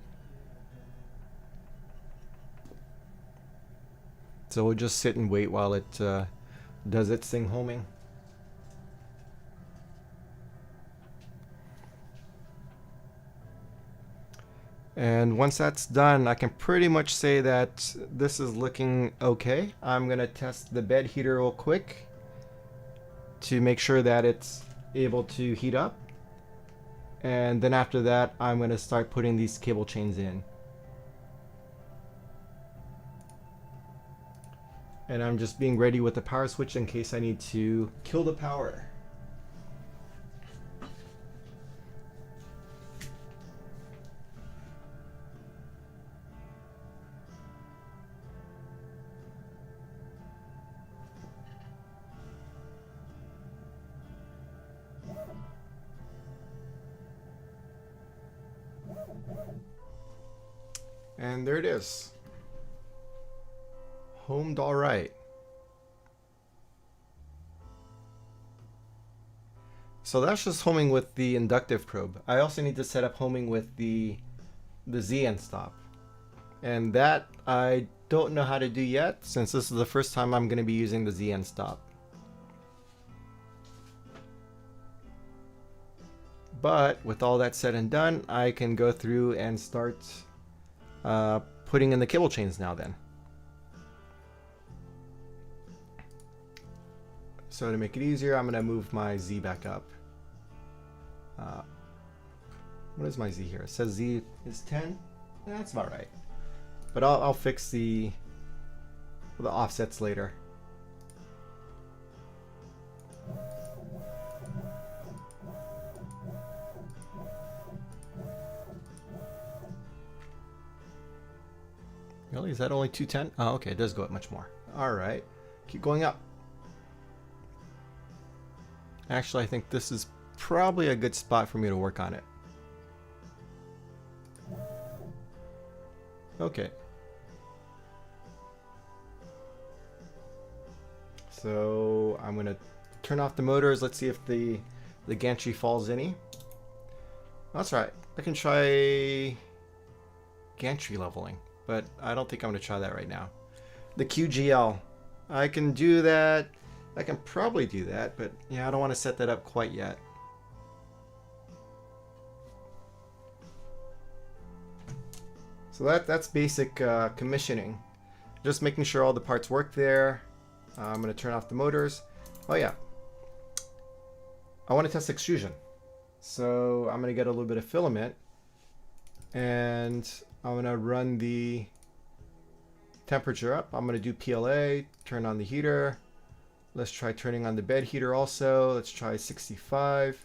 So we'll just sit and wait while it does its thing homing. And once that's done, I can pretty much say that this is looking okay. I'm going to test the bed heater real quick to make sure that it's able to heat up. And then after that, I'm going to start putting these cable chains in. And I'm just being ready with the power switch in case I need to kill the power. And there it is. Homed all right. So that's just homing with the inductive probe. I also need to set up homing with the Z end stop. And that I don't know how to do yet, since this is the first time I'm going to be using the Z end stop. But with all that said and done, I can go through and start putting in the cable chains now then. So to make it easier, I'm going to move my Z back up. What is my Z here? It says Z is 10. That's about right. But I'll fix the offsets later. Really? Is that only 210? Oh, okay. It does go up much more. All right. Keep going up. Actually, I think this is probably a good spot for me to work on it. Okay. So I'm going to turn off the motors. Let's see if the gantry falls any. That's right. I can try gantry leveling, but I don't think I'm going to try that right now. The QGL. I can do that. I can probably do that, but yeah, I don't want to set that up quite yet. So that's basic commissioning. Just making sure all the parts work there. I'm going to turn off the motors. Oh yeah. I want to test extrusion. So I'm going to get a little bit of filament. And I'm going to run the temperature up. I'm going to do PLA, turn on the heater. Let's try turning on the bed heater also. Let's try 65.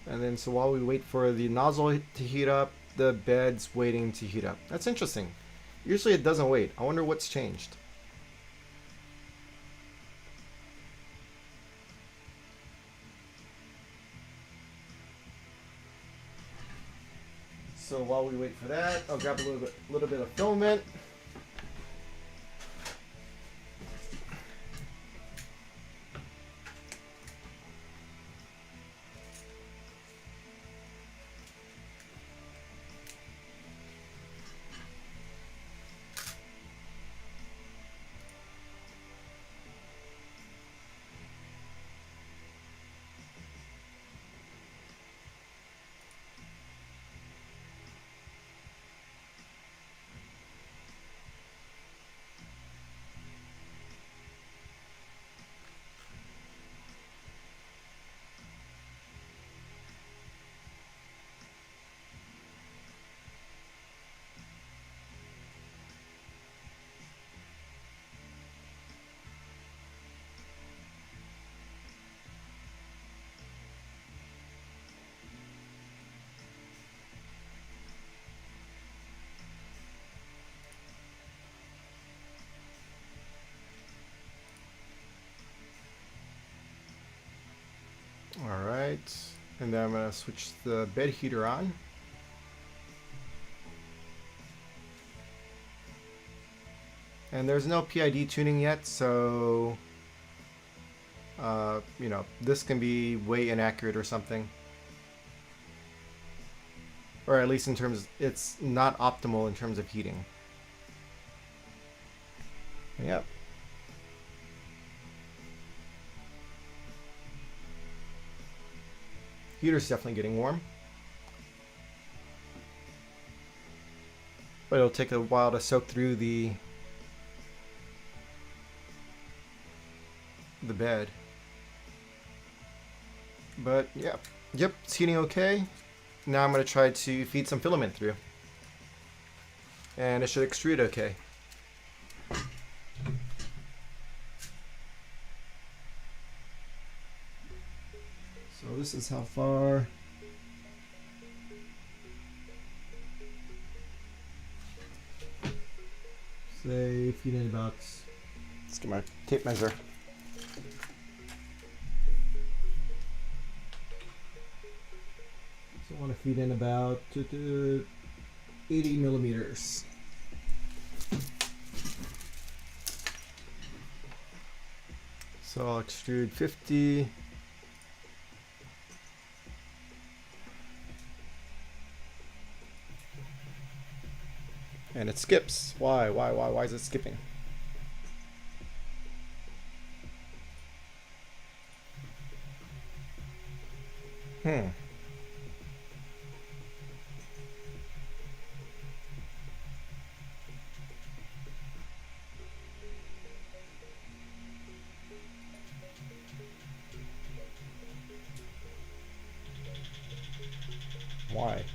And then so while we wait for the nozzle to heat up, the bed's waiting to heat up. That's interesting. Usually it doesn't wait. I wonder what's changed. So while we wait for that, I'll grab a little bit of filament. right, and then I'm going to switch the bed heater on. And there's no PID tuning yet, so you know, this can be way inaccurate or something. Or at least in terms, it's not optimal in terms of heating. Yep. Heater's definitely getting warm. But it'll take a while to soak through the bed. But yeah, yep, it's heating okay. Now I'm going to try to feed some filament through. And it should extrude okay. So this is how far. Say feed in about, let's get my tape measure. So I want to feed in about 80 millimeters. So I'll extrude 50. And it skips. Why is it skipping? Why?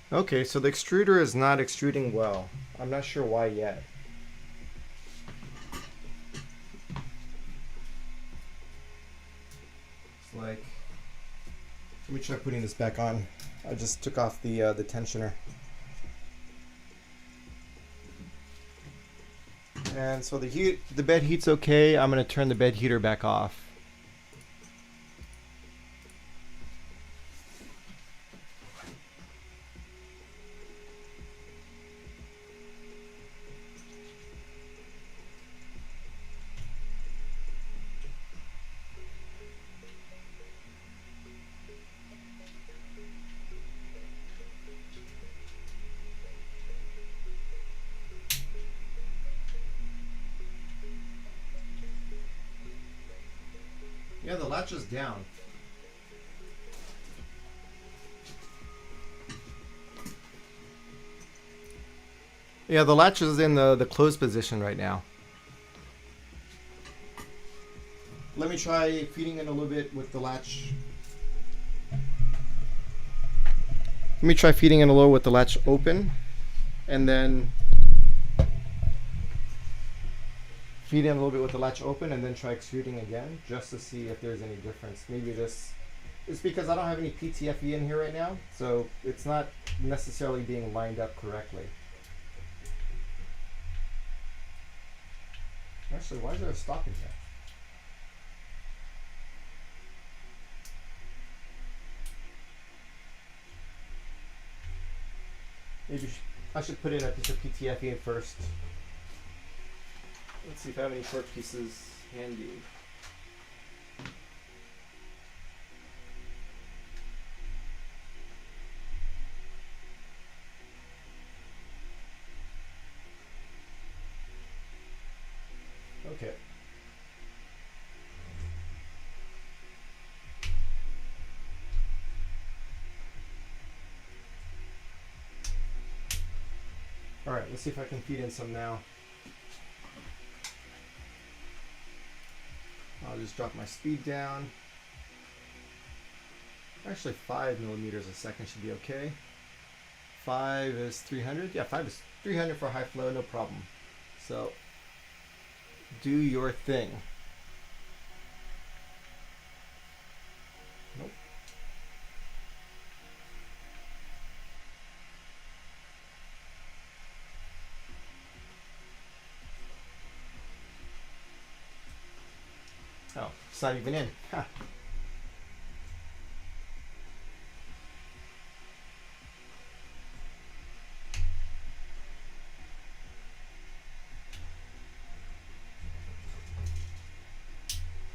Okay, so the extruder is not extruding well. I'm not sure why yet. It's like, let me try putting this back on. I just took off the tensioner. And so the bed heat's okay. I'm going to turn the bed heater back off. Yeah, the latch is down. Yeah, the latch is in the closed position right now. Let me try feeding in a little bit with the latch. Let me try feeding in a little with the latch open, and then feed in a little bit with the latch open, and then try extruding again, just to see if there's any difference. Maybe this is because I don't have any PTFE in here right now, so it's not necessarily being lined up correctly. Actually, why is there a stop in here? Maybe I should put in a piece of PTFE in first. Let's see if I have any torque pieces handy. Okay. All right, let's see if I can feed in some now. I'll just drop my speed down. Actually, 5 millimeters a second should be okay. 5 is 300. Yeah, 5 is 300 for high flow, no problem. So, do your thing. Nope. It's not even in. Huh.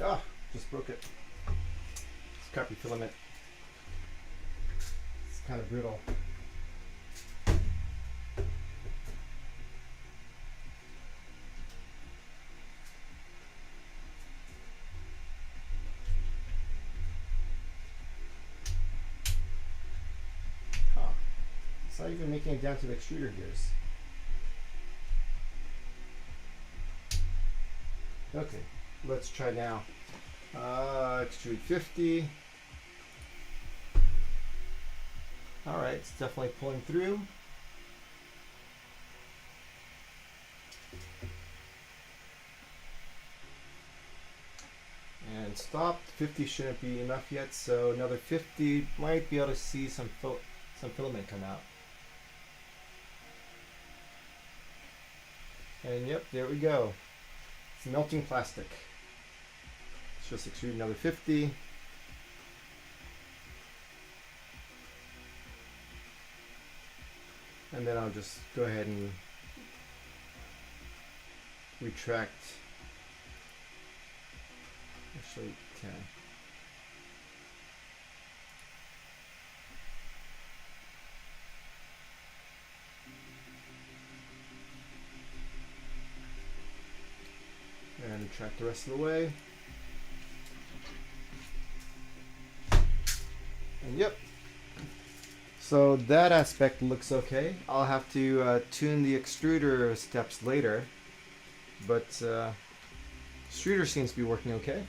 Ah, just broke it. It's crappy filament. It's kind of brittle. Huh. It's not even making it down to the extruder gears. Okay, let's try now. Extrude 50. Alright, it's definitely pulling through. And stopped. 50 shouldn't be enough yet, so another 50 might be able to see some filament come out. And yep, there we go. It's melting plastic. Let's just extrude another 50. And then I'll just go ahead and retract. Actually, 10. And retract the rest of the way. And yep. So that aspect looks okay. I'll have to tune the extruder steps later, but extruder seems to be working okay.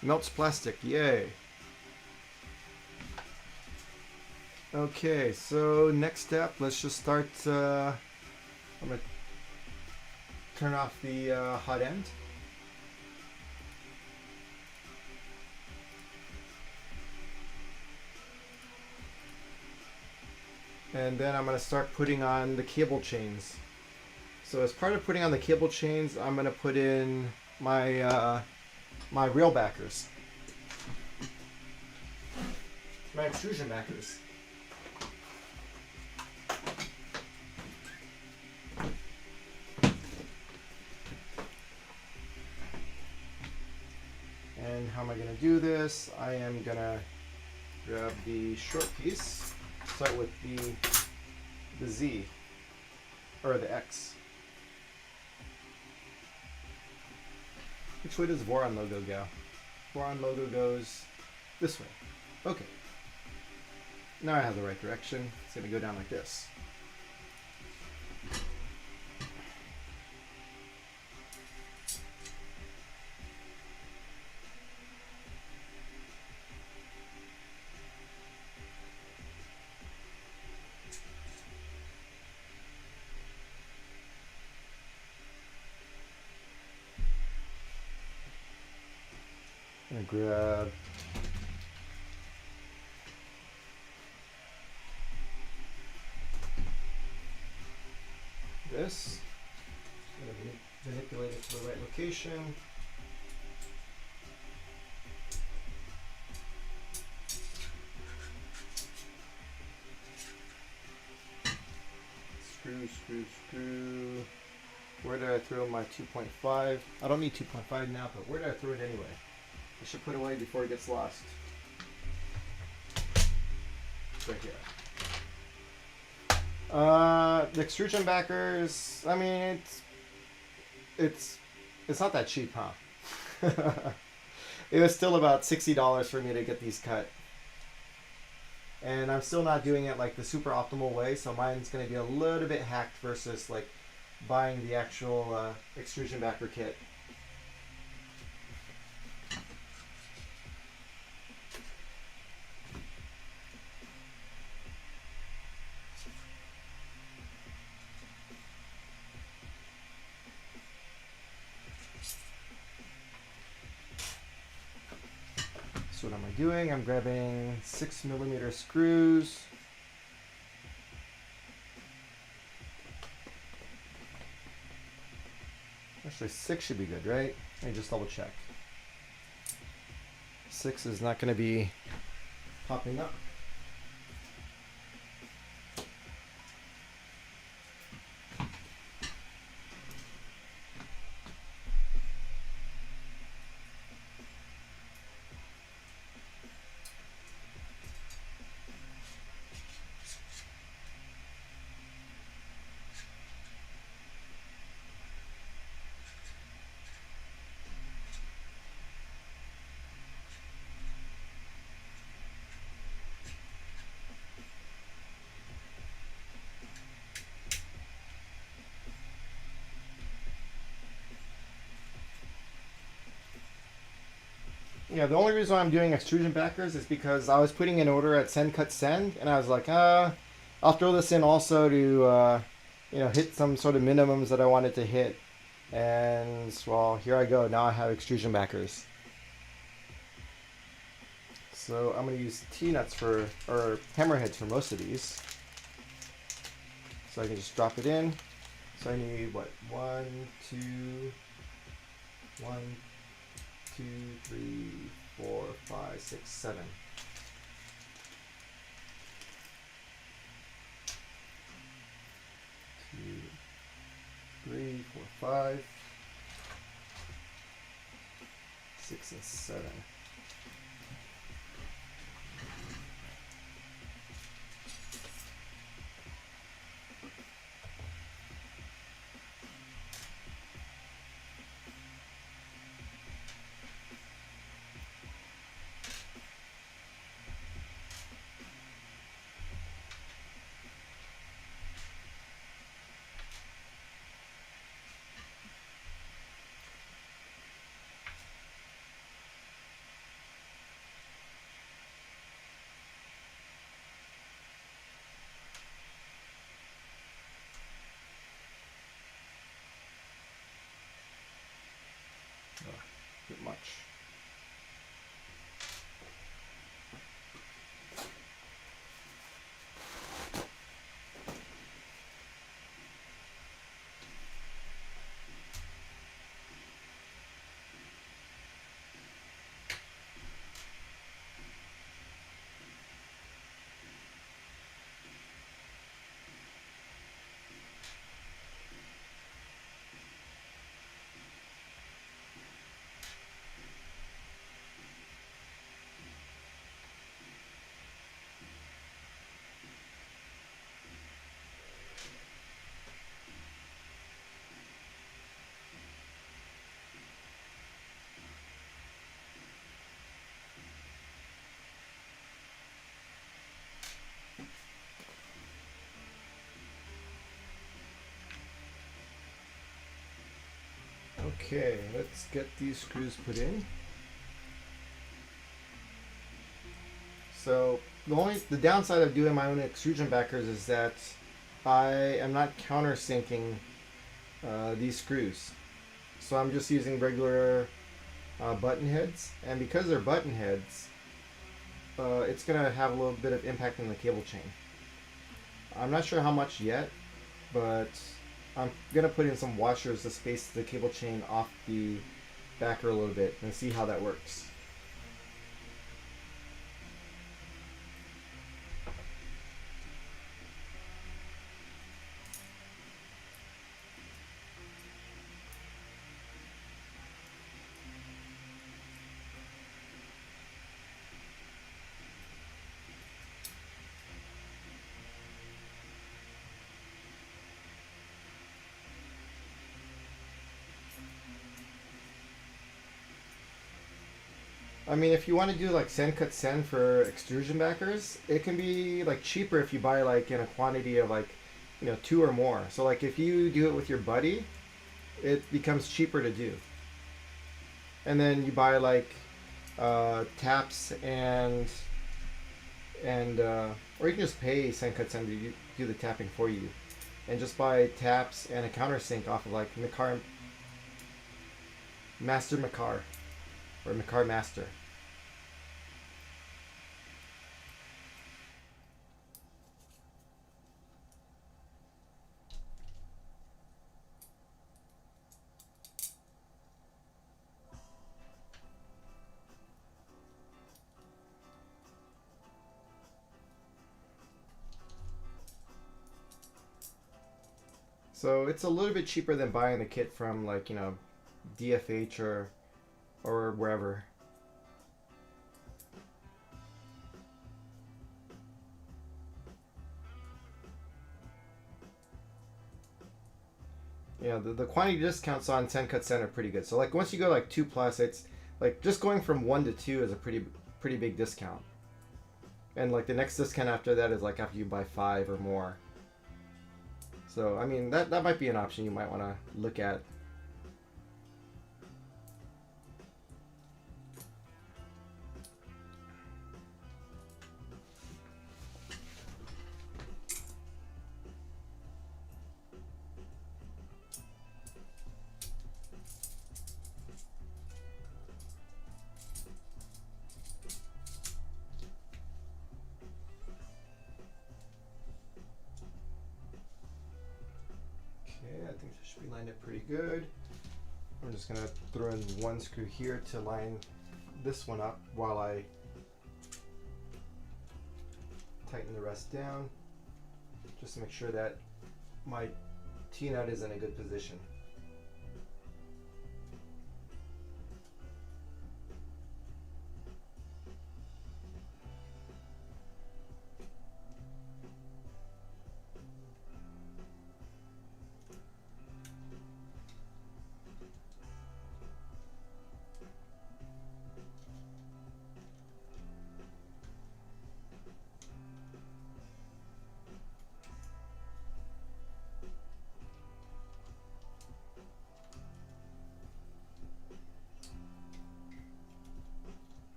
Melts plastic, yay. Okay, so next step, let's just start. I'm going to turn off the hot end. And then I'm going to start putting on the cable chains. So as part of putting on the cable chains, I'm going to put in my my rail backers. My extrusion backers. And how am I going to do this? I am going to grab the short piece, start with the Z, or the X. Which way does Voron logo go? Voron logo goes this way. Okay. Now I have the right direction. It's going to go down like this. I'm going to grab this. I'm going to manipulate it to the right location. Screw. Where did I throw my 2.5? I don't need 2.5 now, but where did I throw it anyway? I should put it away before it gets lost. It's right here. The extrusion backers, I mean, it's not that cheap, huh? It was still about $60 for me to get these cut. And I'm still not doing it like the super optimal way, so mine's going to be a little bit hacked versus like buying the actual extrusion backer kit. So what am I doing? I'm grabbing 6mm screws. Actually, 6 should be good, right? Let me just double check. 6 is not going to be popping up. Yeah, the only reason why I'm doing extrusion backers is because I was putting an order at Send Cut Send, and I was like, I'll throw this in also to, hit some sort of minimums that I wanted to hit. And, well, here I go. Now I have extrusion backers. So I'm going to use T-nuts or hammerheads for most of these. So I can just drop it in. So I need, what, 1, 2, 3, 4, 5, 6, 7. Two, 3, 4, 5, 6, and 7. Bit much. Okay, let's get these screws put in. So the downside of doing my own extrusion backers is that I am not countersinking these screws. So I'm just using regular button heads, and because they're button heads, it's gonna have a little bit of impact on the cable chain. I'm not sure how much yet, but I'm gonna put in some washers to space the cable chain off the backer a little bit and see how that works. I mean, if you want to do like Send Cut Send for extrusion backers, it can be like cheaper if you buy like in a quantity of like, 2 or more. So like if you do it with your buddy, it becomes cheaper to do. And then you buy like taps and or you can just pay Send Cut Send to do the tapping for you, and just buy taps and a countersink off of like Master Makar or Makar Master. So it's a little bit cheaper than buying the kit from like, you know, DFH or wherever. Yeah, the quantity discounts on 10 cut cent are pretty good. So like once you go like 2 plus, it's like just going from 1 to 2 is a pretty big discount. And like the next discount after that is like after you buy 5 or more. So I mean that might be an option you might want to look at. I think this should be lined up pretty good. I'm just going to throw in one screw here to line this one up while I tighten the rest down, just to make sure that my T-nut is in a good position.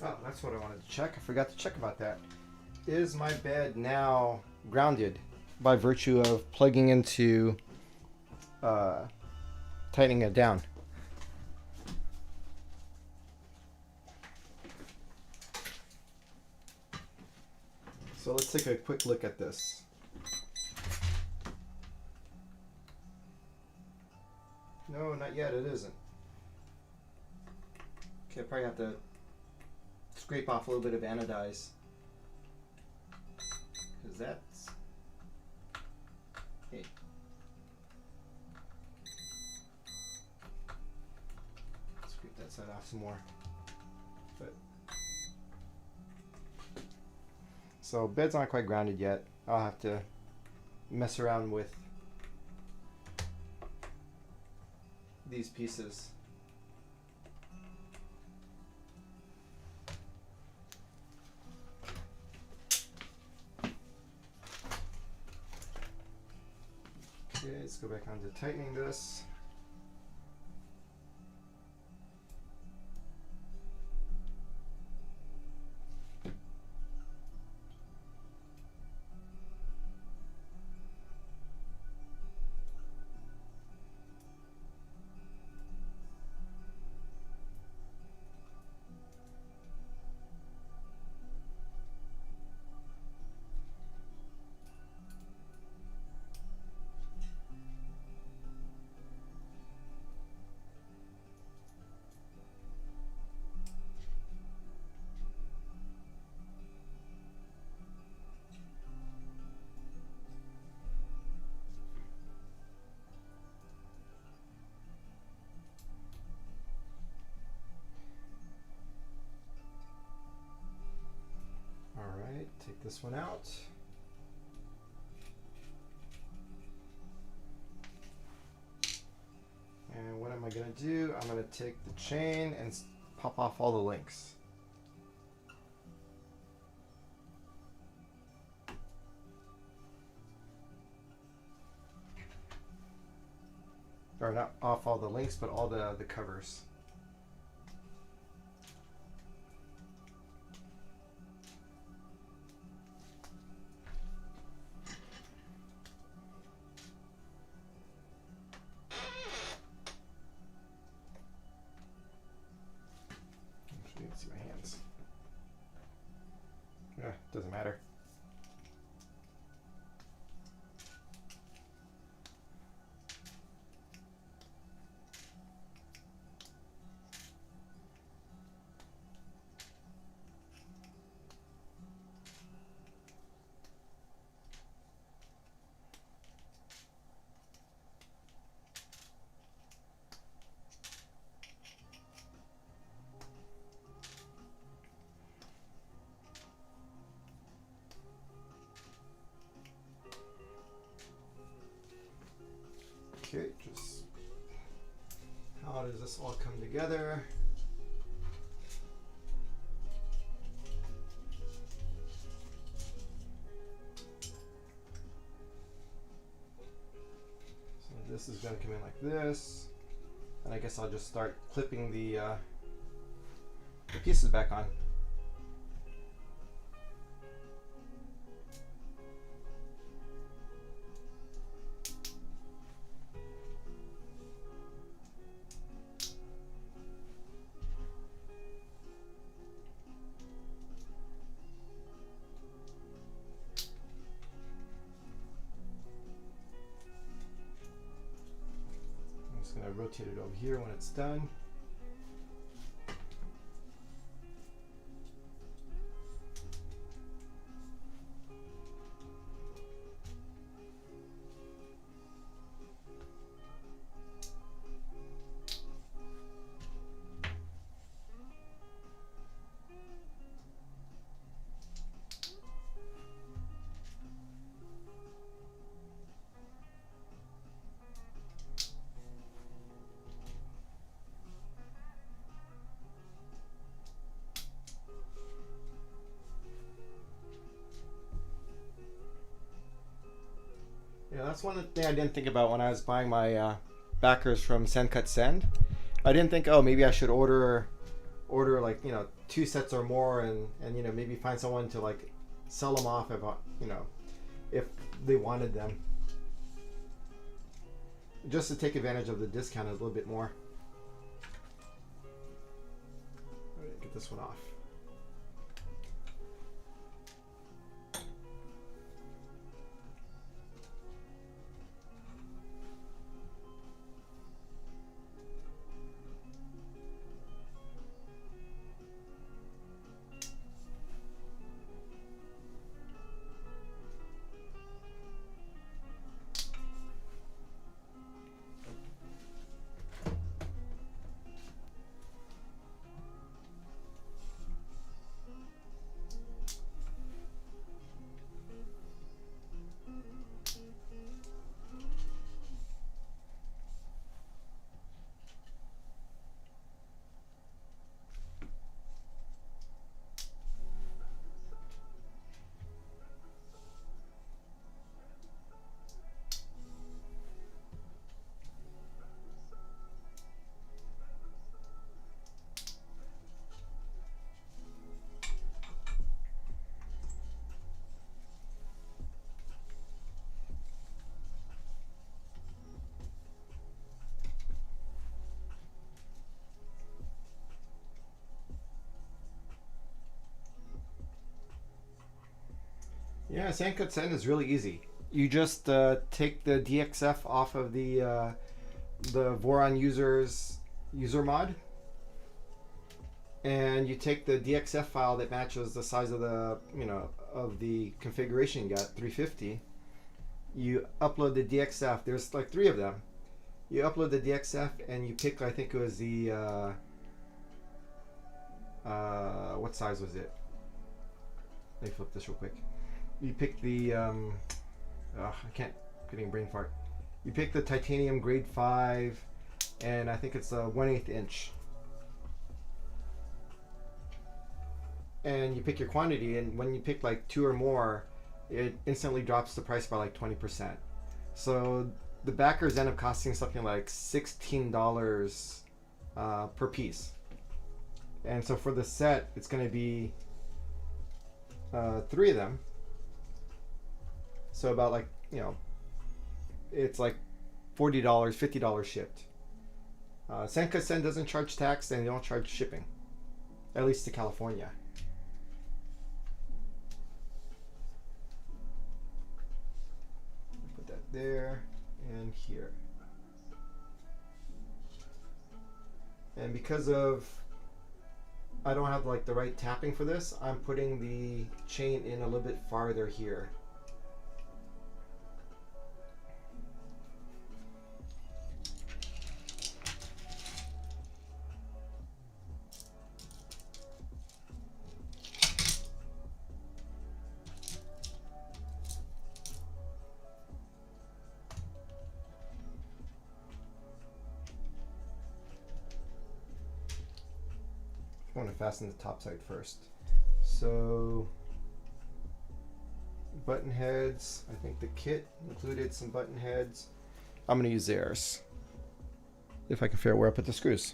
Oh, that's what I wanted to check. I forgot to check about that. Is my bed now grounded by virtue of plugging into tightening it down? So let's take a quick look at this. No, not yet. It isn't. Okay, I probably have to scrape off a little bit of anodize, because that's hey. Scrape that side off some more. But so bed's not quite grounded yet. I'll have to mess around with these pieces. Okay, let's go back on to tightening this. Alright, take this one out. And what am I going to do? I'm going to take the chain and pop off all the links. Or not off all the links, but all the covers. Doesn't matter. Okay, just how does this all come together? So this is going to come in like this, and I guess I'll just start clipping the pieces back on. I'm going to rotate it over here when it's done. Yeah, that's one thing I didn't think about when I was buying my backers from Send Cut Send. I didn't think, oh, maybe I should order like, you know, 2 sets or more, and you know, maybe find someone to like sell them off if you know, if they wanted them, just to take advantage of the discount a little bit more. All right, get this one off. Yeah, Send Cut Send is really easy. You just take the DXF off of the Voron user mod, and you take the DXF file that matches the size of the, you know, of the configuration you got, 350. You upload the DXF. There's like 3 of them. You upload the DXF and you pick, I think it was the what size was it? Let me flip this real quick. You pick the I can't, getting brain fart. You pick the titanium grade 5, and I think it's a 1/8 inch. And you pick your quantity, and when you pick like 2 or more, it instantly drops the price by like 20%. So the backers end up costing something like $16 per piece. And so for the set, it's going to be 3 of them. So about like, you know, it's like $40, $50 shipped. Send Cut Send doesn't charge tax, and they don't charge shipping, at least to California. there and here. And because of I don't have like the right tapping for this, I'm putting the chain in a little bit farther here. I want to fasten the top side first. So button heads, I think the kit included some button heads. I'm going to use theirs if I can figure out where I put the screws.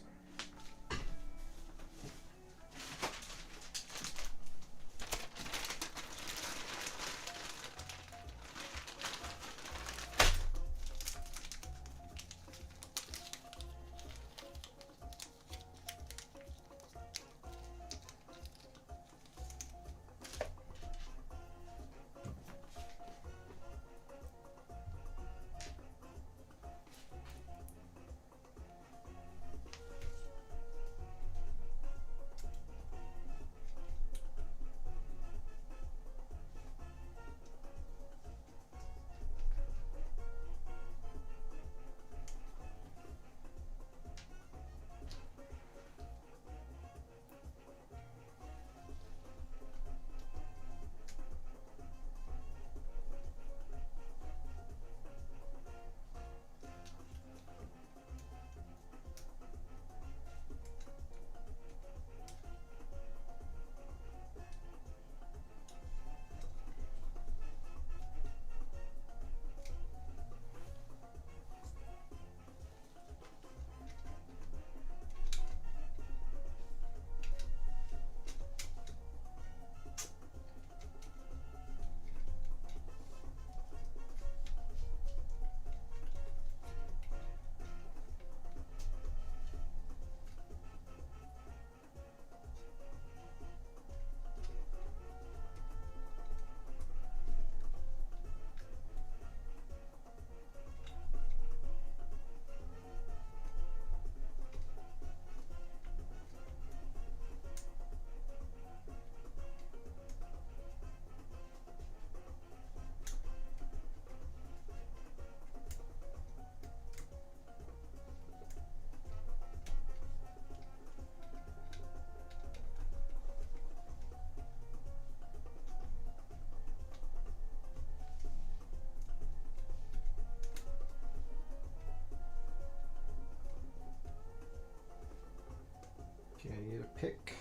Okay, I need a pick.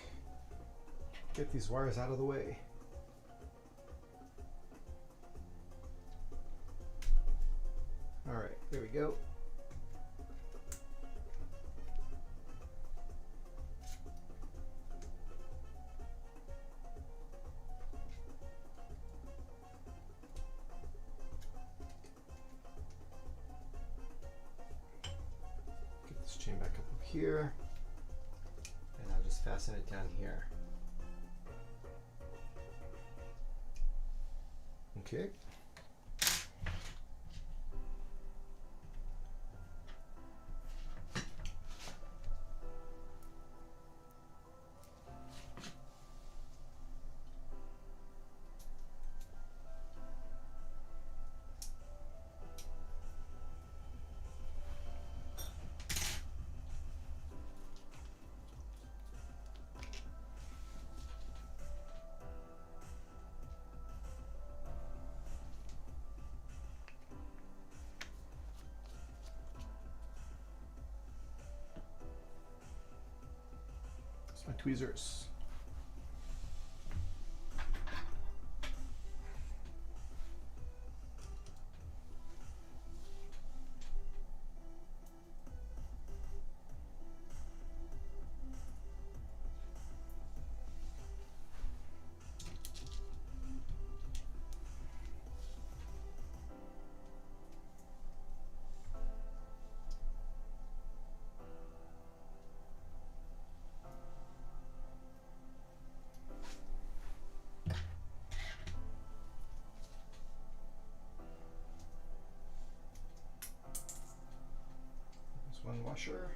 Get these wires out of the way. All right, there we go. Get this chain back up here. And I'll just fasten it down here. Okay. My tweezers. washer.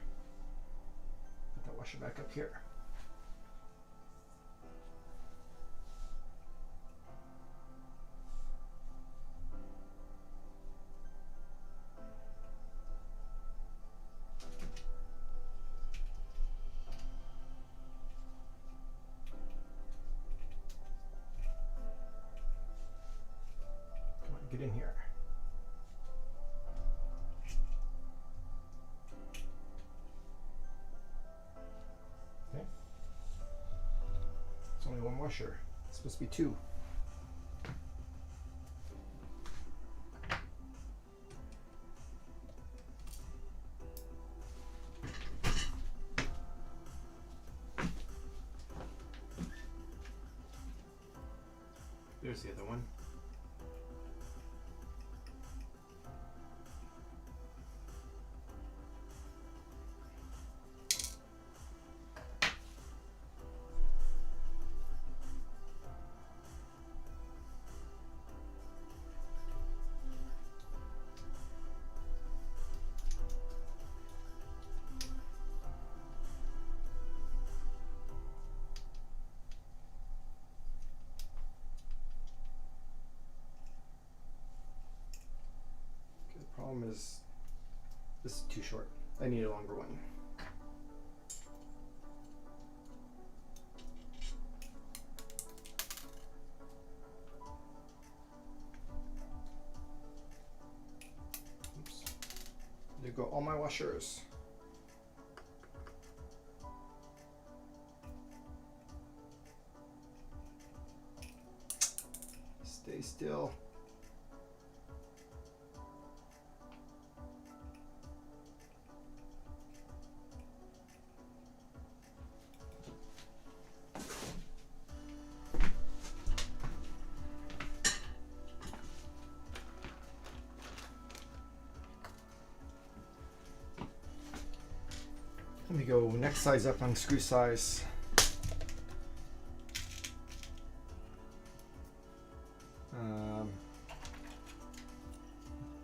Put that washer back up here. Come on, get in here. Okay. It's only one washer. It's supposed to be two. There's the other one. Problem is, this is too short. I need a longer one. Oops. There go all my washers. Stay still. Let me go next size up on screw size.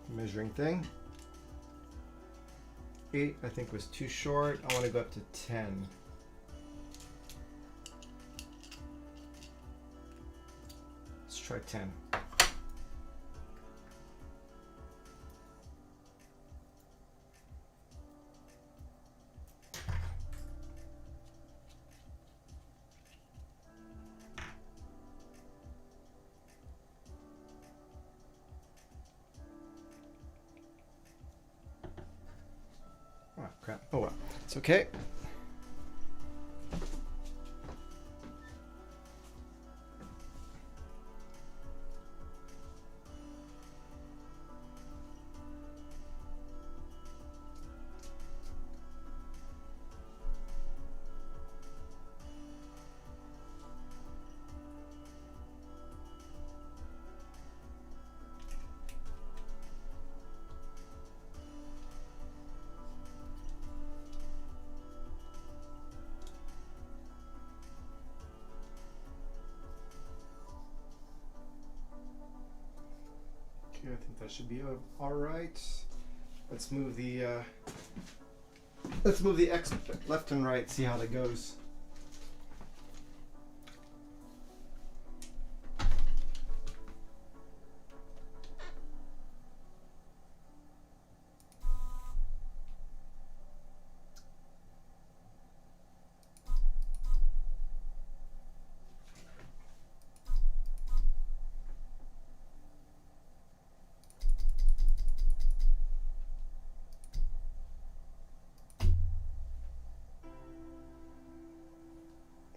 Measuring thing. 8 I think was too short. I want to go up to 10. Let's try 10. Oh crap. Oh well. It's okay. I think that should be all right. Let's move the X left and right. See how that goes.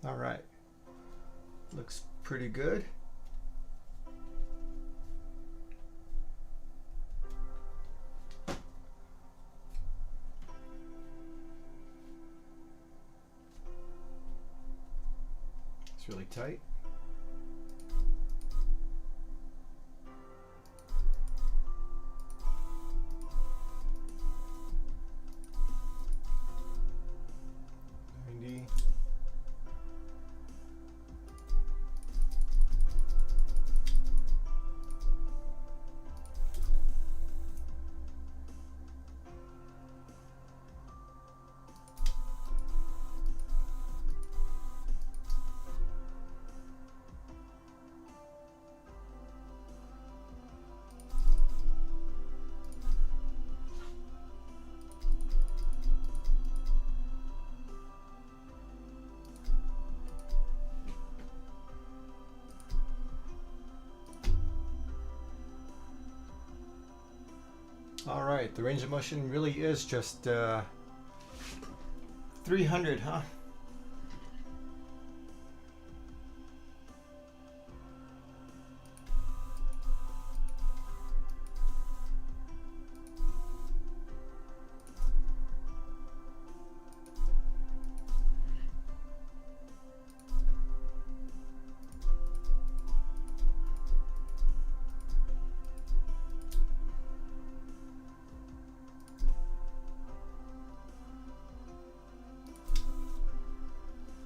All right, looks pretty good. It's really tight. right, the range of motion really is just 300, huh?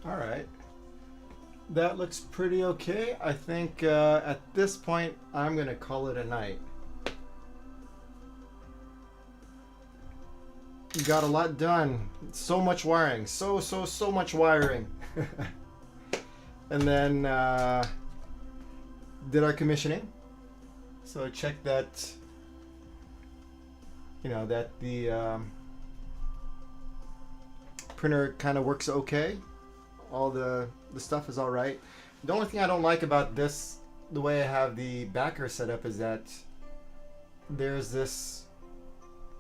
All right, that looks pretty okay. I think at this point I'm gonna call it a night. Got a lot done. So much wiring, so much wiring. And then did our commissioning. So check that, you know, that the printer kind of works okay. All the stuff is all right. The only thing I don't like about this, the way I have the backer set up, is that there's this,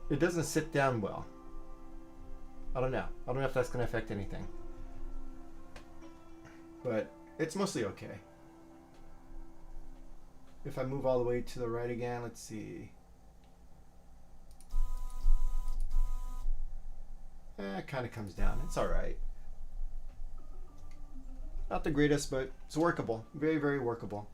it doesn't sit down well. I don't know if that's going to affect anything, but it's mostly okay. If I move all the way to the right again, let's see. It kind of comes down. It's all right. Not the greatest, but it's workable. Very, very workable.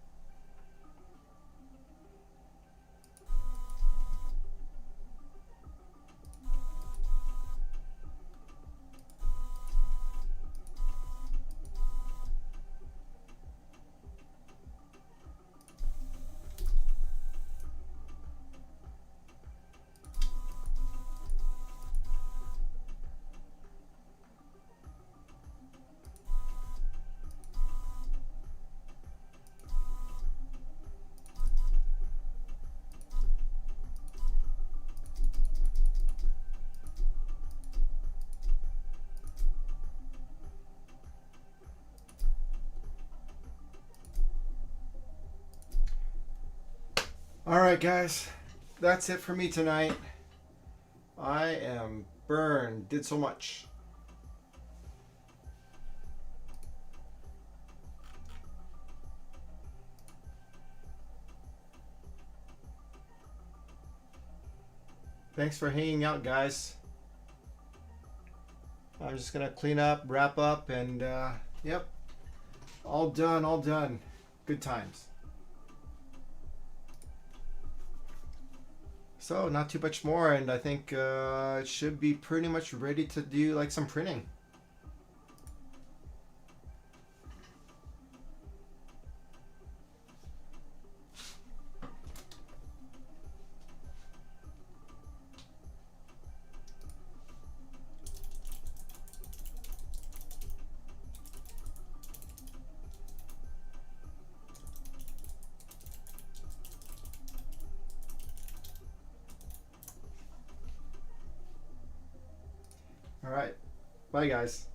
All right, guys, that's it for me tonight. I am burned. Did so much. Thanks for hanging out, guys. I'm just gonna clean up, wrap up, and yep, all done, all done. Good times. So not too much more, and I think it should be pretty much ready to do like some printing. All right, bye guys.